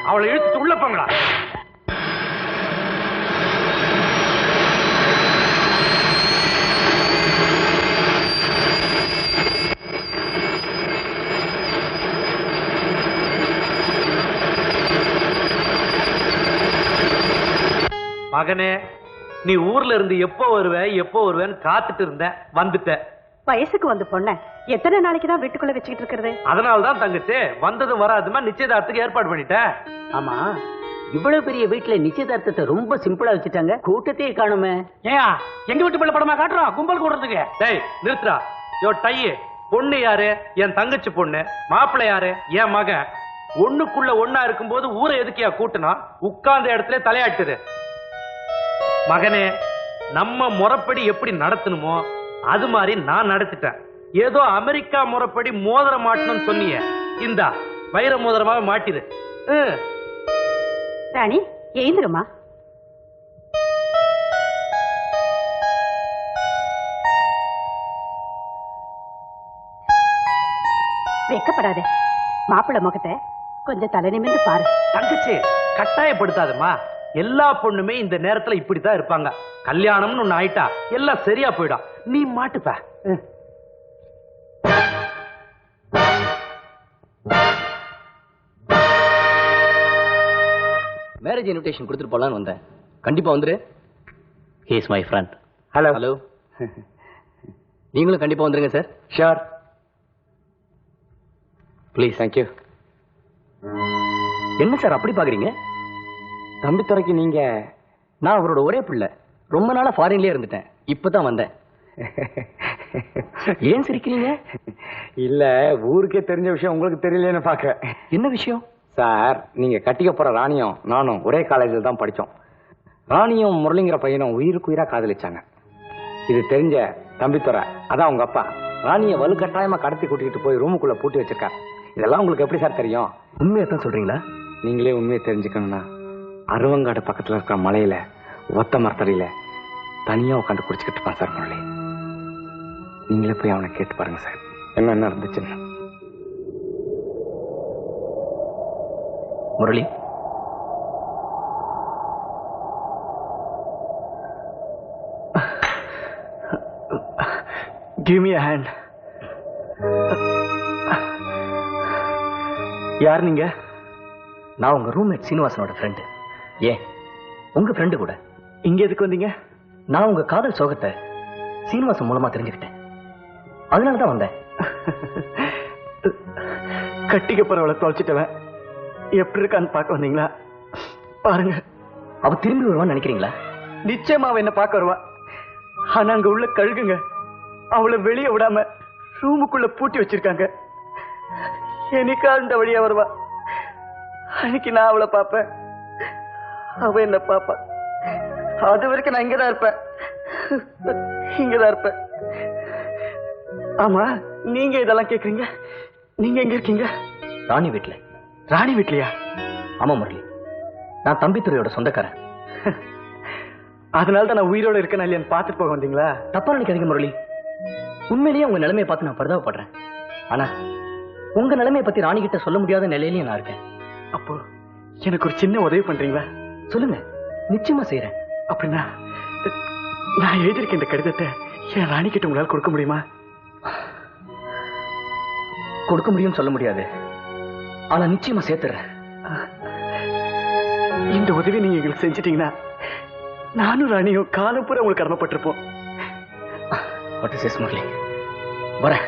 அவளை இழுத்துட்டு உள்ள போங்கடா. மகனே, நீ ஊர்ல இருந்து எப்போ வருவேன்னு காத்துட்டு இருந்த. வந்துட்ட. வயசுக்கு வந்து பொண்ண எத்தனை நாளைக்கு தான் வீட்டுக்குள்ள வச்சுக்கிட்டு இருக்கிறது? அதனாலதான் தங்கச்சி வந்ததும் வராதுமா நிச்சயதார்த்தத்துக்கு ஏற்பாடு பண்ணிட்டேன். ஆமா, இவ்வளவு பெரிய வீட்டுல நிச்சயதார்த்தத்தை ரொம்ப சிம்பிளா வச்சுட்டாங்க. கூட்டத்தையே காணுமே. ஏன் எங்க வீட்டு பிள்ளை படமா காட்டுறோம் கும்பல் கூடுறதுக்கு? டேய் நிறுத்துறா. யோ டையே, பொண்ணு யாரு? என் தங்கச்சி பொண்ணு. மாப்பிள்ளை யாரு? என் மகன். ஒண்ணுக்குள்ள ஒன்னா இருக்கும்போது ஊரை எதுக்கியா கூட்டணும்? உட்கார்ந்த இடத்துல தலையாட்டுது. மகனே, நம்ம முறைப்படி எப்படி நடத்தணுமோ அது மாதிரி நான் நடத்திட்டேன். ஏதோ அமெரிக்கா முறைப்படி மோதிரம் மாட்டணும்னு சொன்னீங்க. இந்தா வைர மோதிரமாக மாட்டிது. ராணி, எழுந்துருமா. வெக்கப்படாதே. மாப்பிள்ளை முகத்தை கொஞ்சம் தலை நிமிர்ந்து பாரு. தங்கச்சி, கட்டாயப்படுத்தாதம்மா. எல்லா பொண்ணுமே இந்த நேரத்துல இப்படித்தான் இருப்பாங்க. கல்யாணம்னு ஒண்ணு ஆயிட்டா எல்லாம் சரியா போயிடும். நீ மாட்டுப்ப. மேரேஜ் இன்விடேஷன் கொடுத்துட்டு போலான்னு வந்தேன். கண்டிப்பா வந்துரு. He is my friend. Hello. Hello. நீங்களும் கண்டிப்பா வந்துருங்க சார். ஷூர். ப்ளீஸ். தேங்க்யூ. என்ன சார் அப்படி பாக்குறீங்க? தம்பித்துறைக்கு நீங்க? நான் அவரோட ஒரே பிள்ளை. ரொம்ப நாளா ஃபாரின்லயே இருந்துட்டேன். இப்பதான் வந்தேன். ஏன் சிரிக்கிறீங்க? இல்ல, ஊருக்கே தெரிஞ்ச விஷயம் உங்களுக்கு தெரியலன்னு பாக்க. என்ன விஷயம் சார்? நீங்க கட்டிக்க போற ராணியும் நானும் ஒரே காலேஜில் தான் படிச்சோம். ராணியும் முரளிங்கிற பையனும் உயிருக்கு உயிரா காதலிச்சாங்க. இது தெரிஞ்ச தம்பித்துறை, அதான் உங்க அப்பா, ராணியை வலுக்கட்டாயமா கடத்தி கூட்டிகிட்டு போய் ரூமுக்குள்ள பூட்டி வச்சிருக்காரு. இதெல்லாம் உங்களுக்கு எப்படி சார் தெரியும்? உண்மையத்தான் சொல்றீங்களா? நீங்களே உண்மையை தெரிஞ்சுக்கணும்னா அருவங்காடு பக்கத்துல இருக்கிற மலையில ஒத்த மரத்தடியில தனியா உட்காந்து குடிச்சுக்கிட்டு இருப்பான் சார் முரளி. நீங்களே போய் அவனை கேட்டு பாருங்க சார், என்ன இருந்துச்சுன்னு. Murali, Give me a hand. யார் நீங்க? நான் உங்க ரூம்மேட் சீனிவாசனோட ஃப்ரெண்டு. ஏன், உங்க ஃப்ரெண்டு கூட. இங்க எதுக்கு வந்தீங்க? நான் உங்க காதல் சோகத்தை சீனிவாசன் மூலமா தெரிஞ்சுக்கிட்டேன், அதனாலதான் வந்தேன். கட்டிக்க போறவளை தொலைச்சிட்டவன் எப்படி இருக்கான்னு பார்க்க வந்தீங்களா? பாருங்க, அவ திரும்பி வருவான்னு நினைக்கிறீங்களா? நிச்சயமா அவ என்ன பார்க்க வருவா. ஆனா அங்க உள்ள கழுகுங்க அவளை வெளியே விடாம ரூமுக்குள்ள பூட்டி வச்சிருக்காங்க. என்னைக்கா அந்த வழியா வருவா. அன்னைக்கு நான் அவளை பார்ப்பேன், அவ என்ன பாப்பா. அது வரைக்கும் நான் இங்கதான் இருப்பேன், இங்கதான் இருப்பேன். ஆமா, நீங்க இதெல்லாம் கேக்குறீங்க? நீங்க எங்க இருக்கீங்க? ராணி வீட்டுல. ராணி வீட்லயா? ஆமா முரளி, நான் தம்பித்துறையோட சொந்தக்காரன். அதனால தான் நான் உயிரோட இருக்கேன் இல்லையான்னு பார்த்துட்டு போக வந்தீங்களா? தப்பா நினைக்காதீங்க முரளி, உண்மையிலேயே உங்க நிலைமையை பார்த்து நான் பரிதாபப்படுறேன். ஆனா உங்க நிலைமையை பத்தி ராணி கிட்ட சொல்ல முடியாத நிலையிலேயே நான் இருக்கேன். அப்போ எனக்கு ஒரு சின்ன உதவி பண்றீங்களா? சொல்லுங்க, நிச்சயமா செய்யறேன். அப்படின்னா நான் எழுதியிருக்க இந்த கடிதத்தை என் ராணி கிட்ட உங்களால் கொடுக்க முடியுமா? கொடுக்க முடியும்னு சொல்ல முடியாது, ஆனா நிச்சயமா சேர்த்துறேன். இந்த உதவி நீங்க எங்களுக்கு செஞ்சிட்டீங்கன்னா நானும் ராணியும் காலம் பூரா உங்களுக்கு கடமைப்பட்டிருப்போம். What is this, Murali? வரேன்.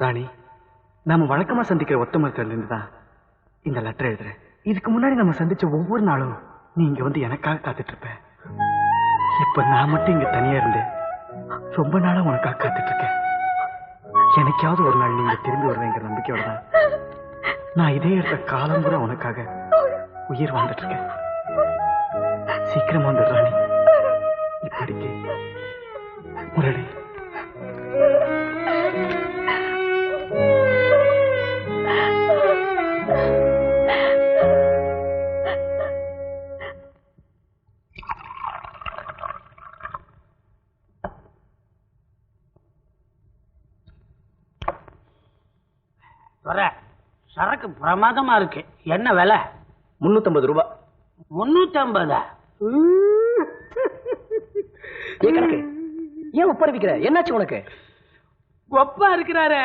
ராணி, நாம வழக்கமா சந்திக்கிற ஒத்த மரத்துல இருந்து தான் இந்த லெட்டர் எழுதுறேன். இதுக்கு முன்னாடி நம்ம சந்திச்ச ஒவ்வொரு நாளும் நீ இங்க வந்து எனக்காக காத்துட்டு இருப்ப. இப்ப நான் மட்டும் இங்க தனியா இருந்து ரொம்ப நாளா உனக்காக காத்துட்டு இருக்கேன். எனக்காவது ஒரு நாள் நீங்க திரும்பி வருவேங்கிற நம்பிக்கையோட தான் நான் இதே இடத்த காலம் பூரா உனக்காக உயிர் வாழ்ந்துட்டு இருக்கேன். சீக்கிரமா வந்து ராணி, இப்படிக்கு முரளி. சரக்கு பிரமாதமா இருக்கு. என்ன விலை? 350 ரூபாய். 350? ஏன் ஒப்பறிவிக்கிற? என்னாச்சு உனக்கு? ஒப்பா இருக்கிறாரு.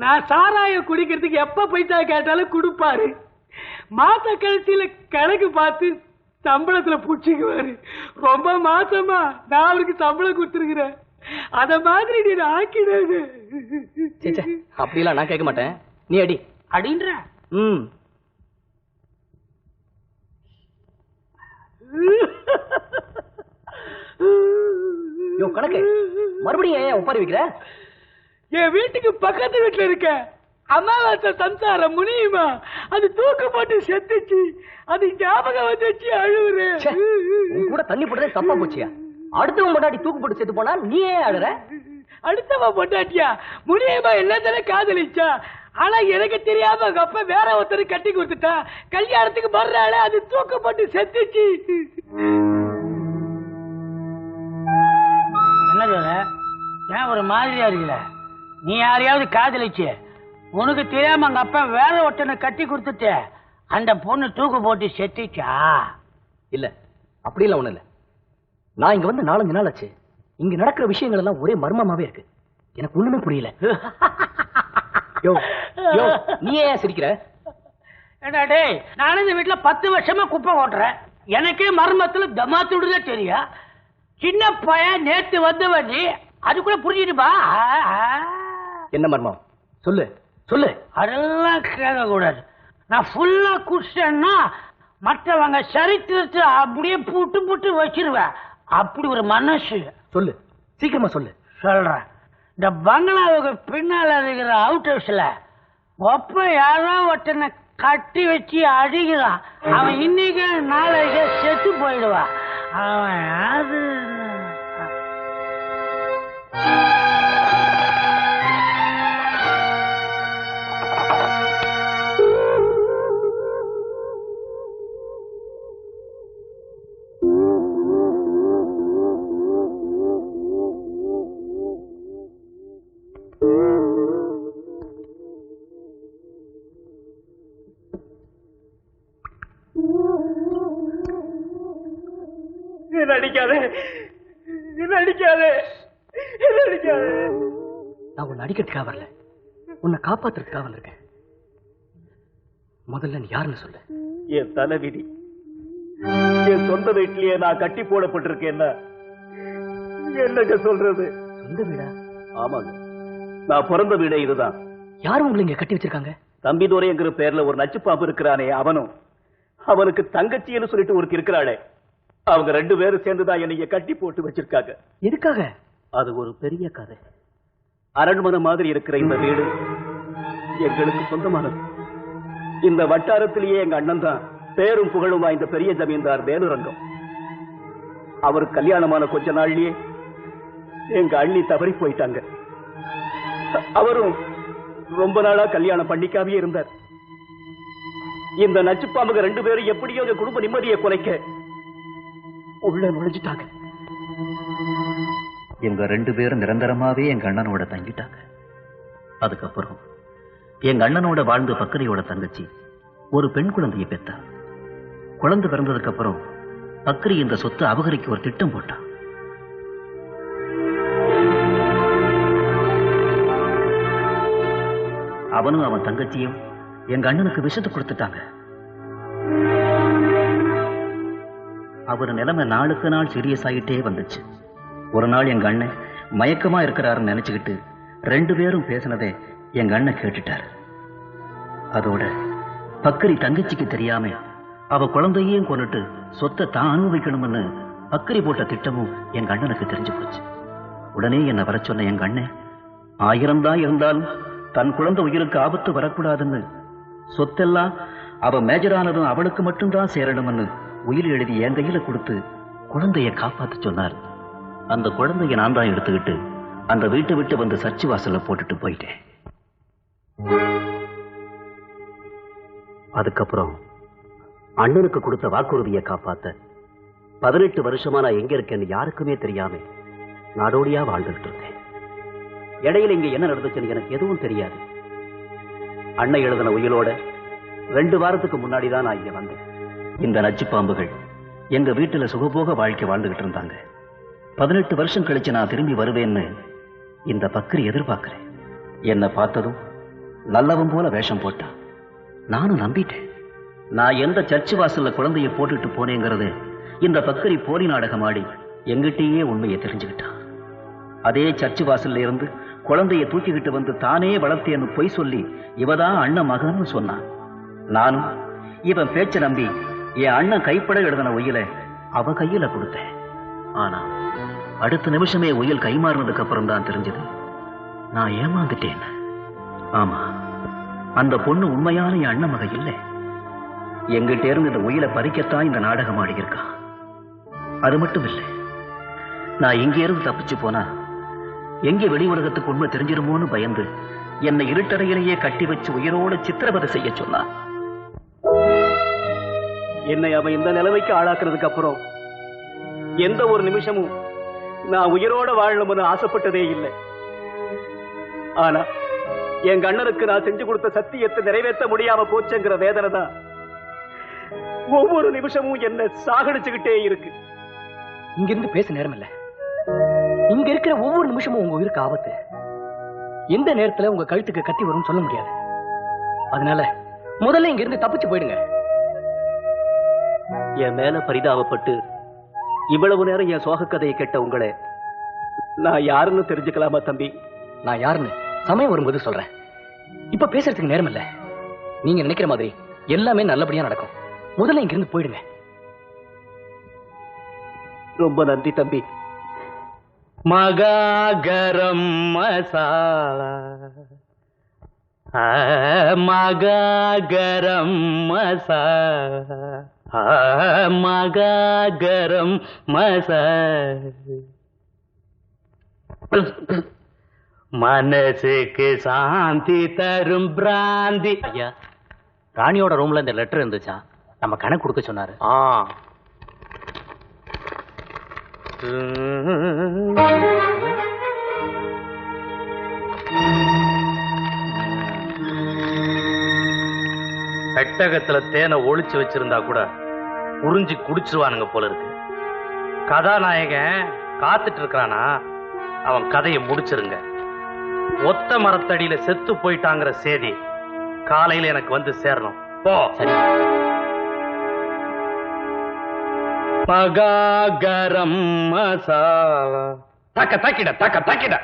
நான் சாராய குடிக்கிறதுக்கு எப்ப பைசா கேட்டாலும் கொடுப்பாரு. மாச கடைசியில கணக்கு பார்த்து சம்பளத்துல புடிச்சுக்குவாரு. ரொம்ப மாசமா நான் அவருக்கு சம்பளம் கொடுத்துருக்கிறேன். அத மாதிரி நீ ஆக்கிடாது. அப்படிலாம் நான் கேட்க மாட்டேன், நீ அடி. அடின்ற கணக்கு மறுபடியும் ஏன் ஒப்பாரி வைக்கிற? என் வீட்டுக்கு பக்கத்து வீட்டுல இருக்க அமாவாசை சம்சாரம் முனியுமா அது தூக்கு போட்டு செத்துச்சு. அது ஞாபகம் வந்துச்சு, அழுவுறேன். கூட தண்ணி போட்டதே தப்பா போச்சியா? அடுத்தவன் பொண்டாட்டி தூக்கு போட்டு செத்து போனா நீ ஏன் அழுற? அடுத்தவன் பொண்டாட்டியா? முனியமா எல்லாத்தானே காதலிச்சா. ஆனா எனக்கு தெரியாம அவங்க அப்பா வேற ஒருத்தர் கட்டி கொடுத்துட்டா. கல்யாணத்துக்கு மறுநாள் அது தூக்கு போட்டு செத்துச்சு. என்ன ஏன் ஒரு மாதிரியா இருக்குல்ல? நீ யாரையாவது காதலிச்சு உனக்கு தெரியாம அங்க அப்பா வேற ஒருத்தனை கட்டி கொடுத்துட்டு அந்த பொண்ணு தூக்கு போட்டு செத்துச்சா? இல்ல, அப்படி இல்ல. ஒண்ணு இல்ல. நான் இங்க வந்து 4-5 நாள் ஆச்சு. இங்க நடக்கிற விஷயங்கள் எல்லாம் ஒரே மர்மமாவே இருக்கு. எனக்கு ஒண்ணுமே புரியல. நீ ஏன் சிரிக்கிற? ஏடா டேய், நானும் இந்த வீட்டுல 10 வருஷமா குப்பை ஓட்டுறேன். எனக்கே மர்மத்துல தமாத்துடுதே தெரியும். சின்ன பையன் நேத்து வந்தவன் அதுக்குள்ள புரிஞ்சுடுப்பா. என்ன மர்மம்? சொல்லு சொல்லு. அதெல்லாம் கேட்க கூடாது. நான் ஃபுல்லா குடிச்சேன்னா மற்றவங்க சரித்திரத்தை அப்படியே புட்டு புட்டு வச்சிருவேன். அப்படி ஒரு மனசு. சொல்லு, சீக்கிரமா சொல்லு. சொல்றேன். இந்த பங்களாவுக்கு பின்னால இருக்கிற அவுட் ஹவுஸ்ல ஒப்ப யாரோ ஒருத்தனை கட்டி வச்சு அடிக்கிறான். அவன் இன்னைக்கு நாளைக்கு செத்து போயிடுவான். அவன் அது நான் உன்னை அடிக்கிறதுக்காக வரல, உன்னை காப்பாத்துறதுக்காக வந்திருக்கேன். முதல்ல நீ யாருன்னு சொல்லு. என் தலைவிதி. என் சொந்த வீட்டிலேயே நான் கட்டி போடப்பட்டிருக்கேன்னா என்னங்க சொல்றது? சொந்த வீடா? ஆமாங்க, நான் பிறந்த வீடே இதுதான். யாரும் உங்களை இங்க கட்டி வச்சிருக்காங்க? தம்பிதுரைங்கிற பேர்ல ஒரு நச்சுப்பாம்பு இருக்கிறானே அவனும், அவனுக்கு தங்கச்சின்னு சொல்லிட்டு ஒருக்கு இருக்கிறாளே, அவங்க 2 பேரும் சேர்ந்துதான் என்னைய கட்டி போட்டு வச்சிருக்காங்க. எதுக்காக? அது ஒரு பெரிய கதை. அரண்மனை மாதிரி இருக்கிற இந்த வீடு எங்களுக்கு சொந்தமானது. இந்த வட்டாரத்திலேயே எங்க அண்ணன் தான் பேரும் புகழும் வாய்ந்த பெரிய ஜமீன்தார் வேலுரங்கம். அவர் கல்யாணமான கொஞ்ச நாள்லயே எங்க அண்ணி தவறி போயிட்டாங்க. அவரும் ரொம்ப நாளா கல்யாணம் பண்ணிக்காமே இருந்தார். இந்த நச்சுப்பாம்புக 2 பேரும் எப்படியோ எங்க குடும்ப நிம்மதியை குலைக்க உள்ள நுழைஞ்சிட்டாங்க. எங்க 2 பேரும் நிரந்தரமாவே எங்க அண்ணனோட தங்கிட்டாங்க. அதுக்கப்புறம் எங்க அண்ணனோட வாழ்ந்த பக்கரியோட தங்கச்சி ஒரு பெண் குழந்தையை பெற்றா. குழந்தை பிறந்ததுக்கு அப்புறம் பக்கரி இந்த சொத்தை அபகரிக்க ஒரு திட்டம் போட்டான். அவனும் அவன் தங்கச்சியும் எங்க அண்ணனுக்கு விஷத்தை கொடுத்துட்டாங்க. அவர் நிலைமை நாளுக்கு நாள் சீரியஸ் ஆகிட்டே வந்துச்சு. ஒரு நாள் எங்க அண்ணன் மயக்கமா இருக்கிறாருன்னு நினைச்சுக்கிட்டு 2 பேரும் பேசினதை எங்க அண்ணன் கேட்டுட்டாரு. அதோட பக்கரி தங்கச்சிக்கு தெரியாம அவ குழந்தையும் கொண்டுட்டு சொத்தை தான் அனுபவிக்கணும்னு பக்கரி போட்ட திட்டமும் எங்க அண்ணனுக்கு தெரிஞ்சு போச்சு. உடனே என்னை வர சொன்ன எங்க அண்ணன் 1000 தான் இருந்தாலும் தன் குழந்தை உயிருக்கு ஆபத்து வரக்கூடாதுன்னு சொத்தெல்லாம் அவ மேஜரானதும் அவளுக்கு மட்டும்தான் சேரணும்னு உயிர் எழுதி என் கையில கொடுத்து குழந்தைய காப்பாத்து சொன்னார். அந்த குழந்தைய நான் தான் எடுத்துக்கிட்டு அந்த வீட்டை விட்டு வந்து சர்ச்சு வாசல்ல போட்டுட்டு போயிட்டேன். அதுக்கப்புறம் அண்ணனுக்கு கொடுத்த வாக்குறுதியை காப்பாத்த 18 வருஷமா நான் எங்க இருக்கேன்னு யாருக்குமே தெரியாம நாடோடியா வாழ்ந்துட்டு இருந்தேன். இடையில இங்க என்ன நடந்துச்சுன்னு எனக்கு எதுவும் தெரியாது. அண்ணன் எழுதின உயிரோட 2 வாரத்துக்கு முன்னாடி தான் நான் இங்க வந்தேன். இந்த நச்சு பாம்புகள் எங்க வீட்டுல சுகபோக வாழ்க்கை வாழ்ந்துகிட்டு இருந்தாங்க. 18 வருஷம் கழிச்சு நான் திரும்பி வருவேன்னு இந்த பக்கரி நான் எந்த சர்ச்சு வாசல்ல குழந்தைய போட்டுட்டு போனேங்கிறது இந்த பக்கரி போலி நாடகம் ஆடி எங்கிட்டயே உண்மையை தெரிஞ்சுக்கிட்டான். அதே சர்ச்சு வாசல்ல இருந்து குழந்தைய தூக்கிக்கிட்டு வந்து தானே வளர்த்தேன்னு பொய் சொல்லி இவதான் அண்ணன் மகன்னு சொன்னான். நானும் இவன் பேச்ச நம்பி என் அண்ணன் கைப்பட எழுதின உயில அவ கையில கொடுத்தேன். ஆனா அடுத்த நிமிஷமே உயில் கைமாறினதுக்கு அப்புறம் தான் தெரிஞ்சது நான் ஏமாந்துட்டேன். ஆமா, அந்த பொண்ணு உண்மையான என் அண்ணன் மக இல்லை. எங்கிட்ட இருந்து இந்த உயிரை பறிக்கத்தான் இந்த நாடகம் ஆடி இருக்கான். அது மட்டும் இல்லை, நான் இங்க இருந்து தப்பிச்சு போனா எங்கே வெளி உலகத்துக்கு உண்மை தெரிஞ்சிருமோன்னு பயந்து என்னை இருட்டறையிலேயே கட்டி வச்சு உயிரோட சித்திரவதை செய்ய சொன்னான். என்னை அவன் இந்த நிலைமைக்கு ஆளாக்குறதுக்கு அப்புறம் எந்த ஒரு நிமிஷமும் நான் உயிரோட வாழணும்னு ஆசைப்பட்டதே இல்லை. ஆனா என் அண்ணனுக்கு நான் செஞ்சு கொடுத்த சத்தியத்தை நிறைவேற்ற முடியாம போச்சுங்கிற வேதனை தான் ஒவ்வொரு நிமிஷமும் என்ன சாகடிச்சுக்கிட்டே இருக்கு. இங்க இருந்து பேச நேரம் இல்ல. இங்க இருக்கிற ஒவ்வொரு நிமிஷமும் உங்க உயிருக்கு ஆபத்து. எந்த நேரத்துல உங்க கழுத்துக்கு கத்தி வரும்னு சொல்ல முடியாது. அதனால முதல்ல இங்க இருந்து தப்பிச்சு போயிடுங்க. என் மேல பரிதாபப்பட்டு இவ்வளவு நேரம் என் சோக கதையை கேட்ட உங்களை நான் யாருன்னு தெரிஞ்சுக்கலாமா தம்பி? நான் யாருன்னு சமயம் வரும்போது சொல்றேன். இப்ப பேசுறதுக்கு நேரம் இல்ல. நீங்க நினைக்கிற மாதிரி எல்லாமே நல்லபடியா நடக்கும். முதல்ல இங்க இருந்து போயிடுங்க. ரொம்ப நன்றி தம்பி. மகாகரம் மசாலா, மகாகரம் மசாலா, மகாகரம் மசாலா, மனசுக்கு சாந்தி தரும் பிராந்தி. ஐயா, ராணியோட ரூம்ல இந்த லெட்டர் இருந்துச்சா? நம்ம கணக்கு கொடுக்க சொன்னாரு. பெட்டகத்துல தேனை ஒளிச்சு வச்சிருந்தா கூட உறிஞ்சி குடிச்சிருவானுங்க போல இருக்கு. கதாநாயகன் காத்துட்டு இருக்கிறானா, அவன் கதையை முடிச்சிருங்க. ஒத்த மரத்தடியில செத்து போயிட்டாங்கிற செய்தி காலையில எனக்கு வந்து சேரணும். போ. சரி. மகாகரம் மசாலா, தக்க தக்கிட தக்க தக்கிட.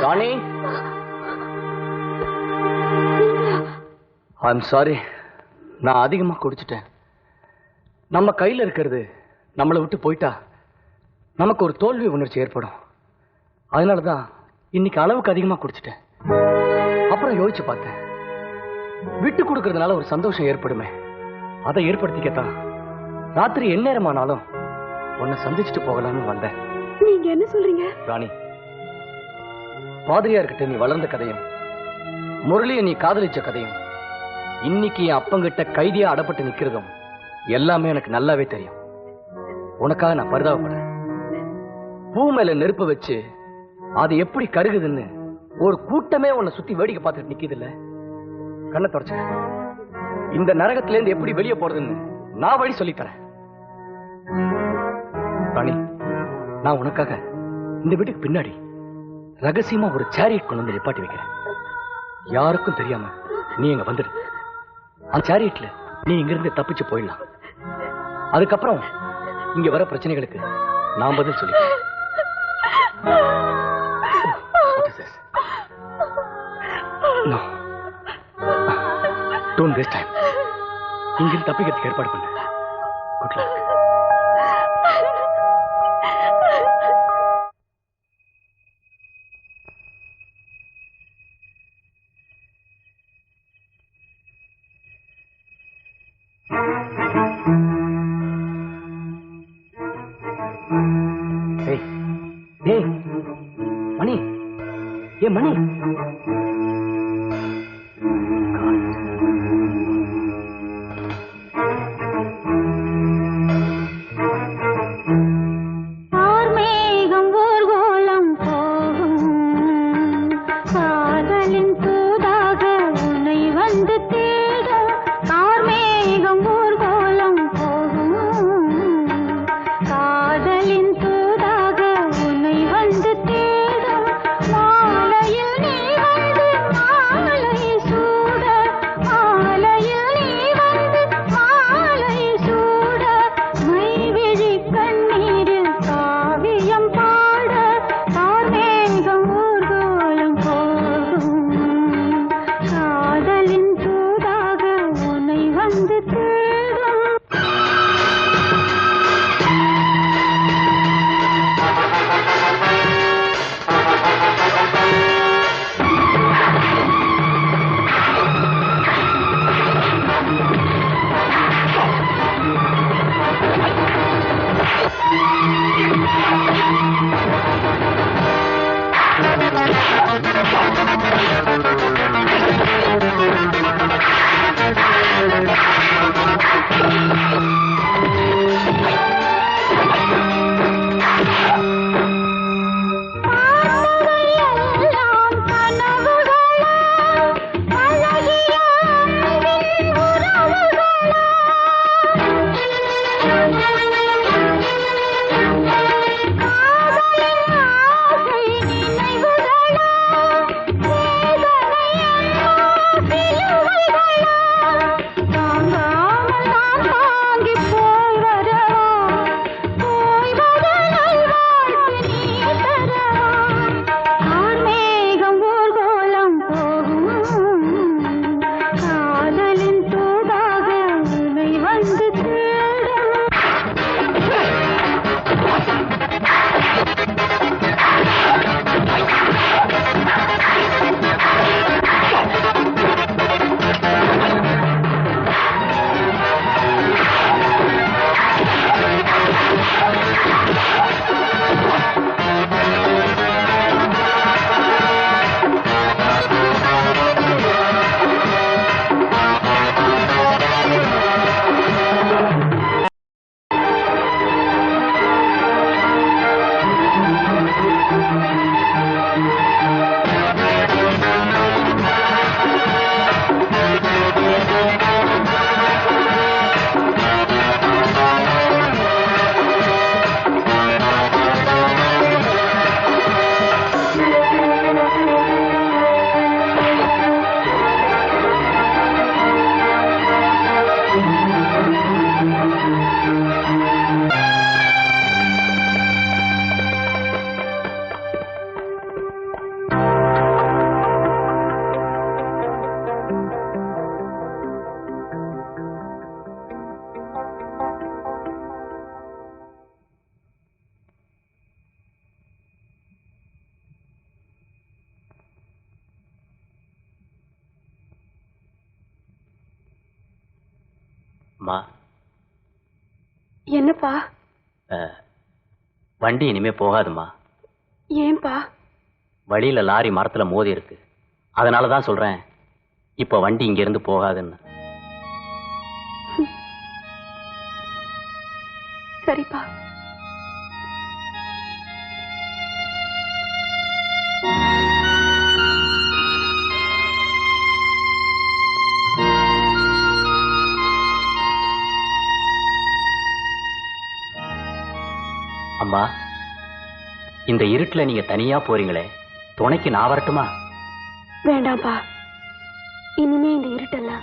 ராணி, ஐம் சாரி. நான் அதிகமா குடிச்சிட்டேன். நம்ம கையில இருக்கிறது நம்மளை விட்டு போயிட்டா நமக்கு ஒரு தோல்வி உணர்ச்சி ஏற்படும். அதனாலதான் இன்னைக்கு அளவுக்கு அதிகமா குடிச்சிட்டேன். அப்புறம் யோசிச்சு பார்த்தேன், விட்டு கொடுக்கறதுனால ஒரு சந்தோஷம் ஏற்படுமே, அதை ஏற்படுத்திக்கத்தான் ராத்திரி எந்நேரமானாலும் உன்னை சந்திச்சுட்டு போகலாம்னு வந்தேன். நீங்க என்ன சொல்றீங்க? ராணி, பாதிரியார்கிட்ட நீ வளர்ந்த கதையும் முரளியை நீ காதலிச்ச கதையும் இன்னைக்கு என் அப்பங்கிட்ட கைதியா அடப்பட்டு நிக்கிறதும் எல்லாமே எனக்கு நல்லாவே தெரியும். உனக்காக நான் பரிதாபப்படுறேன். பூ மேல நெருப்பு வச்சு அது எப்படி கருகுதுன்னு ஒரு கூட்டமே உன்னை சுத்தி வேடிக்கை பார்த்துட்டு நிக்குது இல்ல? கண்ணை தொடச்ச. இந்த நரகத்துல இருந்து எப்படி வெளியே போறதுன்னு நான் வழி சொல்லித்தரேன். ராணி, நான் உனக்காக இந்த வீட்டுக்கு பின்னாடி ரகசியமா ஒரு சேரியட் கொண்டு வந்து நிப்பாட்டி வைக்கிறேன். யாருக்கும் தெரியாம நீ இங்க வந்துடு. அந்த சேரியட்ல நீ இங்கிருந்து தப்பிச்சு போயிடலாம். அதுக்கப்புறம் இங்க வர பிரச்சனைகளுக்கு நான் பதில் சொல்லி. No. Don't waste time. இங்கிருந்து தப்பிக்கிறதுக்கு ஏற்பாடு பண்ணு. Good luck. Hey, மணி, ஏ மணி. என்னப்பா? வண்டி இனிமே போகாதுமா. ஏன்பா? வழியில லாரி மரத்துல மோதி இருக்கு. அதனாலதான் சொல்றேன், இப்ப வண்டி இங்க இருந்து போகாதுன்னு. சரிப்பா. இந்த இருட்டுல நீங்க தனியா போறீங்களே, துணைக்கு நான் வரட்டுமா? வேண்டாம்ப்பா, இனிமே இந்த இருட்டெல்லாம்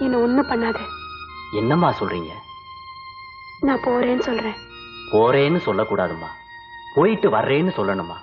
என்ன ஒண்ணும் பண்ணாது. என்னம்மா சொல்றீங்க? நான் போறேன்னு சொல்றேன். போறேன்னு சொல்லக்கூடாதும்மா, போயிட்டு வர்றேன்னு சொல்லணுமா?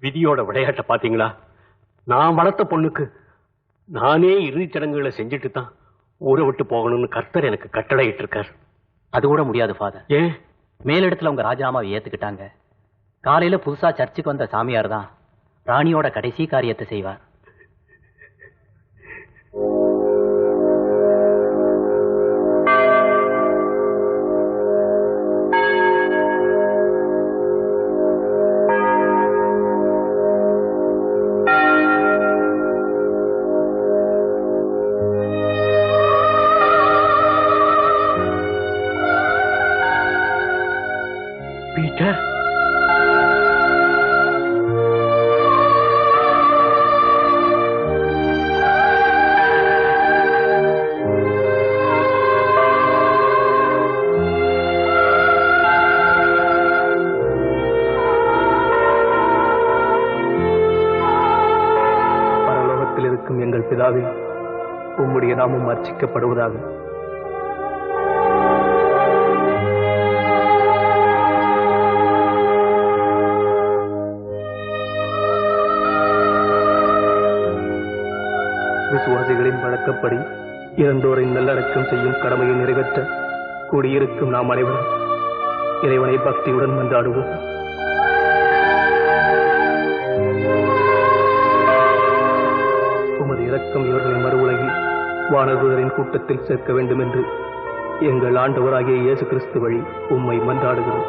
விதியோட விளையாட்ட பாத்தீங்களா? நான் வளர்த்த பொண்ணுக்கு நானே இறுதிச் சடங்குகளை செஞ்சுட்டு தான் ஊரை விட்டு போகணும்னு கர்த்தர் எனக்கு கட்டளையிட்டு இருக்கார். அது கூட முடியாது ஃபாதர். ஏன்? மேலிடத்துல உங்க ராஜினாமாவை ஏத்துக்கிட்டாங்க. காலையில புதுசா சர்ச்சுக்கு வந்த சாமியார் தான் ராணியோட கடைசி காரியத்தை செய்வார். பீட்டர், பரலோகத்தில் இருக்கும் எங்கள் பிதாவே, உம்முடைய நாமம் அர்ச்சிக்கப்படுவதாக. விசுவாசிகளின் வழக்கப்படி இறந்தோரை நல்லடக்கம் செய்யும் கடமையை நிறைவேற்ற கூடியிருக்கும் நாம் அனைவரும் இறைவனை பக்தியுடன் மன்றாடுவோம். உமது இரக்கம் இவர்களை மறு உலகில் வானதூதரின் கூட்டத்தில் சேர்க்க வேண்டும் என்று எங்கள் ஆண்டவராகிய இயேசு கிறிஸ்து வழி உம்மை மன்றாடுகிறோம்.